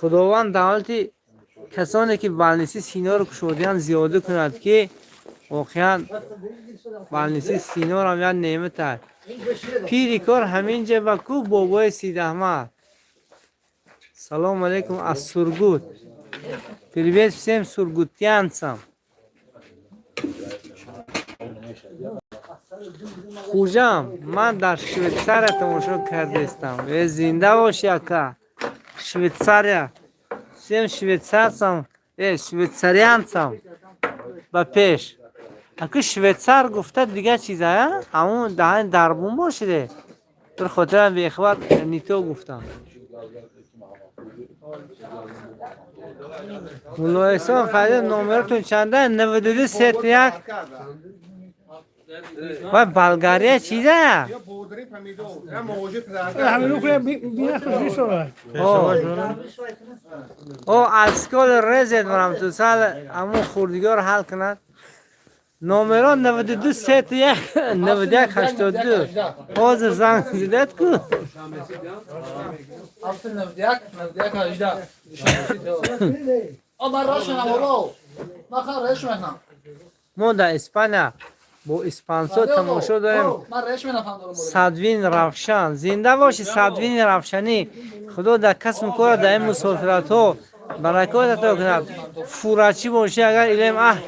خداوند دولتی کسانی که بالنیسی سینا رو کشودیان زیاده کند که واقعا بالنیسی سینا رو هم یه نعمت هست پیری کار همینجا و کو بابای سید احمد سلام علیکم از سرگوت привет всем сургутянцам خوجم من در شویتساریا تماشا کرده استم زنده باشی اکا شویتساریا всем швейцарцам швейцарианцам ба пеш اکو شویتسار گفته دیگه چیزه همون دهن دربون باشیده پر خاطر به اخبار نیتو گفتم مولا احسان فریدون نمرتون چنده 92 31 و بلغاریه چیزه یا بودری پمیدو یا موجود پدر همینو که بینه خیلی شده او السکال رزید برم تو سال همون خوردگار حل کند نمران 92 31 91 82 حاضر زنگ زیدت کو اصل 91 18 من راش نمارو من خواهر میکنم ما در اسپانیا با اسپانسر تماشا داریم من ریش میکنم صدوین رفشان زنده باشی صدوین رفشانی خدا در کسب کار در این مسافرت ها برکات عطا کند فورچی باشی اگر ایلم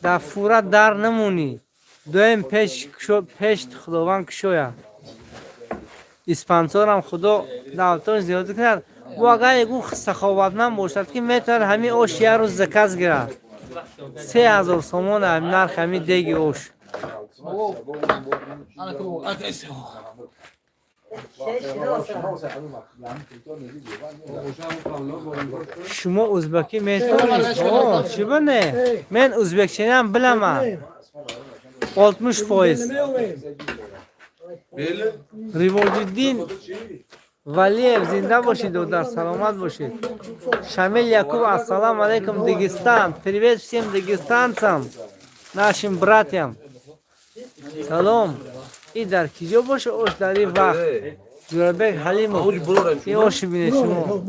در فورت در نمونی دویم پیش خداوند کشویا اسپانسر هم خدا دعوتان زیاده کند و اگر یکو سخاوتمند باشد که میتونه همین اوش یه روز زکاز گیرد 3000 سومون هم نرخ همین دیگی اوش شما ازبکی میتونید چی بنده؟ من ازبکچینی هم بلمم 60% ریوالدین ولیف زنده باشید و در سلامت باشید شامل یعقوب السلام علیکم دگستان привет всем дагестанцам нашим братьям سلام این در کجا باشه اوش در این وقت جوربک حلیمو این اوش بینه شما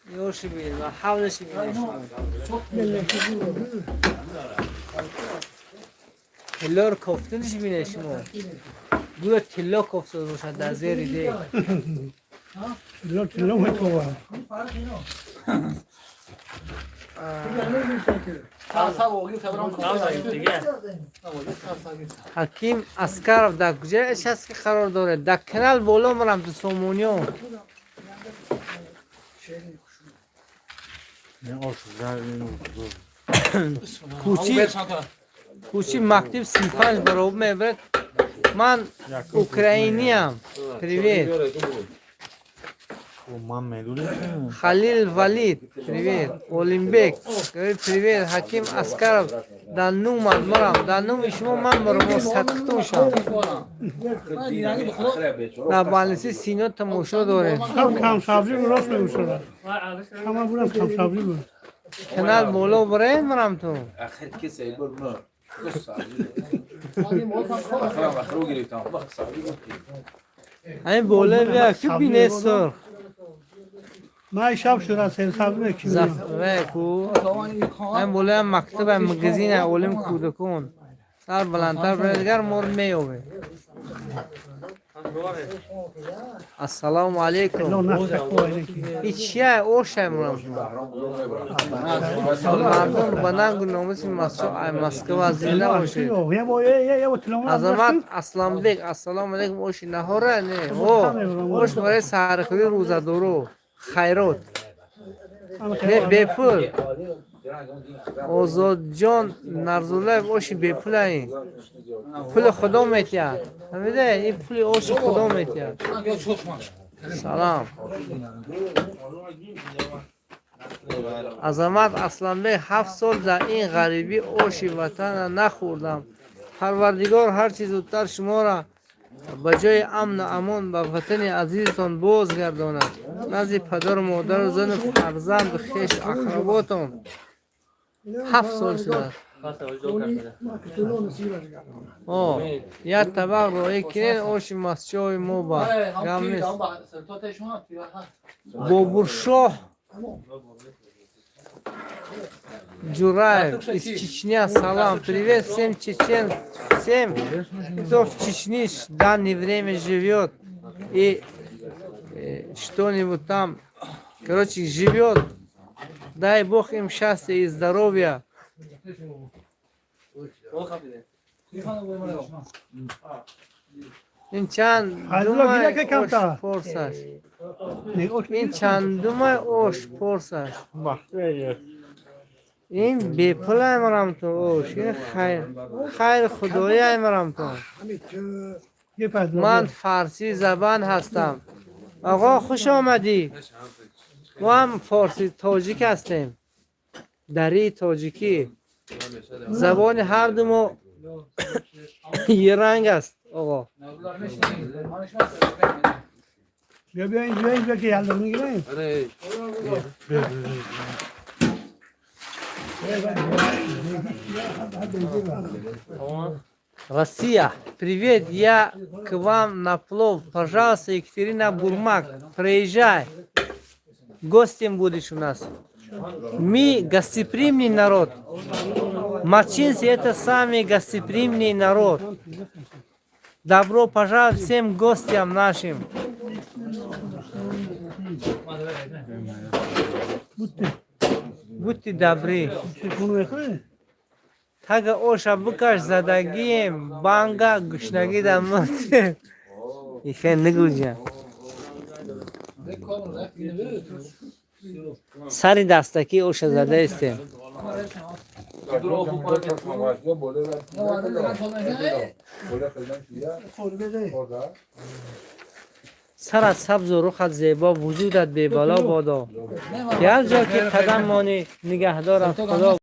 این اوش بینه و حولش بینه شما تلار کفتنش بینه شما گویا تلا کفته باشد در زیر دی تلو میتوه حکیم اسکرف در کجا اش هست که قرار داره در کنال بالا مرم تو سومونیو کوچی مکتب 35 برابر میبرد من اوکراینی ام привет خلیل ولید привет اولمبیک привет حکیم اسکرف در نوم مرم در نوم شما من مرم صدقتون شم در بالنسی سینا تماشا داره کم سبزی راست میگوشه همه بودم کم سبزی بود کنال بالا بره مرم تو آخر کسی برم آخر گرفتم این بالا بیا کی بینه سر من شب شده سبزی میکنم زفره کو این بالا مکتب مگزین علم کودکان سر بلندتر بره دیگر مور میوه السلام علیکم این چیه اوشه مرم مردم بنانگ ناموس مسکو از زنده باشه عظمت اسلام بیگ السلام علیکم اوشی نهاره نه اوش برای سرخوری روزدارو خیرات نه بپول آزاد جان نرزوله اوشی بپول این پول خدا میتید فهمیده این پول اوشی خدا میتید سلام عظمت اسلام بیگ 7 سال در این غریبی اوشی وطن نخوردم پروردگار هر چیز زودتر شما را به جای امن و امان به وطن عزیزتان بازگرداند. نزد پدر و مادر و زن و فرزند و خویش اقرباتان 7 سال شده. یک طبق روی کنین اوش مسچای مو با گم نیست. بابورشاه Джураев из Чечни, салам, привет всем чечен, всем, кто в Чечне в данное время живет и что-нибудь там, короче, живет. Дай Бог им счастья и здоровья. این چند دومای اوش پرسش این چند دومای اوش پرسش این بیپل ایمارم تو اوش این خیر خدایی ایمارم تو من فارسی زبان هستم آقا خوش آمدی ما هم فارسی تاجیک هستیم دری تاجیکی زبان هر دومو یه رنگ است آقا بیا اینجا که یلدا میگیریم Россия, привет, я к вам на плов. Пожалуйста, Екатерина Бурмак, приезжай. Гостем будешь у нас. Мы гостеприимный народ. Мачинцы это самый гостеприимный народ. Добро пожаловать всем гостям нашим. Будьте добры. Тага оша букаш задагием, банга гушнаги дамот. Ихен нигуджа. Сари дастаки оша задайсте. سرت سبز و رخت زیبا وجودت به بالا بادا که هر جا که قدم مانی نگهدارت خدا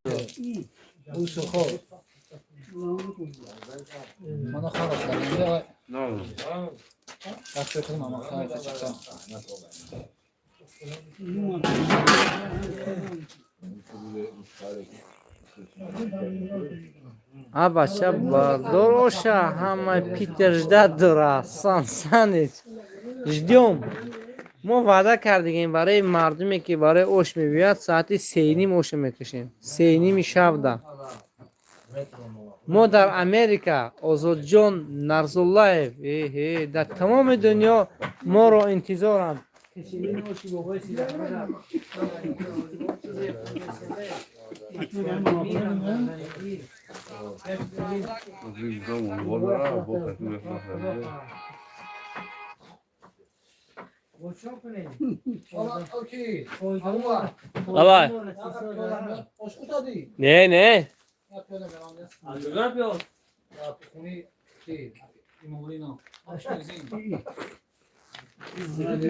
А бача бардороша, хамай Питер ждать дора, санич. Ждем. ما وعده کردیم برای مردمی که برای اوش میبیاد ساعتی 3:30 اوش میکشیم 3:30 شب. ما در امریکا آزاد جان نرزاللهیف در تمام دنیا ما رو انتظارم. Давай. Не.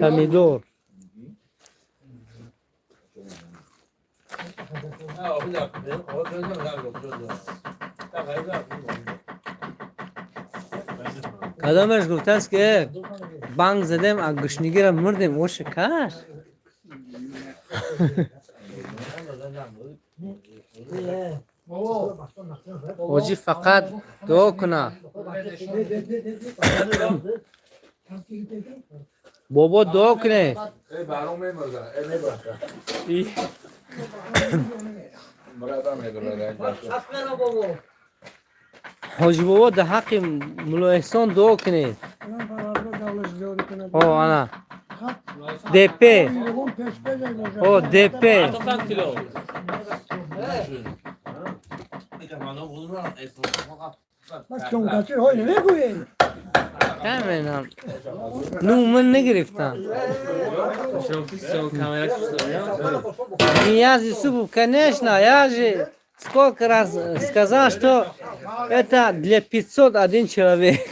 Помидор. کدامش گفته است که بانگ زدیم از گشنگی را مردیم او شکر حاجی فقط دعا کنه بابا دعا کنه حاجی بابا در حق مولا احسان دعا کنید. انا DP DP نمیدونم من نگرفتم я Зисубов, конечно, я же сколько раз сказал, что это для 501 человек.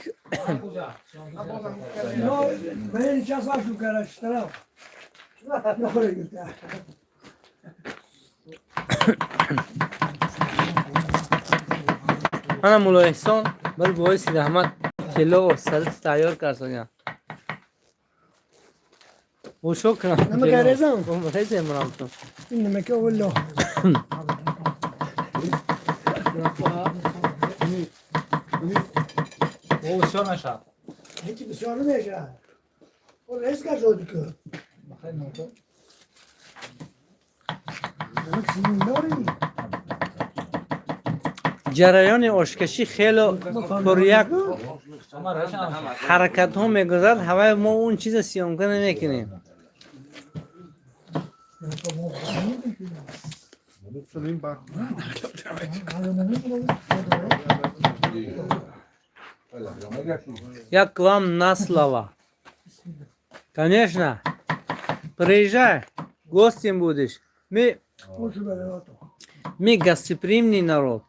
Ana Mulo Ehson, bir boy Sid Ahmad کیلو سرت تیار کردن و شکر نمک ریزم ریزم مرام تو این نمک والله او بسیار نشه هیچی بسیار نمیشه او ریز که شد که نمک سیمون داری جریان آشکشی خیلی پر یک حرکت ها میگذرد هوای ما اون چیز سیانکه نمیکنیم як к вам на слова. Конечно. Приезжай, гостем будешь. Мы гостеприимный народ.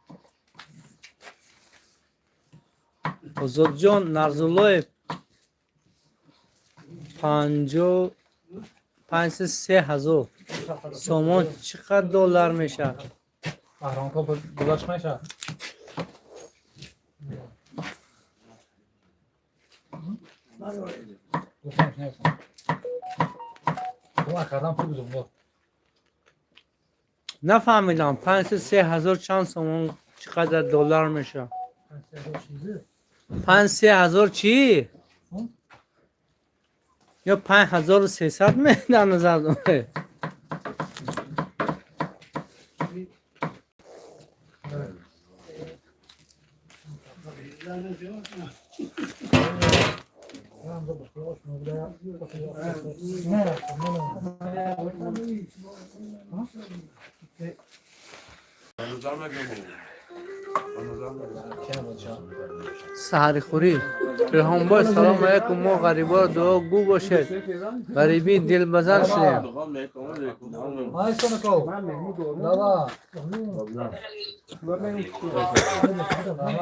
Озодҷон Нарзуллоев 53,000 сомон чиқадр доллар мешавад? Баҳронко гузашт меша. Гуфтамш нефтам. Кумак кардам пул гузум. нафаҳмидам 53,000 чанд сомон чиқадр доллар мешавад? 53,000 چی؟ یا 5300 در نظر داره. سحری خوری پیغمبر سلام علیکم ما غریبا دعا گو باشد غریبی دل بزن شدیم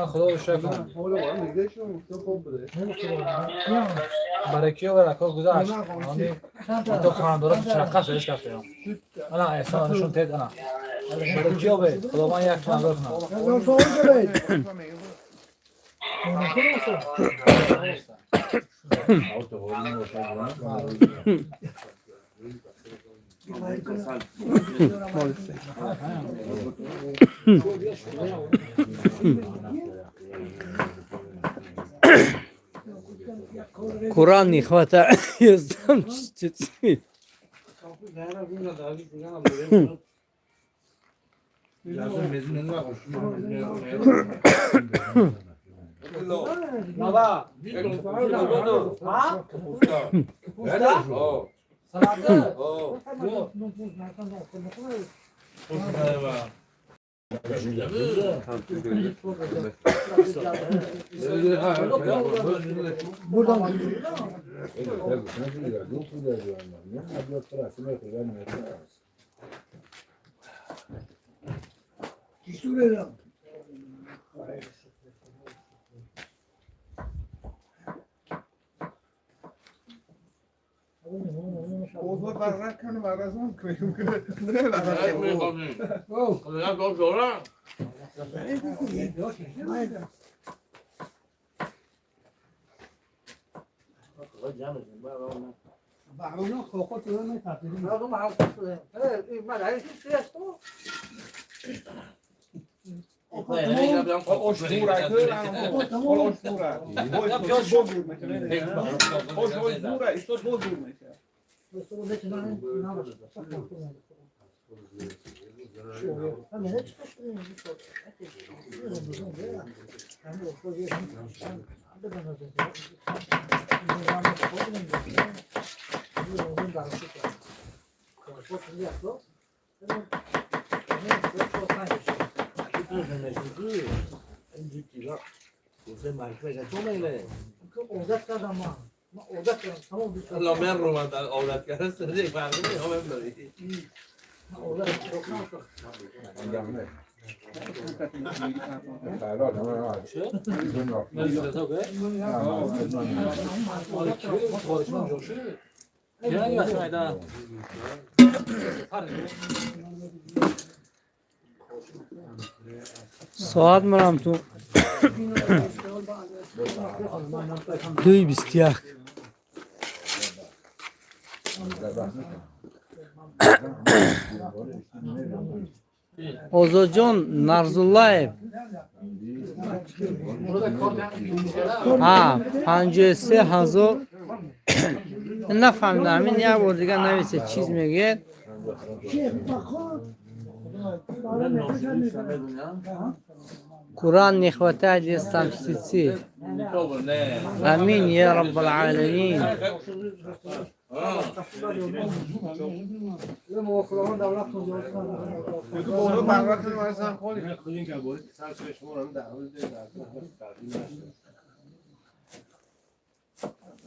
خدا شکر برای کیو برای کار گذاشت تو خاندارا چرخه فرش کردم انا احسان نشون تید انا برای کیو به خدا من یک خاندار کنم Kur'an не хватает. Я сам чуть-чуть. اوضاع برقرار کنه بعد از اون کنیم بعضنا خوخت رو می‌تابیم. نه ما حرف کنیم. این ما داریم چی است تو؟ ساعت مرام تو دوی 21 Ozojon Narzullayev ha 53,000 نفهمیدم همین یه بار دیگه نویسه چیز میگه قرآن نخوته دیستم چیزی امین یا رب العالمین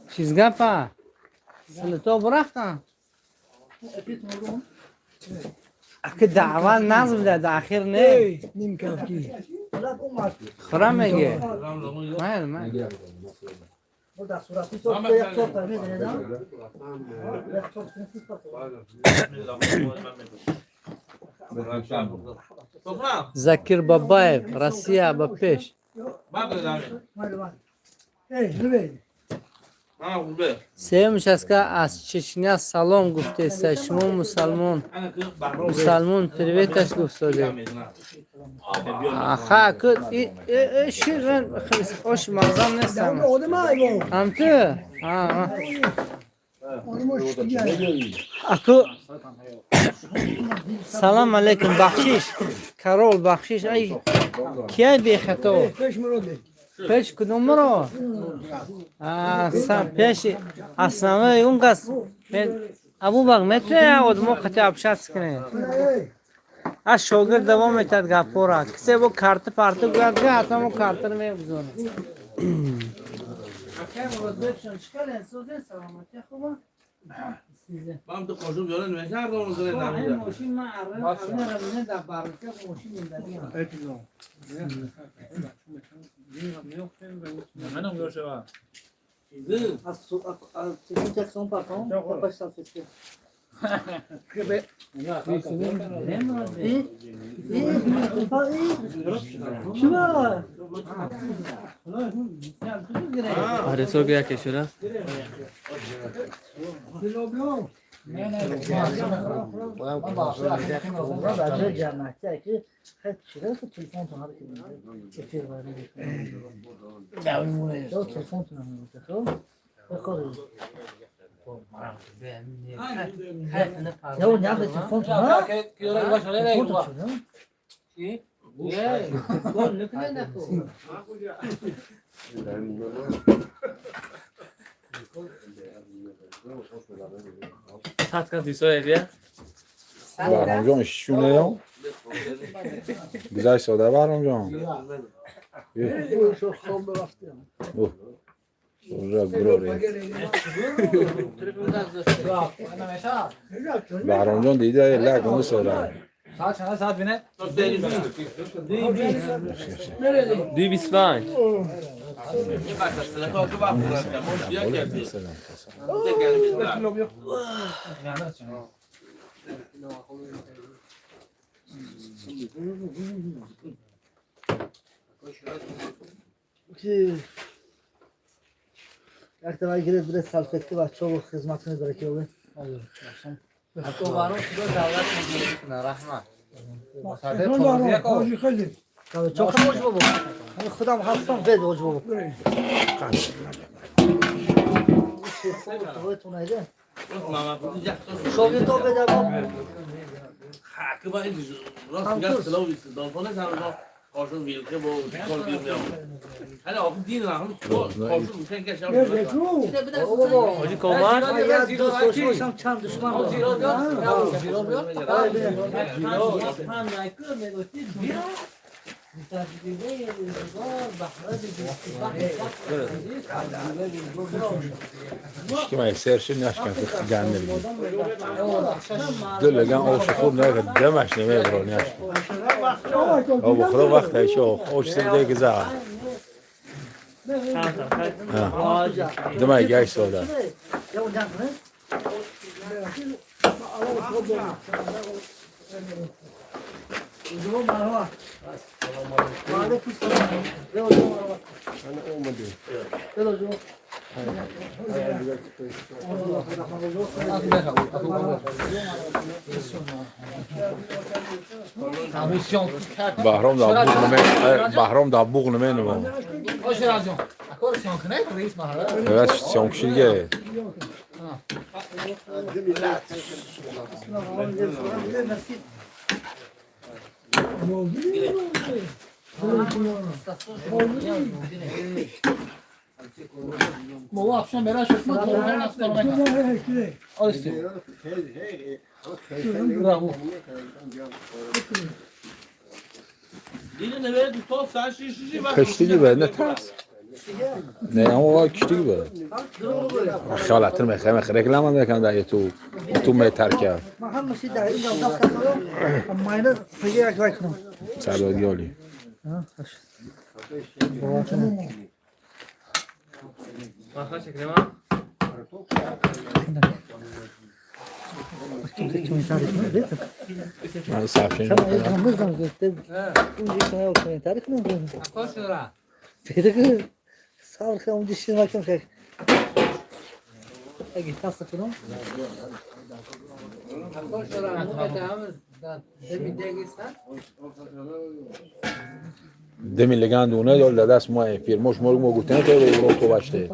چیز گفت سلطو برفتم اگه دعوت نظم ده آخر نه نیم کفکی خورم میگه من در صورتی تو یک صورت میدونی نه؟ یک صورت زکیر بابایف روسیه با پیش سیمش است که از چچنیا سلام گفته است شما مسلمان پرویتش گفته آخه که شیرن خوش مغزم نیستم هم تو اکو سلام علیکم بخشیش کرول بخشیش ای کیه بیخطو پیش کدوم رو پیش اصلا اون کس ابو بگ میتونه آدمو خطی ابشت کنه از شاگرد دوام میتد گپورا کسی با کارت پارت گرد که حتی مو کارت رو میبزونه بام تو قاشق جوره نمیشه رو زره نمیده ماشین من عربه در بارکه ماشین منم گوشه Jackson patron, depois está fechado. آره سو گیا که شده Eu olhava esse ponto lá. que hora vai sair aí igual सात का दिसो एरिया برام جان شونه یا گذشت ساده برام جان برام جان دیده لگونه ساده साथ चला साथ बिना दी 25 یک دفعه گرفت بره سلفتی بچه ها و خدمت میداره که بره تو بارون خدا دولت میگیری کنه رحمت چون خموش بابا خودم هستم بید اوج بابا شوگی تو بده بابا حقی با این راست میگه سلام دالفونه سر قاشق ویلکه با کار بیام حالا آب دین راه قاشق میشن که شب آجی کمان دو سوشم چند دشمن که من سرشی نشکن تو گنده بگیم دو لگن آش خود نگه دمش نمه برو نشکن آب خدا وقت هایشه آش سرده گذار دمه گیش ساده جو مرحبا وعلیکم السلام جو مرحبا من اومدم چلو جو بهرام دا بوق نمیدونم باشه راجون اکور سیان کنه رئیس محله evet سیان کشیگه بابا افشان برای شد من دارم نفت دارم نکنم آرستی دیگه نوید تو سرشیشی کشتی gibi ne ters ne ama kişi gibi خالتر میخوام reklam میکنم در تو میتر کرد ما هم مشي ده اینجا دست کنم ماینه فیگه اکرای کنم سربازی عالی من صفحه صار خيام دي شي ما كان خير اجي تصفنهم دمی لگندونه دول دست ما فیرموش ما گفتن که رو تو باشته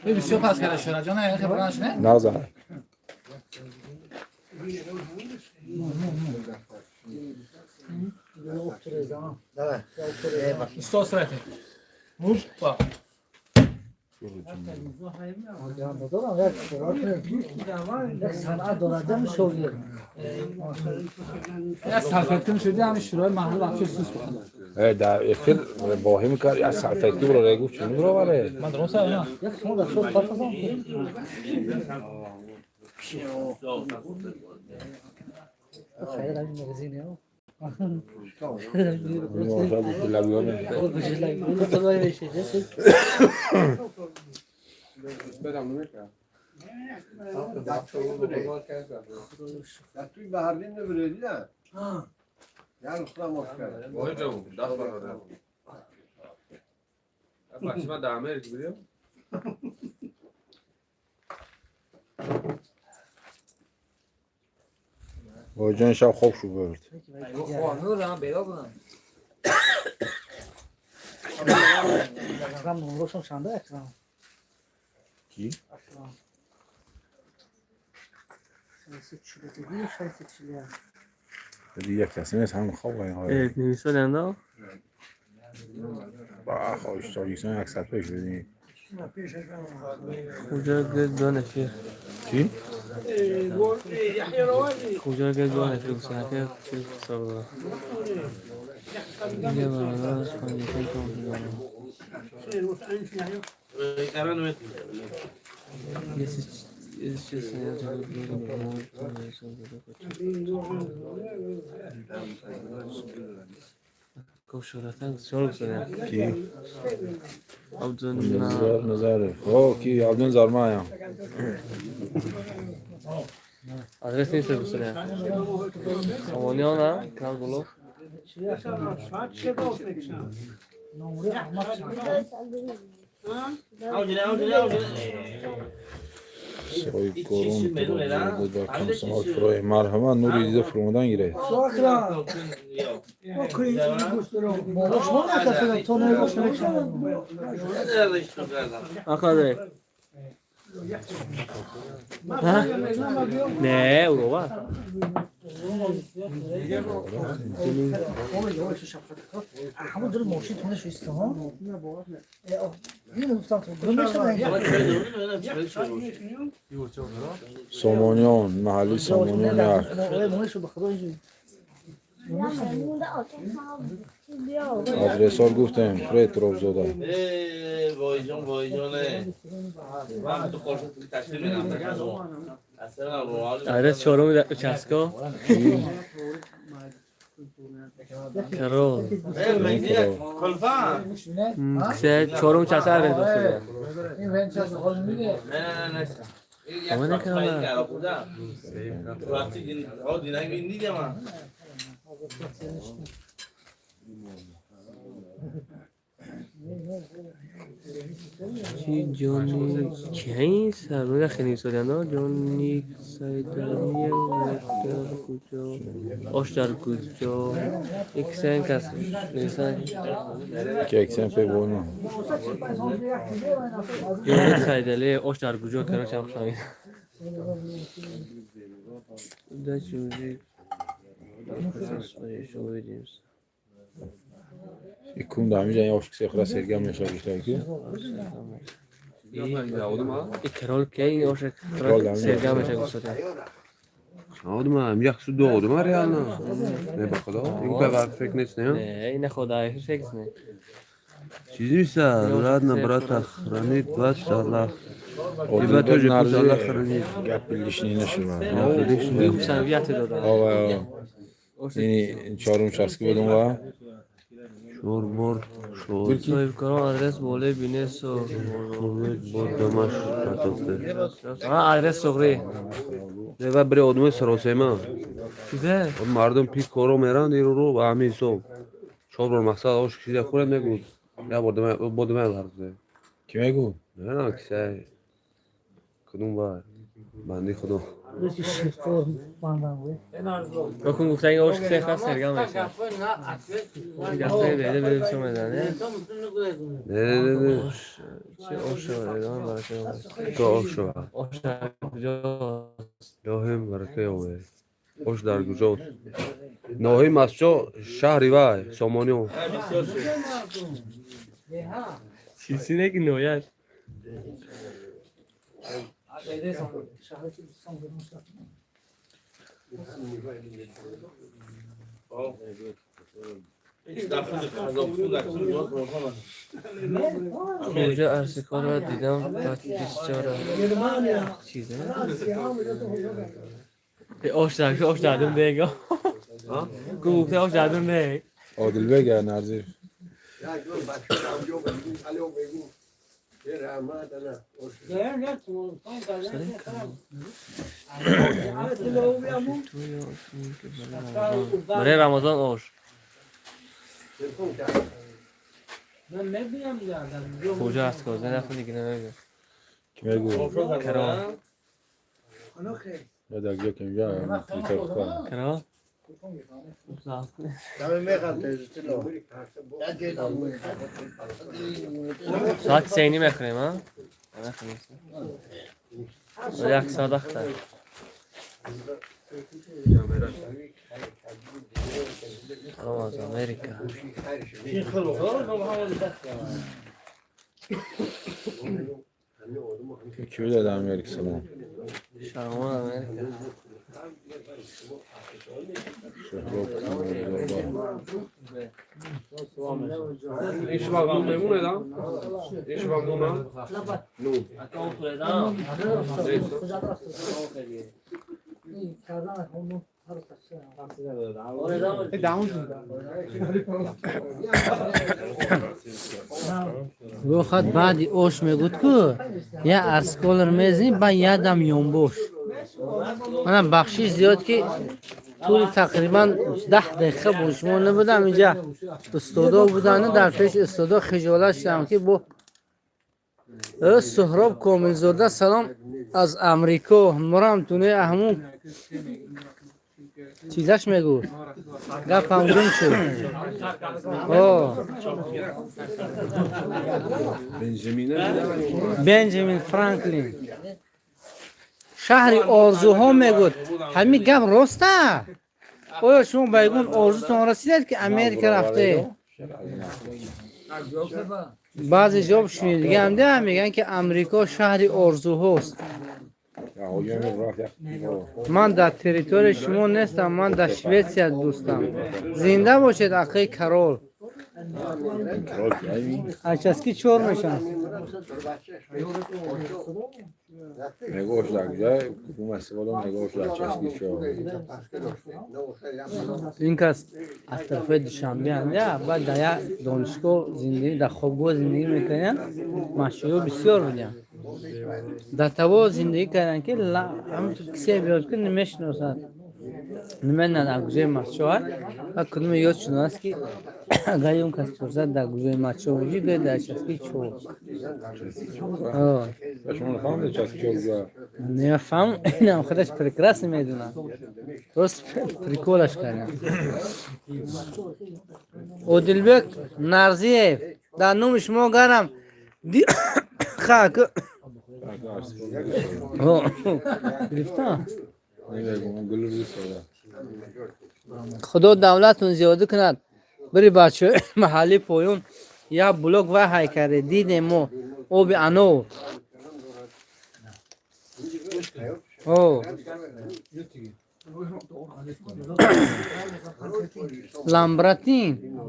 بسیار پس کرده شد جان نه خبرانش نه نازن استاس راته با یا سرفکتون شدی همین شروع محل بخش سوس بکنم در فیلم باهی میکرد یا سرفکتی برو رگو چونی برو بره من درست نه یک شما در شد پاتازم خیلی در این مغزینه ها توی بهرین نبردی نه یعنی خودم مشکل وای جو دست برادر بچه من دامه کی بیریم با جان شب خوب شو برد نور هم بیدا کنم اکرام روشن شنده اکرام کی؟ دیگه یک کسی نیست هم خواب باید نمیسا لنده با خواهش تاجیکستان یک ساعت پیش بدیم کجا گرد دو نفیر چی؟ کجا گرد دو نفیر بسنکه چیز بسار اینجا برادر از خانیتن کنم It's just کوشورتن شروع شده کی؟ عبدالله نظاره اوه کی عبدالله زارمایم آدرس نیست بسونه سامانیان هم کار گلو سوی کورون در کمسانات فروی مرحمت نوری دیده فرمودن گیره شاکرا شما نکردم تو نمی‌باش نمی‌شنم آخه ها؟ نه اروپا همون دور ماشین تونه شویسته ها اینو گفتم تو دور سامانیان محلی سامانیان آدرس ها گفتم فرید روزاده وای جانه من تو خورشت تشکیل میدم آدرس چهارم چسکا کرول سه چهارم چسکا آدرس داشته این ونچاس خود میگه نه اما نکنم وقتی ها دینه این دیگه من چی جانی کی سر خیلی سالیانا جانی سایدانی وقتر کجا آشتر کجا اکسن کس اکسن که اکسن پی بونو جانی سایدالی آشتر کجا کنار چند خواهی ده چوزی شو بدیم یکون دامی جایی آشک سیخورا سرگم نشا بیشتر که کرال که این آشک سرگم میشه گفتم آدم یک سو دو آدم ریال نه به خدا این به وقت فکر نیست نه این خدای فکر نه چیزی نیست دولت نبرات خرانید باش الله اول تو جکوز خرانید گپ بلیشنی نشون بگم سنویت دادم آوا این چهارم شخص که بدون و شور بور شور صاحب کاران آدرس بوله بینه سو بود دمش کاتوسته آدرس صغری و بره آدم سراسیما چیزه مردم پی کارو میرن دیرو رو با همین صبح شور بر مقصد آش چیزی خورد نگود یا بودم هرزه کی میگو نه نه کسی کدوم بار بندی خودم بکن گفتن یه آشک سیخ هست سرگم میشه گفته بیده بیده بسو میدنه نه چه آشک ادامه برای تو آش شو آشک کجا لاهم برکه اوه آش در کجاست ناهی مسجد شهری وای سامانیو چیزی نه که نوید کجا عرصه کار را دیدم بسیار چیزه آش دردم دیگه گفته آش دردم دیگه عادل بگه نرزیر برای رمضان آش کجا هست که زنه خود دیگه نمیگه کی میگو کرا یا دیگه که میگه کرا ساعت سینی میخوریم ها؟ یک ساعت اختر سلام از امریکا کی داده امریکا سلام شرمان امریکا ایش مغلوم نمونه دام ایش مغلوم نو گفت بعدی اوش میگود که یه ارسکولر میزنی با یادم یونبوش منم بخشی زیاد که طول تقریبا 10 دقیقه بوشمون نبودم اینجا استودا بودن در پیش استودا خجالت شدم که با سهراب کاملزاده سلام از امریکا مرام تونه همون چیزش میگو گفت گم شد بنجامین فرانکلین شهر آرزوها میگود همین گپ راسته آیا شما بیگون آرزوتون رسیدید که امریکا رفته بعضی جا شنیدگی هم میگن که امریکا شهر آرزوهاست من در تریتوری شما نیستم من در شویتسیا دوستم زنده باشید آقای کرول اچسکی چور میشن نگوش لگجای کدوم استفاده نگوش لگچسکی چور این کس از طرف دوشنبه هنده بعد در دانشگاه زندگی در خوابگاه زندگی میکنن مشهور بسیار بودن در تبا زندگی کردن که همونطور کسی بیاد که نمیشناسد من در گوشه مچه‌ها و کدوم یاد شده است که اگر اون کس فرصت در گوشه مچه‌ها بودی که در چسکی چوب شما نفهمید چسکی نمیفهم اینم خودش پرکراس نمیدونم درست پریکولش کردم عادلبک نرزیه در نوم شما گرم دی خاک گرفتم خدا دولتون زیاده کند بری بچه محلی پایون یا بلوک و های کرده دیدیم ما آب انو لامبراتین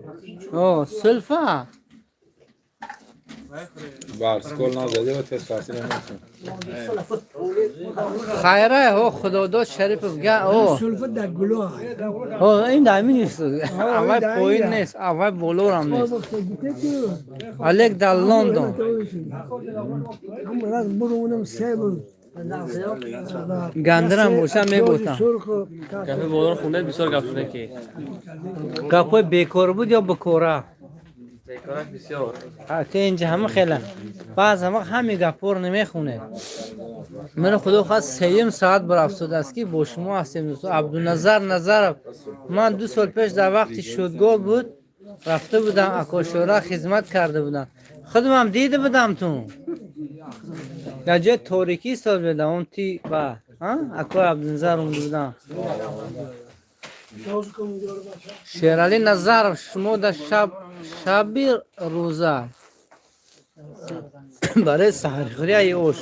سلفا بارسکول نازده و تست تاثیر نمی‌کنه خیره خدا داد شریف بگه سلفت در گلو این دایمی نیست اول پایین نیست اول بلور هم نیست الک در لندن هم برو اونم سیبل گندرم باشم میگوتم گفه بولار خونده بسیار گفت شده که گپای بیکار بود یا بکوره بیکارش بسیار که اینجا همه خیلی بعض همه گپور نمیخونه من خدا خواست 3 ساعت بر افسوده است که با شما هستیم عبدالنظر نظرов من 2 سال پیش در وقتی شدگاه بود رفته بودم اکاشورا خدمت کرده بودم خودم هم دیده بودم تو در جای تاریکی سال بدم اون تی با اکا عبدالنظر اونده بودم شیرالی نظرov شما در شبی روزه برای سحرخوری ای اوش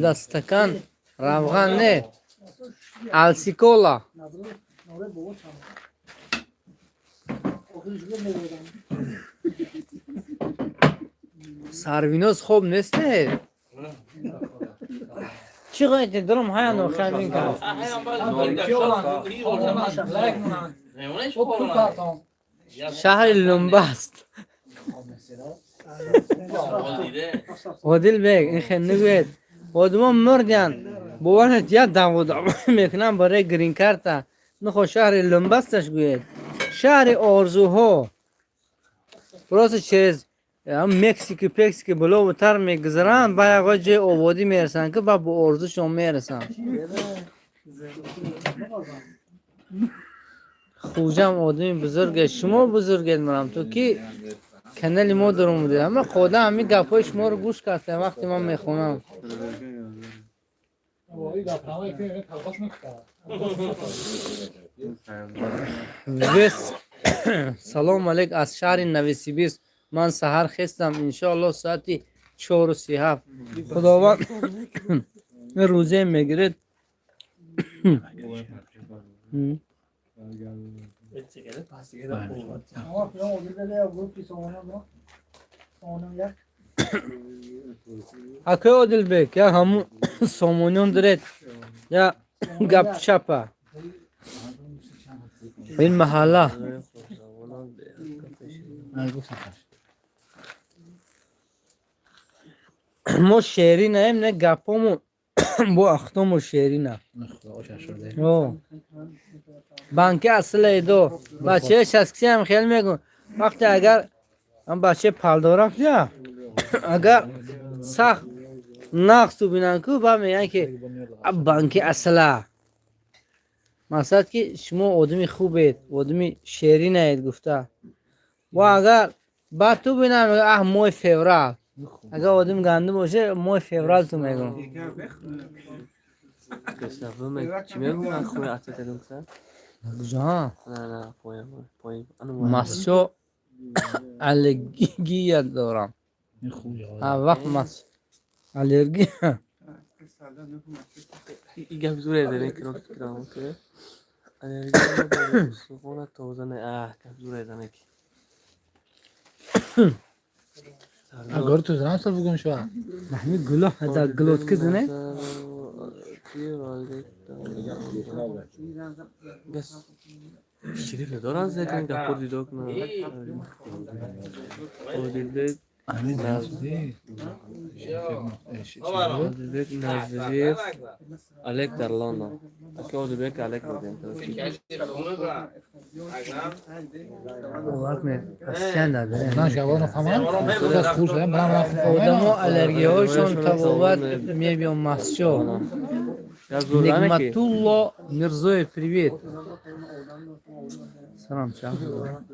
دستکان روغن نه السیکولا سروینوز خوب نیسته چی قایده درم های نوخه بین کرد شهر لنبست عادل بیگ این خیلی نگوید آدمان مردین بوانت یاد داود میکنم برای گرین کارتا نخو شهر لنبستش گوید شهر آرزوها براست چیز مکسیک پکسیک بلو و تر میگذرن با یقا جای آبادی میرسن که با آرزوشون میرسن خوجم آدمی بزرگه شما بزرگید مرم تو که کنالی ما درم بوده اما خدا همین گپای شما رو گوش کرده وقتی من میخونم سلام علیک از شهر نوسیبیرسک من سحر خستم انشاءالله ساعتی 4:37 خداوند روزه میگیرد اکه عادل بیگ یا همون سامونیون دارد یا گپ چپه این محله ما شعری نهیم نه گپامون با اختامو شعری نه بانک اصل ایدو بچه شسکی هم خیلی میگون وقتی اگر هم بچه پلدارم یا اگر سخت نقص رو بینن که با میگن که بانک اصله مقصد که شما آدمی خوبید آدمی شعری نهید گفته و اگر بعد تو بینن ماه فورال اگر آدم گنده باشه ماه فورال تو میگم چی میگم من خونه اتت نمی‌کنم کجا نه پایین مسچو الگی دارم وقت مس الرژی این گپ زوره داره کنم که الرژی سخونه تازه نه گپ زوره داره که اگر تو زنم سال بگم شو محمد گلو هذا گلوت کدنه بس شریف ندارن زدن گپور دیدوک نه Odilbek Nazirov Alek Darlonov. Aka Odilbek Alek dedim. Olarak mı? Sen de be. من جوان فهمم خود خوش هم برام Odamı alergiyayşon tabobat میبیم مسجو. Nigmatullah Mirzoyev, привет. Salam çak.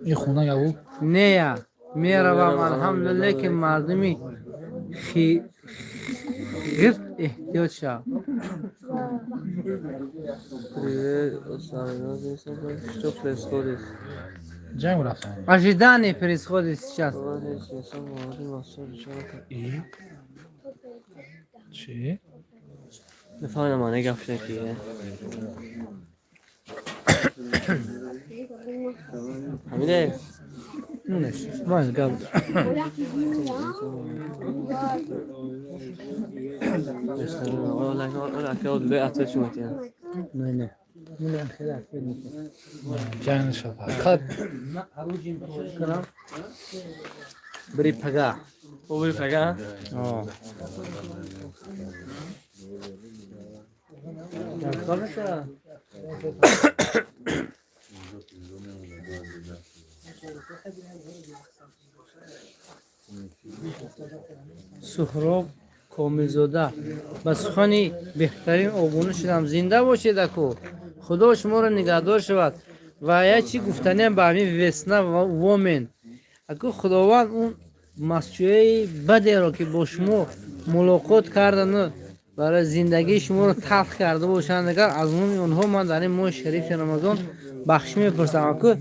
این خونه یا او Ne ya? Merhaba, elhamdülillah ki mardumi gırt ihtiyaç ya. Привет, Осавина, что происходит? جنگ رفتن Ожидание происходит сейчас. چی؟ نفهمم من گفته کیه. حمیده Nuneş. Vay gel. ولا كود بيعت شو متين Ne ne. Ne خلاف. جنگ شد خد Kalam. Biri paga. هو بيفقع Oh. Ya konuşa. سهراب کاملزاده به سخن بهترین آبونه شدم زنده باشید اکو خدا شما را نگهدار شود و یا چی گفتنیم به همین وسنه و وامن اکو خداوند اون مسئولیت بدی را که با شما ملاقات کردن و برای زندگی شما را تلخ کرده باشند اگر از اونها من در این ماه شریف رمضان بخش میپرسم اکو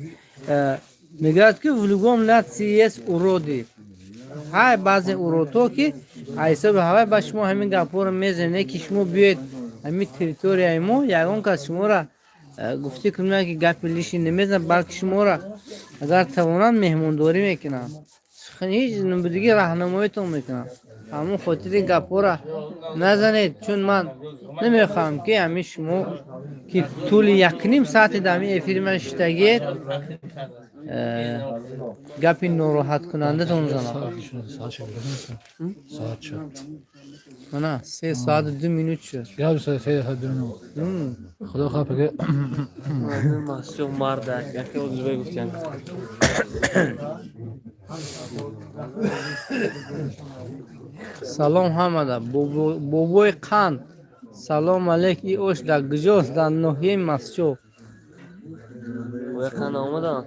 میگوید که ولگام لات سیس اورودی های بعضی اورودها که ایسا به هوای با شما همین گپا رو میزنه که شما بیاید همین تریتوریای ما یکون کس شما را گفته کنه که گپ لیشی نمیزنه بلکه شما را اگر توانند مهمانداری میکنن هیچ نمبردگی راهنماییتون میکنن همون خاطر گپا را نزنید چون من نمیخوام که همین شما که طول 1.5 ساعت دمی افیر من شتگید گپی ناراحت کننده تون زنم ساعت شد نه 3 ساعت و 2 minut شد یا 3 ساعت دونو خدا خواه بگه مسجو مرده یکی اودلبه گفتن سلام حمده بابای قند سلام علیک ای اوش در گجاست در ناحیه مسجو و یکن آمدن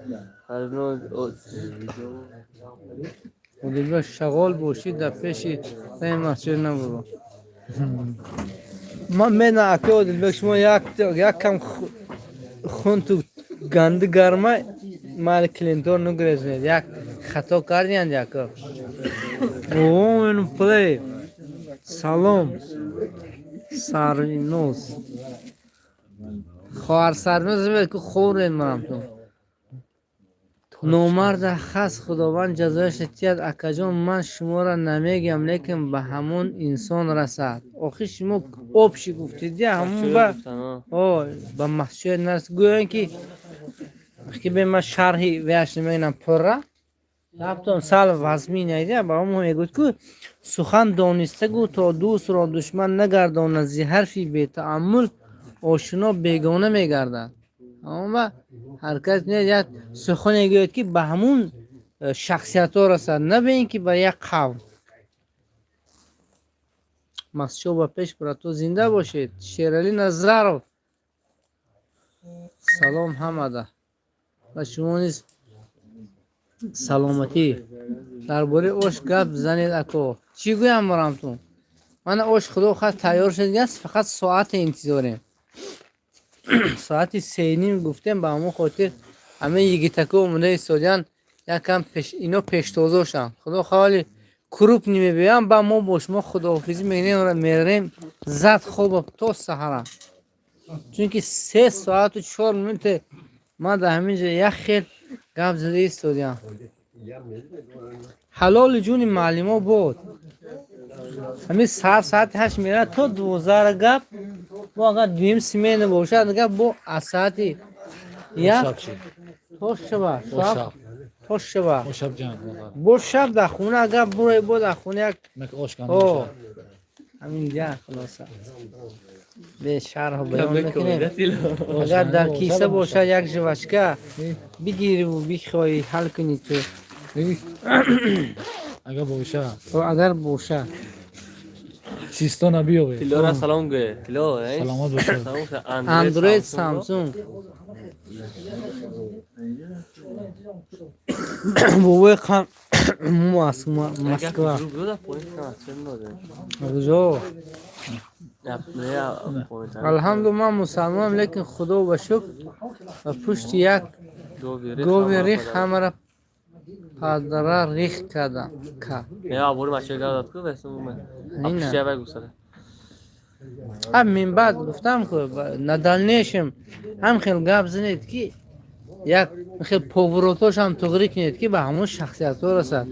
هر نوع اودلبه شغال باشید در پیشی در مسجو نبرو من نه اکی اودلبه شما یک کم خون تو گنده گرمه مال کلینتور نگرزنید یک خطا کردین یکا اوه اینو پلی سلام سرینوز خواهر سرینوز بید که خورین منم تو نومرد خاص خداوند جزایش تید اکا جان من شما را نمیگم لیکن به همون انسان رسد آخی شما آبشی گفتید یا همون به مسجد نرسد گویان که به من شرحی ویش نمیگنم پره رفتم سال وزمی نیده با همون میگوید که سخن دانسته گو تا دوست را دشمن نگرداند زی حرفی به تعامل آشنا بیگانه میگردد اما هر کس یک سخن میگوید که به همون شخصیت ها رسد نه به اینکه به یک قوم مسجد با پیش برای تو زنده باشید شیرالی نظر سلام حمده و شما نیز سلامتی درباره اوش گپ زنید اکو چی گویم برامتون من اوش خدا خواهد تیار شد گست فقط ساعت انتظاریم ساعت 3:30 گفتیم با همون خاطر همه یکی تکو اومده ایستادن یکم اینا پیشتازه شن خدا خواهد کروپ نمیبیم با ما باش ما خداحافظی میریم زد خوب تا سحره چون که 3 ساعت و 4 منت ما در همینجا یک خیل گپ زده ایستادیم حلال جون معلم بود همین ساعت 8 میره تا 12 گپ و اگر دویم سیمه نباشد گپ با ساعت یک تا شب خوش شبه او شب جمع بو شب در خونه اگر بروی بود در خونه یک مک آشکانه او همینجا خلاصه به شرح بیان نکنیم اگر در کیسه باشه یک جوشکه بگیری و بخوایی حل کنی تو اگر باشه و اگر باشه سیستان ابیو به تیلو را سلام گه تیلو سلامت باشه اندروید سامسونگ بوی خان مسکو جو الحمدلله من مسلمانم لیکن خدا و شکر و پشت یک گوی ریخ همه را پدره ریخ کردم یا بوری ماشه داد کو بس من اپش جواب گوسره من بعد گفتم که ندالنیشم هم خیلی گپ زنید که یک خیلی پووروتوش هم تغییر کنید که به همون شخصیت ها رسد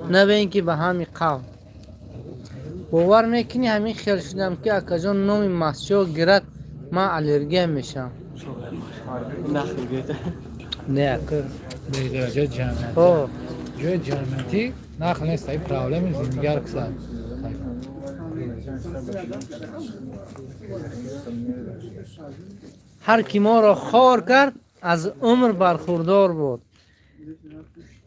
نه به اینکه به همین قوم باور میکنی همین خیال شدم که اکا جان نومی مسجو گرد من الرژی میشم نه اکر به درجه جمعیتی او جوی جمعیتی نخل نیست ای پرابلم زندگی هر کسا هر کی ما را خار کرد از عمر برخوردار بود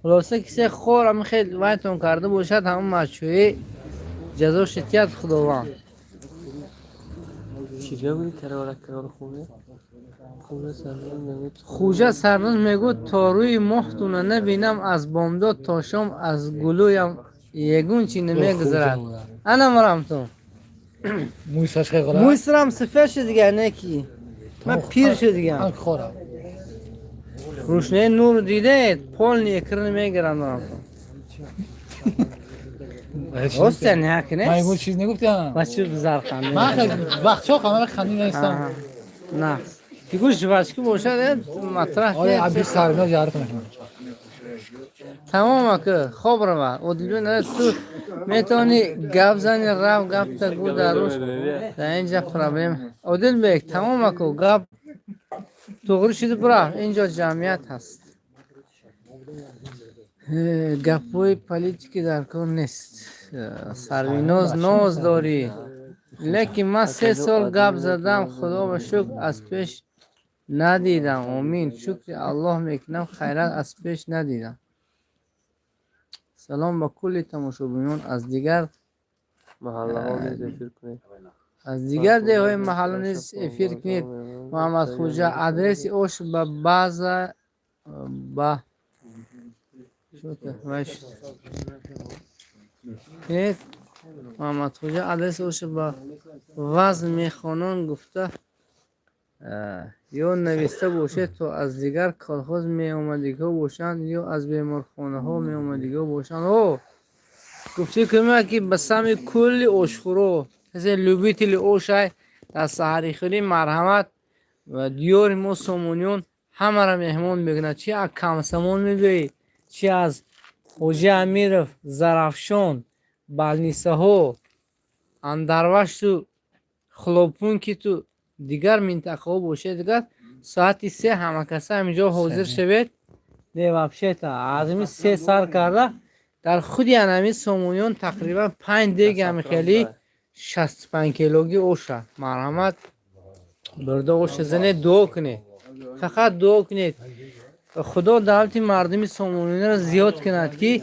خلاصه کسی خور هم خیلی وایتون کرده باشد همون مشروعی جزا شتیت خداوند چیزا بودی کرار خونه خوجه سرنوز میگود تا روی مختونه نبینم از بامداد تا شام از گلویم یگون چی نمیگذرد انا مرم تو موی سرش خیلی غلط موی سرم سفر شد دیگه نکی من پیر شد دیگه هم خورم روشنه نور دیده پول نیکر نمیگرم مرم تو هسته نه من کنه یه چیز نگفتی هم بچه بزر خنده من خیلی وقت چه خواهم خندی نیستم نه دیگه جواشکی باشه مطرح آره که عبی سرنا جارت میکنم تمام که خوب رو و دیلو نه تو میتونی گپ زنی رو گپ تا گو دروش در اینجا پرابلم اودل بیک تمام که گپ توغری شده برا اینجا جمعیت هست گپوی پلیتیکی در کار نیست سروینوز نوز داری لیکن من 3 سال گپ زدم خدا و شکر از پیش ندیدم امین شکر الله میکنم خیرات از پیش ندیدم سلام با کلی تماشاگران از دیگر محله ها نیز افیر کنید از دیگر ده های محله نیز افیر کنید محمد خوجه آدرس اوش با بعض با محمد خوجه آدرس اوش با وزن میخوانان گفته یا نوشته باشه تو از دیگر کالخوز می اومدیگا باشند یا از بیمارخانه ها می اومدیگا باشند او گفته که بسام کلی اوشخورو از لوبیتلی اوشای در سحری خیلی مرحمت و دیار ما سومونیون همه را مهمان میگنه چی از کمسمون میگویی چی از خوجه امیرف زرافشان بالنیسه ها اندروش تو خلوپون که تو دیگر منطقه ها باشه دیگر ساعت 3 همه کسا همینجا حاضر شوید نه وابشه تا آدمی 3 سال کرده در خودی انمی سومونیون تقریبا 5 دیگ هم خیلی 65 کیلوگی اوشه مرحمت برده اوشه زنه دو کنید فقط دو کنید خدا دولت مردمی سومونیون را زیاد کند که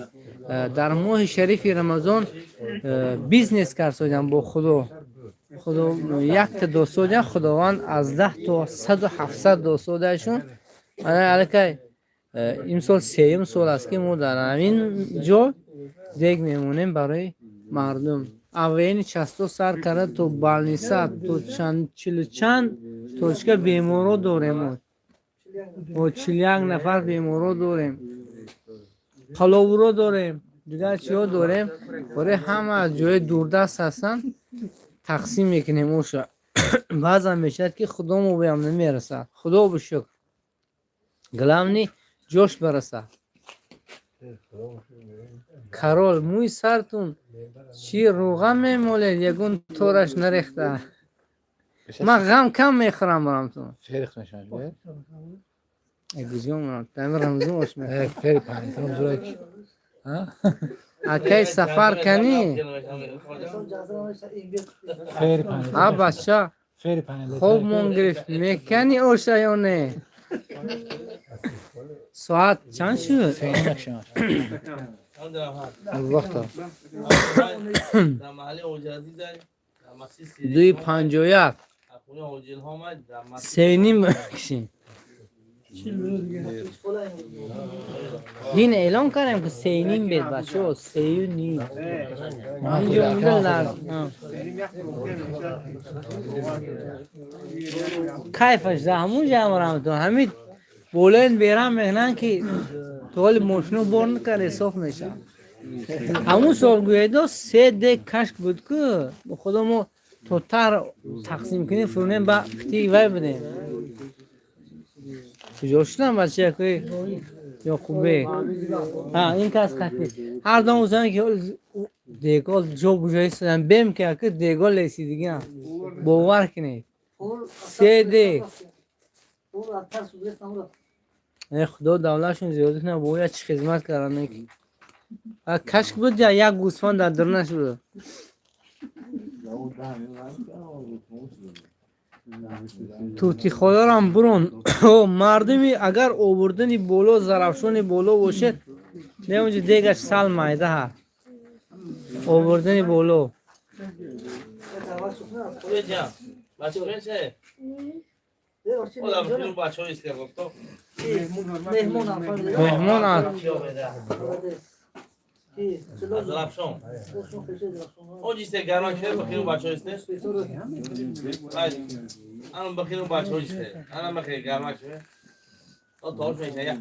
در ماه شریف رمضان بیزنس کرد با خدا یک تا دو سوده خداوند از 10 تا 100 و 700 دو سوده شون الکی این سال 3م سال است که ما در همین جا دیگ میمونیم برای مردم اولین 60 سر کرده تو بالنیسه تو چند توچکه بیمارو داریم و 41 نفر بیمارو داریم قلاورو داریم دیگر چیو داریم برای همه از جای دوردست هستن تقسیم میکنیم اوشا بعضا میشد که خدا مو بهم نمیرسه خدا بشکر گلامنی جوش برسه کارول موی سرتون چی روغم میمولید یگون تورش نریخته من غم کم میخورم برام تو چه ریخت نشان اگزیوم تام رمزی مشمه فری پانی تمام زورک اکی سفر کنی فری پانی ها بچه فری پانی خوب مون گرفت میکنی اوشا یا نه ساعت چند شد؟ فری نکشم وقتا در محل اوجازی داری در مسیح 2:51 خونه اوجیل ها آمد در مسیح 3:30 بکشیم دین اعلان کردم که 3:30 بید بچه 3:30 اینجا میدل در کیفش زحمون جمع رمتون همین بولند بیرم میگنن که تو حال موشنو برن کرده صاف میشه همون سال گویدو 3 دک کشک بود که خودمو تو تر تقسیم کنیم فرونه با تیگ وای بدیم کجا شدن بچه که یا خوبه این کس کتی هر دام اوزن که دیگال جو بجایی سدن بیم که دیگال لیسی دیگه باور کنید 3 دک خدا دولتشون زیاده کنه باید چه خدمت کردن که کشک بود یا یک گوسفند در درنش بود توتی خدا رو هم برون مردمی اگر آوردنی بولو زرفشونی بولو باشه نمیشه دیگه سال مایده ها آوردنی بولو خوبه جان بچه چه؟ اولا بخیرون بچه های اسکر گفتو مهمون آن از رفشون اون جیسته گرمان شده بخیرون بچه های استه الان بخیرون بچه های استه الان بخیر گرمان شده تا تاوش میشه یک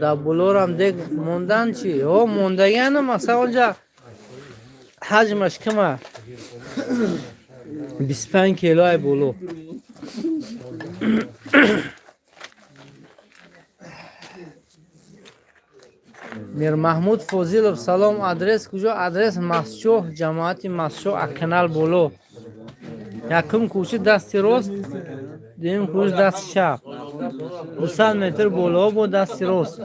دبولور هم دیگه موندن چی؟ موندگی هم مثلا اونجا حجمش کمه 25 کیلوی بولو میر محمود فوزیلov سلام آدرس کجا آدرس مسچو جماعتی مسچو اکنال بولو یکم کوچه دستی راست دوم کوچه دست چپ 200 متر بالا با دستی راست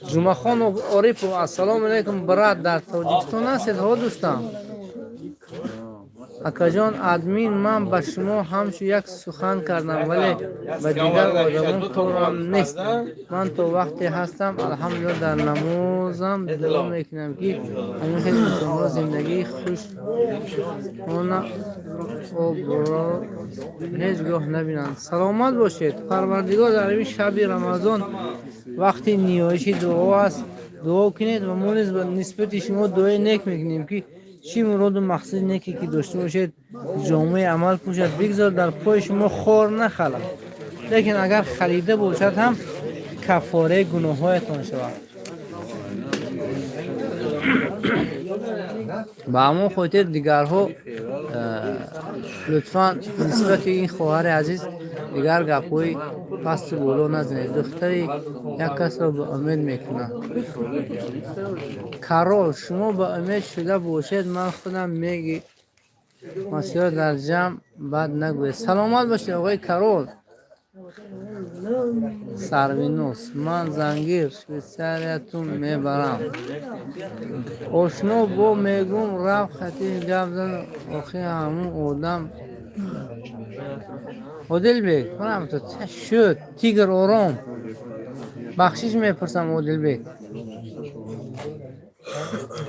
جمعه خان عارف السلام علیکم برات در تاجیکستان هستید ها دوستان اکا جان ادمین من به شما همشو یک سخن کردم ولی به دیگر آدمان طورم نیست من تو وقتی هستم الحمدلله در نمازم دعا میکنم که همین خیلی شما زندگی خوش اونا هیچ گاه نبینن سلامت باشید پروردگار در این شب رمضان وقتی نیایش دعا است دعا کنید و ما نسبت شما دعای نیک میکنیم که چی مراد و مقصد نیکی که داشته باشید جامعه عمل پوشد بگذار در پای شما خور نخلد لیکن اگر خلیده باشد هم کفاره گناه هایتان شود با همون خاطر دیگرها لطفا نسبت این خواهر عزیز دیگر گپوی پست بولو نزنید دختری یک کس را به امید میکنه کارول شما به امید شده باشید من خودم میگی مسیح در جمع بعد نگوید سلامت باشید آقای کارول سروینوس من زنگیر شویساریتون میبرم آشنا با میگم رفت خطی گپ زن آخی همون آدم عادل بیگ کنم تو شد تیگر آرام بخشیش میپرسم عادل بیگ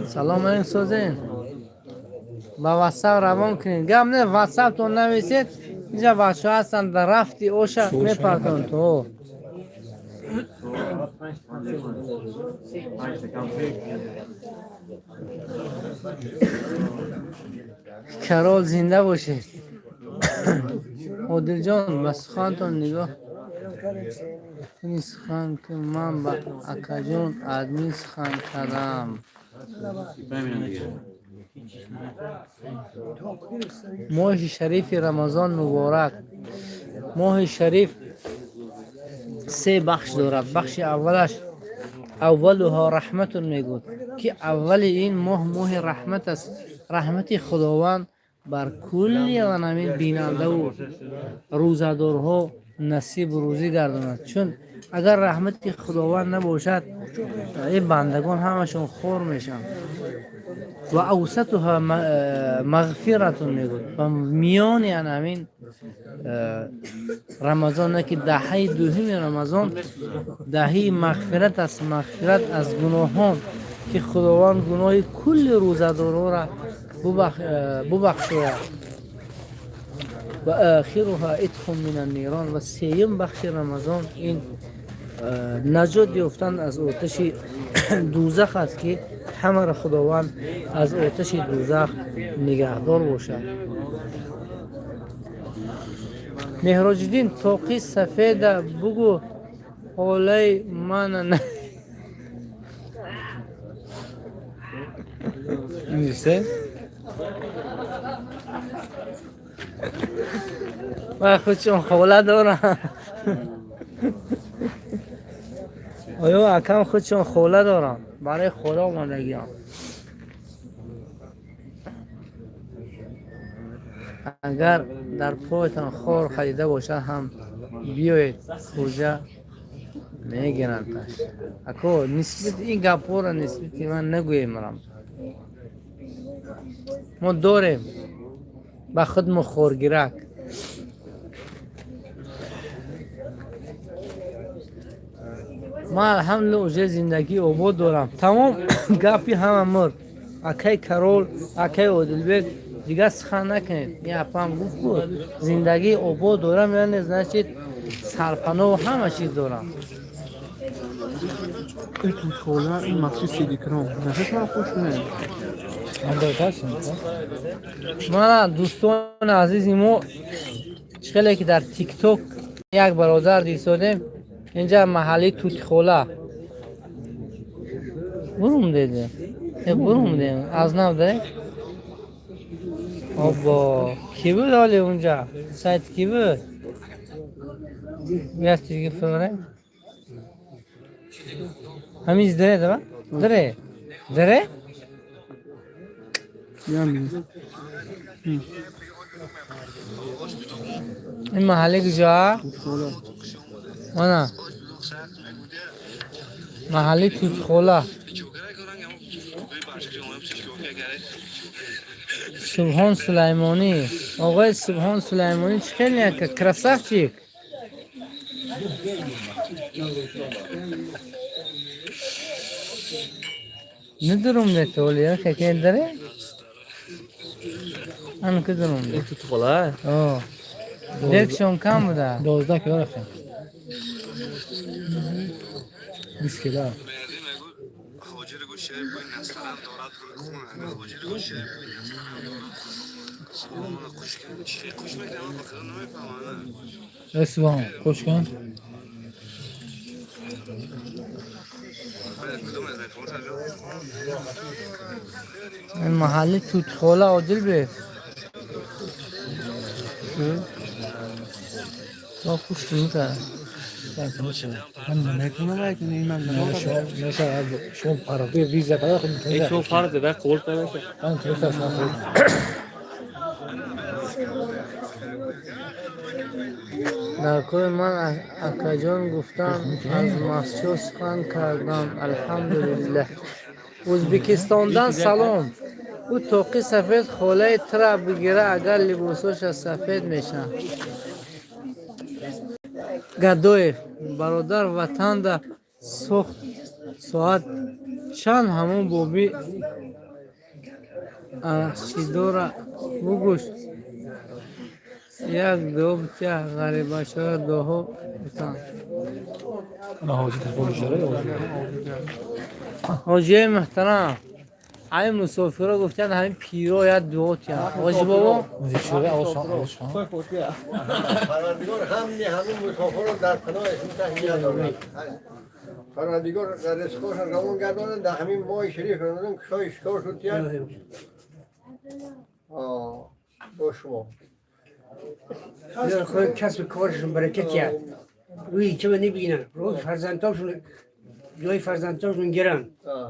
سلام علیکم سوزین با واتساپ روان کنید گپ نه واتساپ تو نویسید اینجا بچه هستن در رفتی اوشا میپردن تو کرال زنده باشید عادل جان به سخنتان نگاه این سخن که من با اکا جان ادمی سخن کردم ماه شریف رمضان مبارک ماه شریف 3 بخش دارد بخش اولش اولها رحمت میگود که اول این ماه رحمت است. رحمت خداوند بر کلی همین بیننده و روزدارها نصیب روزی گرداند. چون اگر رحمت خداوند نباشد این بندگان همشون خور میشن. و اوسطها مغفرت میگود و میان همین رمضان که دهه دوم رمضان دهه مغفرت است، مغفرت از گناهان که خداوند گناه کل روزداران را ببخشاید. و آخرها اتق من النیران و سیم بخش رمضان این نجات یافتن از آتش دوزخ است که همه را خداوند از آتش دوزخ نگهدار باشد. مهراج الدین توقی سفید بگو حاله من نه نیسته من خودشون خوله دارم. آیا اکم خودشون خوله دارم برای خدا آمدگی هم. اگر در پایتان خور خریده باشه هم بیایید کجا میگیرندش. اکو نسبت این گپو را نسبت من نگویم رم. ما داریم با خودمون خورگیرک. من الحمدلله زندگی آباد دارم. تمام گپی همه مرد. اکی کرول اکی عادلبک دیگه سخن نکنید. یه اپام گفت بود زندگی آباد دارم یعنی نشید سرپناه و همه چیز دارم. این تو خوله این مخصوص سیدی کرام نفس من خوش میاد. من دوستان عزیزی ما خیلی که در تیک توک یک برادر دیسادیم اینجا محلی توت خوله بروم دیده بروم دیده از نو داره. آبا کی بود حالی اونجا سایت کی بود بیاد چیزی فکره همیز داره داره داره داره این محله کجا؟ آنا محله توت خوله. سبحان سلیمانی آقای سبحان سلیمانی چه خیلی که کرسافچیک ندارم ده تولی که که داره آن کدوم ده توت خوله آه دیکشون کم بوده 12 کیلو رفتم 20 کیلو اسوان خوش کن این محله توت خوله عادل به تو خوش میکنه من نمیکنم که من نمیشه شما پارادی ویزا داره خب ای تو فرض ده قول کنه من تو فاس در کل من اکاجان گفتم از مسجد سخن کردم الحمدلله. ازبکستاندن سلام. او توقی سفید خوله ترا بگیره اگر لباسوش سفید میشه. گدوی برادر وطن ده سخت ساعت چند همون بوبی چیدورا بگوش یک دو بچه غریبه شده دوها بتان انا حاجی تلفون شده حاجی محترم همین مسافر گفتن همین پیرو یا دوت یا حاجی بابا شده آسان پروردگار همین مسافر رو در پناه اسم تهیه دارد. پروردگار در رزقش روان گرداند در همین ماه شریف رمضان کشای شکار شد کرد. با شما خود کسب کارشون برکت کرد روی که من نبینن روی فرزندانشون جای فرزندانشون گرن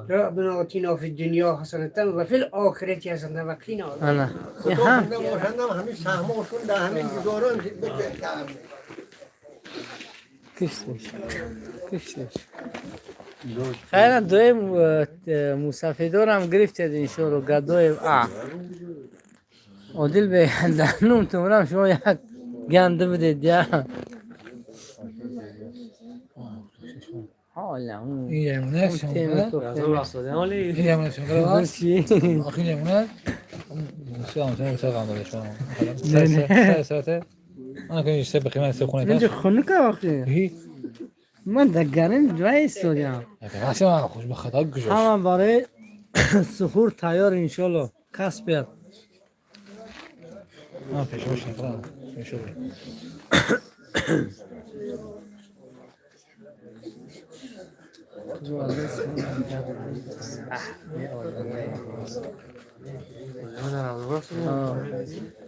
ربنا آتینا فی الدنیا حسنة و فی الآخرة حسنة و قنا عذاب انا خدا همین سهماشون در همین گزاران بهتر. کشتش خیلی دوی مسافدار هم گرفتید اینشون رو گدای عادل به دهنم تمرم شما یک گنده بدید یا حالا اون این یمونه ولی این یمونه شما آخه یمونه سلام ساعته انا کنم سه بخیمه سه خونه اینجا خونه که وقتی من در گرم جای استودیم واسه من خوش به خدا گوشش همه برای سحور تیار انشالله کس بیاد پیش باشین خدا میشه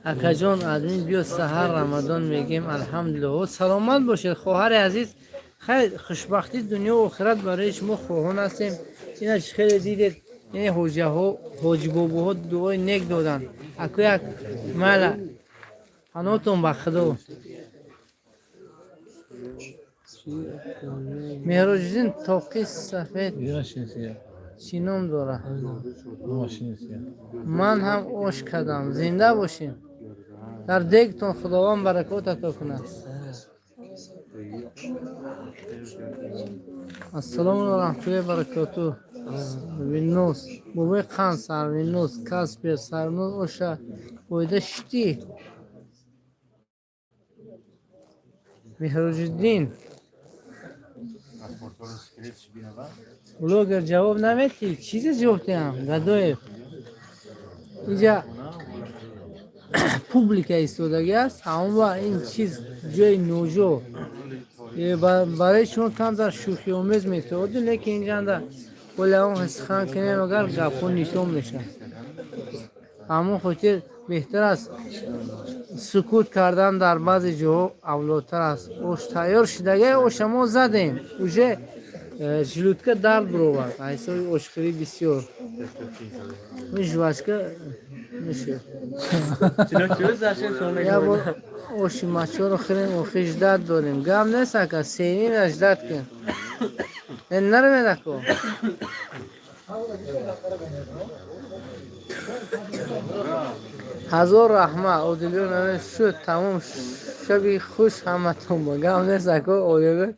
اکا جان آدمی بیا سحر رمضان میگیم الحمدلله سلامت باشید خواهر عزیز خیلی خوشبختی دنیا و آخرت برای شما خواهان هستیم اینا خیلی دیدید این حوجه ها حاج بابا ها دعای نیک دادن اکو یک مالا هنوتون بخدا مهراجدین تاقی سفید چینام داره من هم عشق کردم زنده باشین در دیگتون خداوند برکات عطا کنه السلام و رحمت الله برکاته وینوس بوی خان سر وینوس کاسپر سرنوز اوشا بویده شتی مهراجدین بلوگر جواب نمیدی چیزی جواب دیم گدای اینجا پوبلیک ایستادگی است اما این چیز جای نوجو برای شما کم در شوخی آمیز میتود لیکن اینجا در ولی اون حسخان کنیم اگر گپون نیشون میشه اما خاطر بهتر است سکوت کردن در بعضی جاها اولوتر است اوش تیار شدگی او شما زدیم اوجه جلوتکه درد بروبرد ایسای اوشخری بسیار میشوشکه میشه یا با اوشی مچه رو خیریم و خیجدت داریم گم نیست که سینین اجدت کن این نرمه دکو هزار رحمه اودلیون همه شد تمام شبی خوش همه تون با گم نیست که اودلیون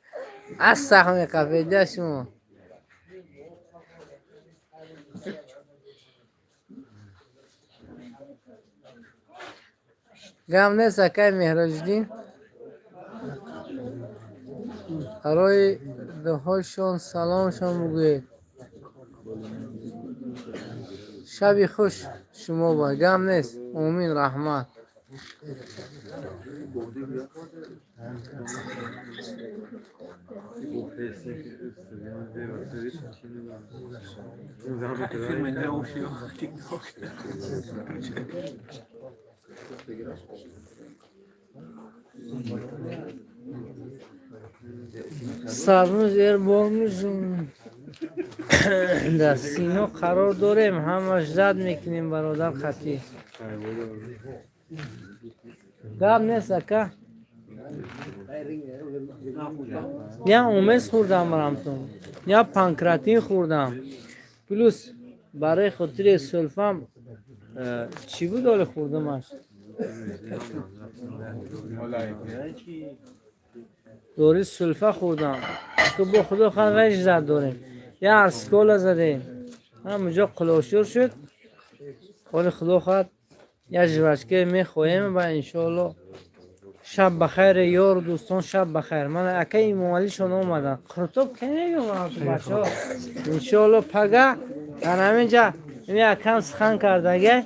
از سخم قفیده شما گم نیست که مهراجدین برای دهاشون سلامشون بگوید شبی خوش شما با گم نیست امین رحمت سرنوز ایربانمون در سینو قرار داریم همش زد میکنیم برادر خطی گم نیست که یا اومس خوردم برامتون یا پانکراتین خوردم پلوس برای خاطر سلفم چی بود حال خوردمش دوری سلفه خوردم که با خدا خواهد رنج زد داریم یا ارسکال زدیم همونجا قلاشور شد ولی خدا خواهد یا جوشکه میخواهیم و انشاءالله شب بخیر یار دوستان شب بخیر من اکی موالیشون اومدن قرطب که نمیومدن تو بچه ها انشاءالله پگه در همینجا این اکم سخن کردگه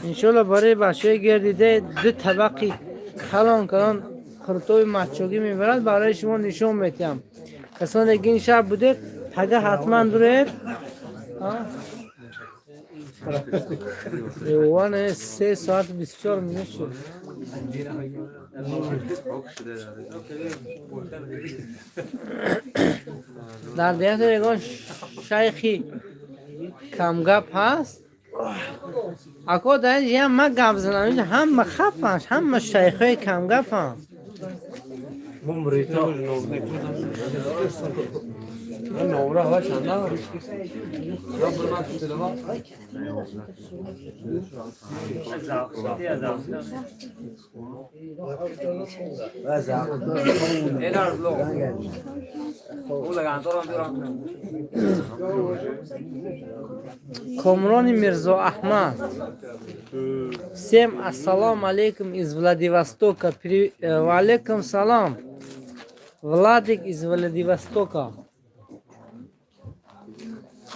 انشاءالله برای بچه های گردیده دو طبقی کلان قرطب مچوگی میبرد برای شما نشون میتیم کسان دیگه این شب بوده پگه حتما درید یوان 3 ساعت 24 منت شد در دیت ریگان شیخی کم گپ هست اکو در اینجا هم من گپ زنم اینجا هم خف هست هم شیخی کم گپ هست Komron Mirzo Ahmad. Всем ассалам алейкум из Владивостока. Валейкум салам. Владик из Владивостока.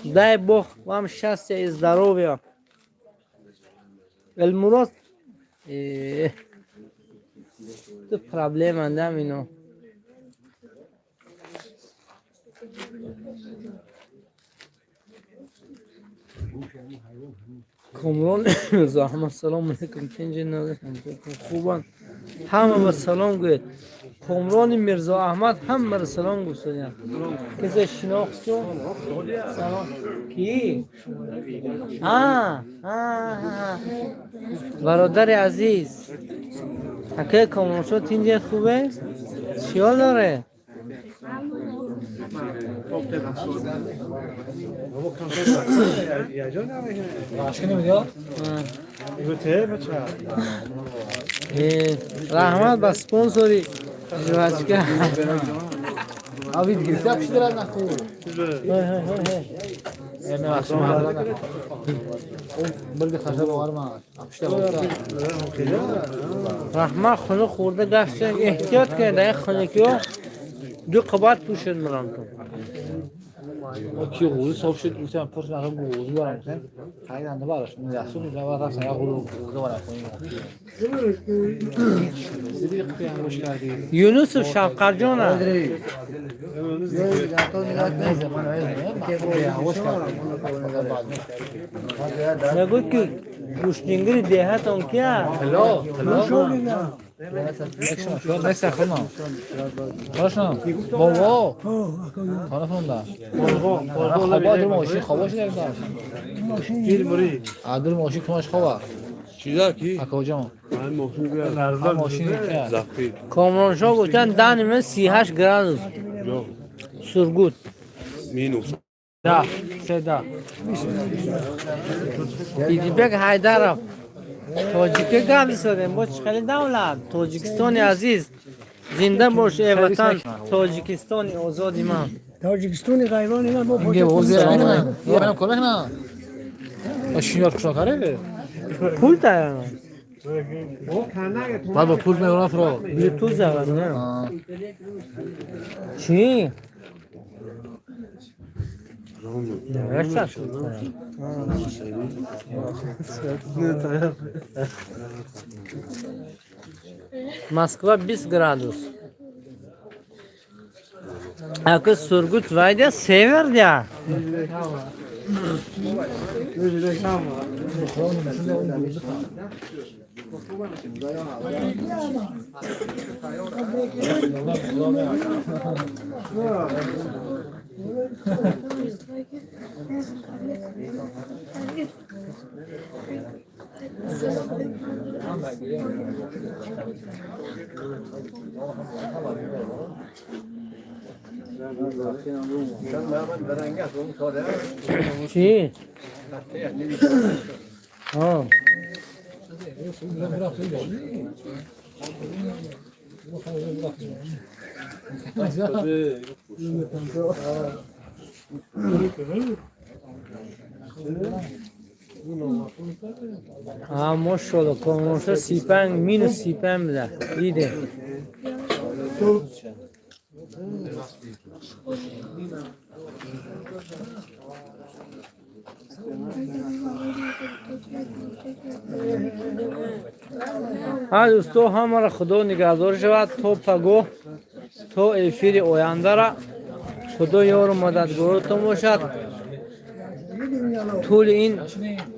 Дай Бог вам счастья и здоровья. Эльмурод. Тут проблема, да, мино. Komron Mirzo Ahmad سلام علیکم کنجی خوبان همه با سلام گوید کامران میرزا احمد هم بر سلام گوید کسی شناخت شو سلام کی برادر عزیز حکه کامران شو تینجه خوبه چیال داره رحمت با سپانسوری جوازکه آبی دیگه سیاه پیش دارد نخور نه اصلا مردم برگ خشب آرما رحمت خونه خورده گشتن احتیاط کرده خونه که دو قبات پوشن مرام کن کی غوزی صاف شد گفتم پرس نخواهم غوزی برم کنم خیلی دنده براش نمیدهستون میدونم وقت سنگه غوزی برم کنیم یونس شفقر جانه نگو که گوشتنگری دیهت اون کیا هلا نکسه خونم باشم بابا خانه خوندم خوابا در ماشین خوابا شده در ماشین کماش خوابا چیزا کی؟ اکا جان ماشین زفتی کامران شا گفتن دانمه 38 گرادوس سرگوت مینوس ده سه ده ایدیبک حیدرم تاجیکی گم سریم باش خیلی دولت تاجیکستانی عزیز زنده باش ای وطن تاجیکستانی آزادی من تاجیکستانی غیرانی من با اینگه بوزی رنگم یه منم کمک نه اشیار کشا کاره پول تایرم بعد با پول میرون افرا بیوتو زبان نه چی؟ نوشته شد Moskva 20 gradus. Akı Surgut vayda sever ya. چی؟ آه ماشاءالله کامرانشا 35 مینوس 35 بده دیده ها دوستو همه را خدا نگهدار شود تا پگاه تا افیر آینده را خدا یار و مددگارتون باشد طول این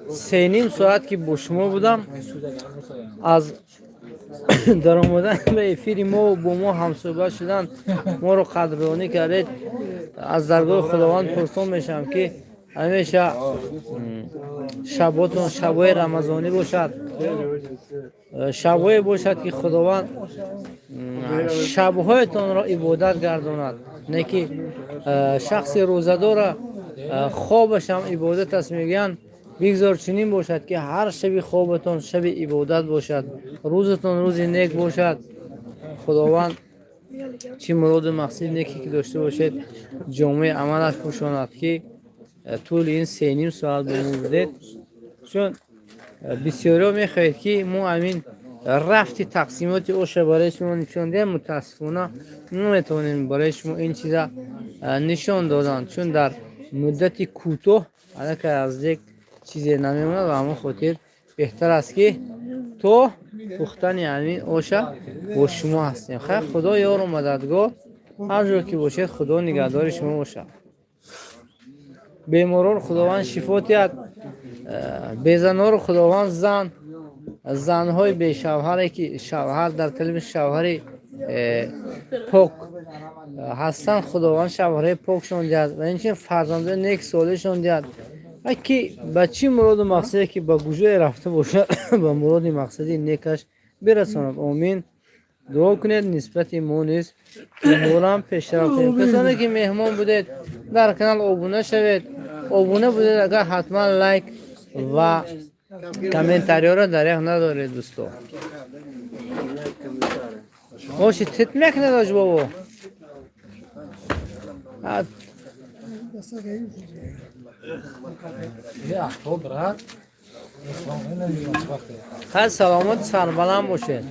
3.5 ساعت که با شما بودم از در آمدن به افیر ما و با ما همصحبت شدن ما رو قدردانی کردید. از درگاه خداوند پرسان میشم که همیشه شباتون شبای رمضانی باشد، شبای باشد که خداوند شبهایتان را عبادت گرداند، نه که شخص روزدار خوابش هم عبادت است. میگن بگذار چنین باشد که هر شب خوابتان شب عبادت باشد، روزتان روز نیک باشد. خداوند چی مراد مقصد نیکی که داشته باشید جامعه عملش پوشاند که طول این 3.5 ساعت بودید. چون بسیاری میخواهید که ما همین رفتی تقسیمات اوش برای شما نشان دهیم، متاسفانه نمیتونیم برای شما این چیزا نشان دادن، چون در مدت کوتاه البته از یک چیزی نمیمونه و همون خاطر بهتر است که تو پختن همین اوشا با شما هستیم. خیر خدا یار و مددگار هر جا که باشید، خدا نگهدار شما باشه. بیماران خداوند شفا دهد، بیزنان رو خداوند زنهای بی شوهری که شوهر در کلمه شوهر پاک هستن، خداوند شوهر پاکشون دهد و اینچه فرزندان نیک صالحشون دهد. که بچی مراد و مقصدی که با گوشه رفته باشه با مراد مقصدی نیکش برساند. آمین. دعا کنید نسبت ما نیست که مورم پیش رفتیم. کسانی که مهمان بودید در کانال آبونه شوید. آبونه بودید اگر حتما لایک و کامنتاری را دریغ ندارید دوستو. باشی تتمک نداشت بابا. خیلی سلامت سربلند باشید.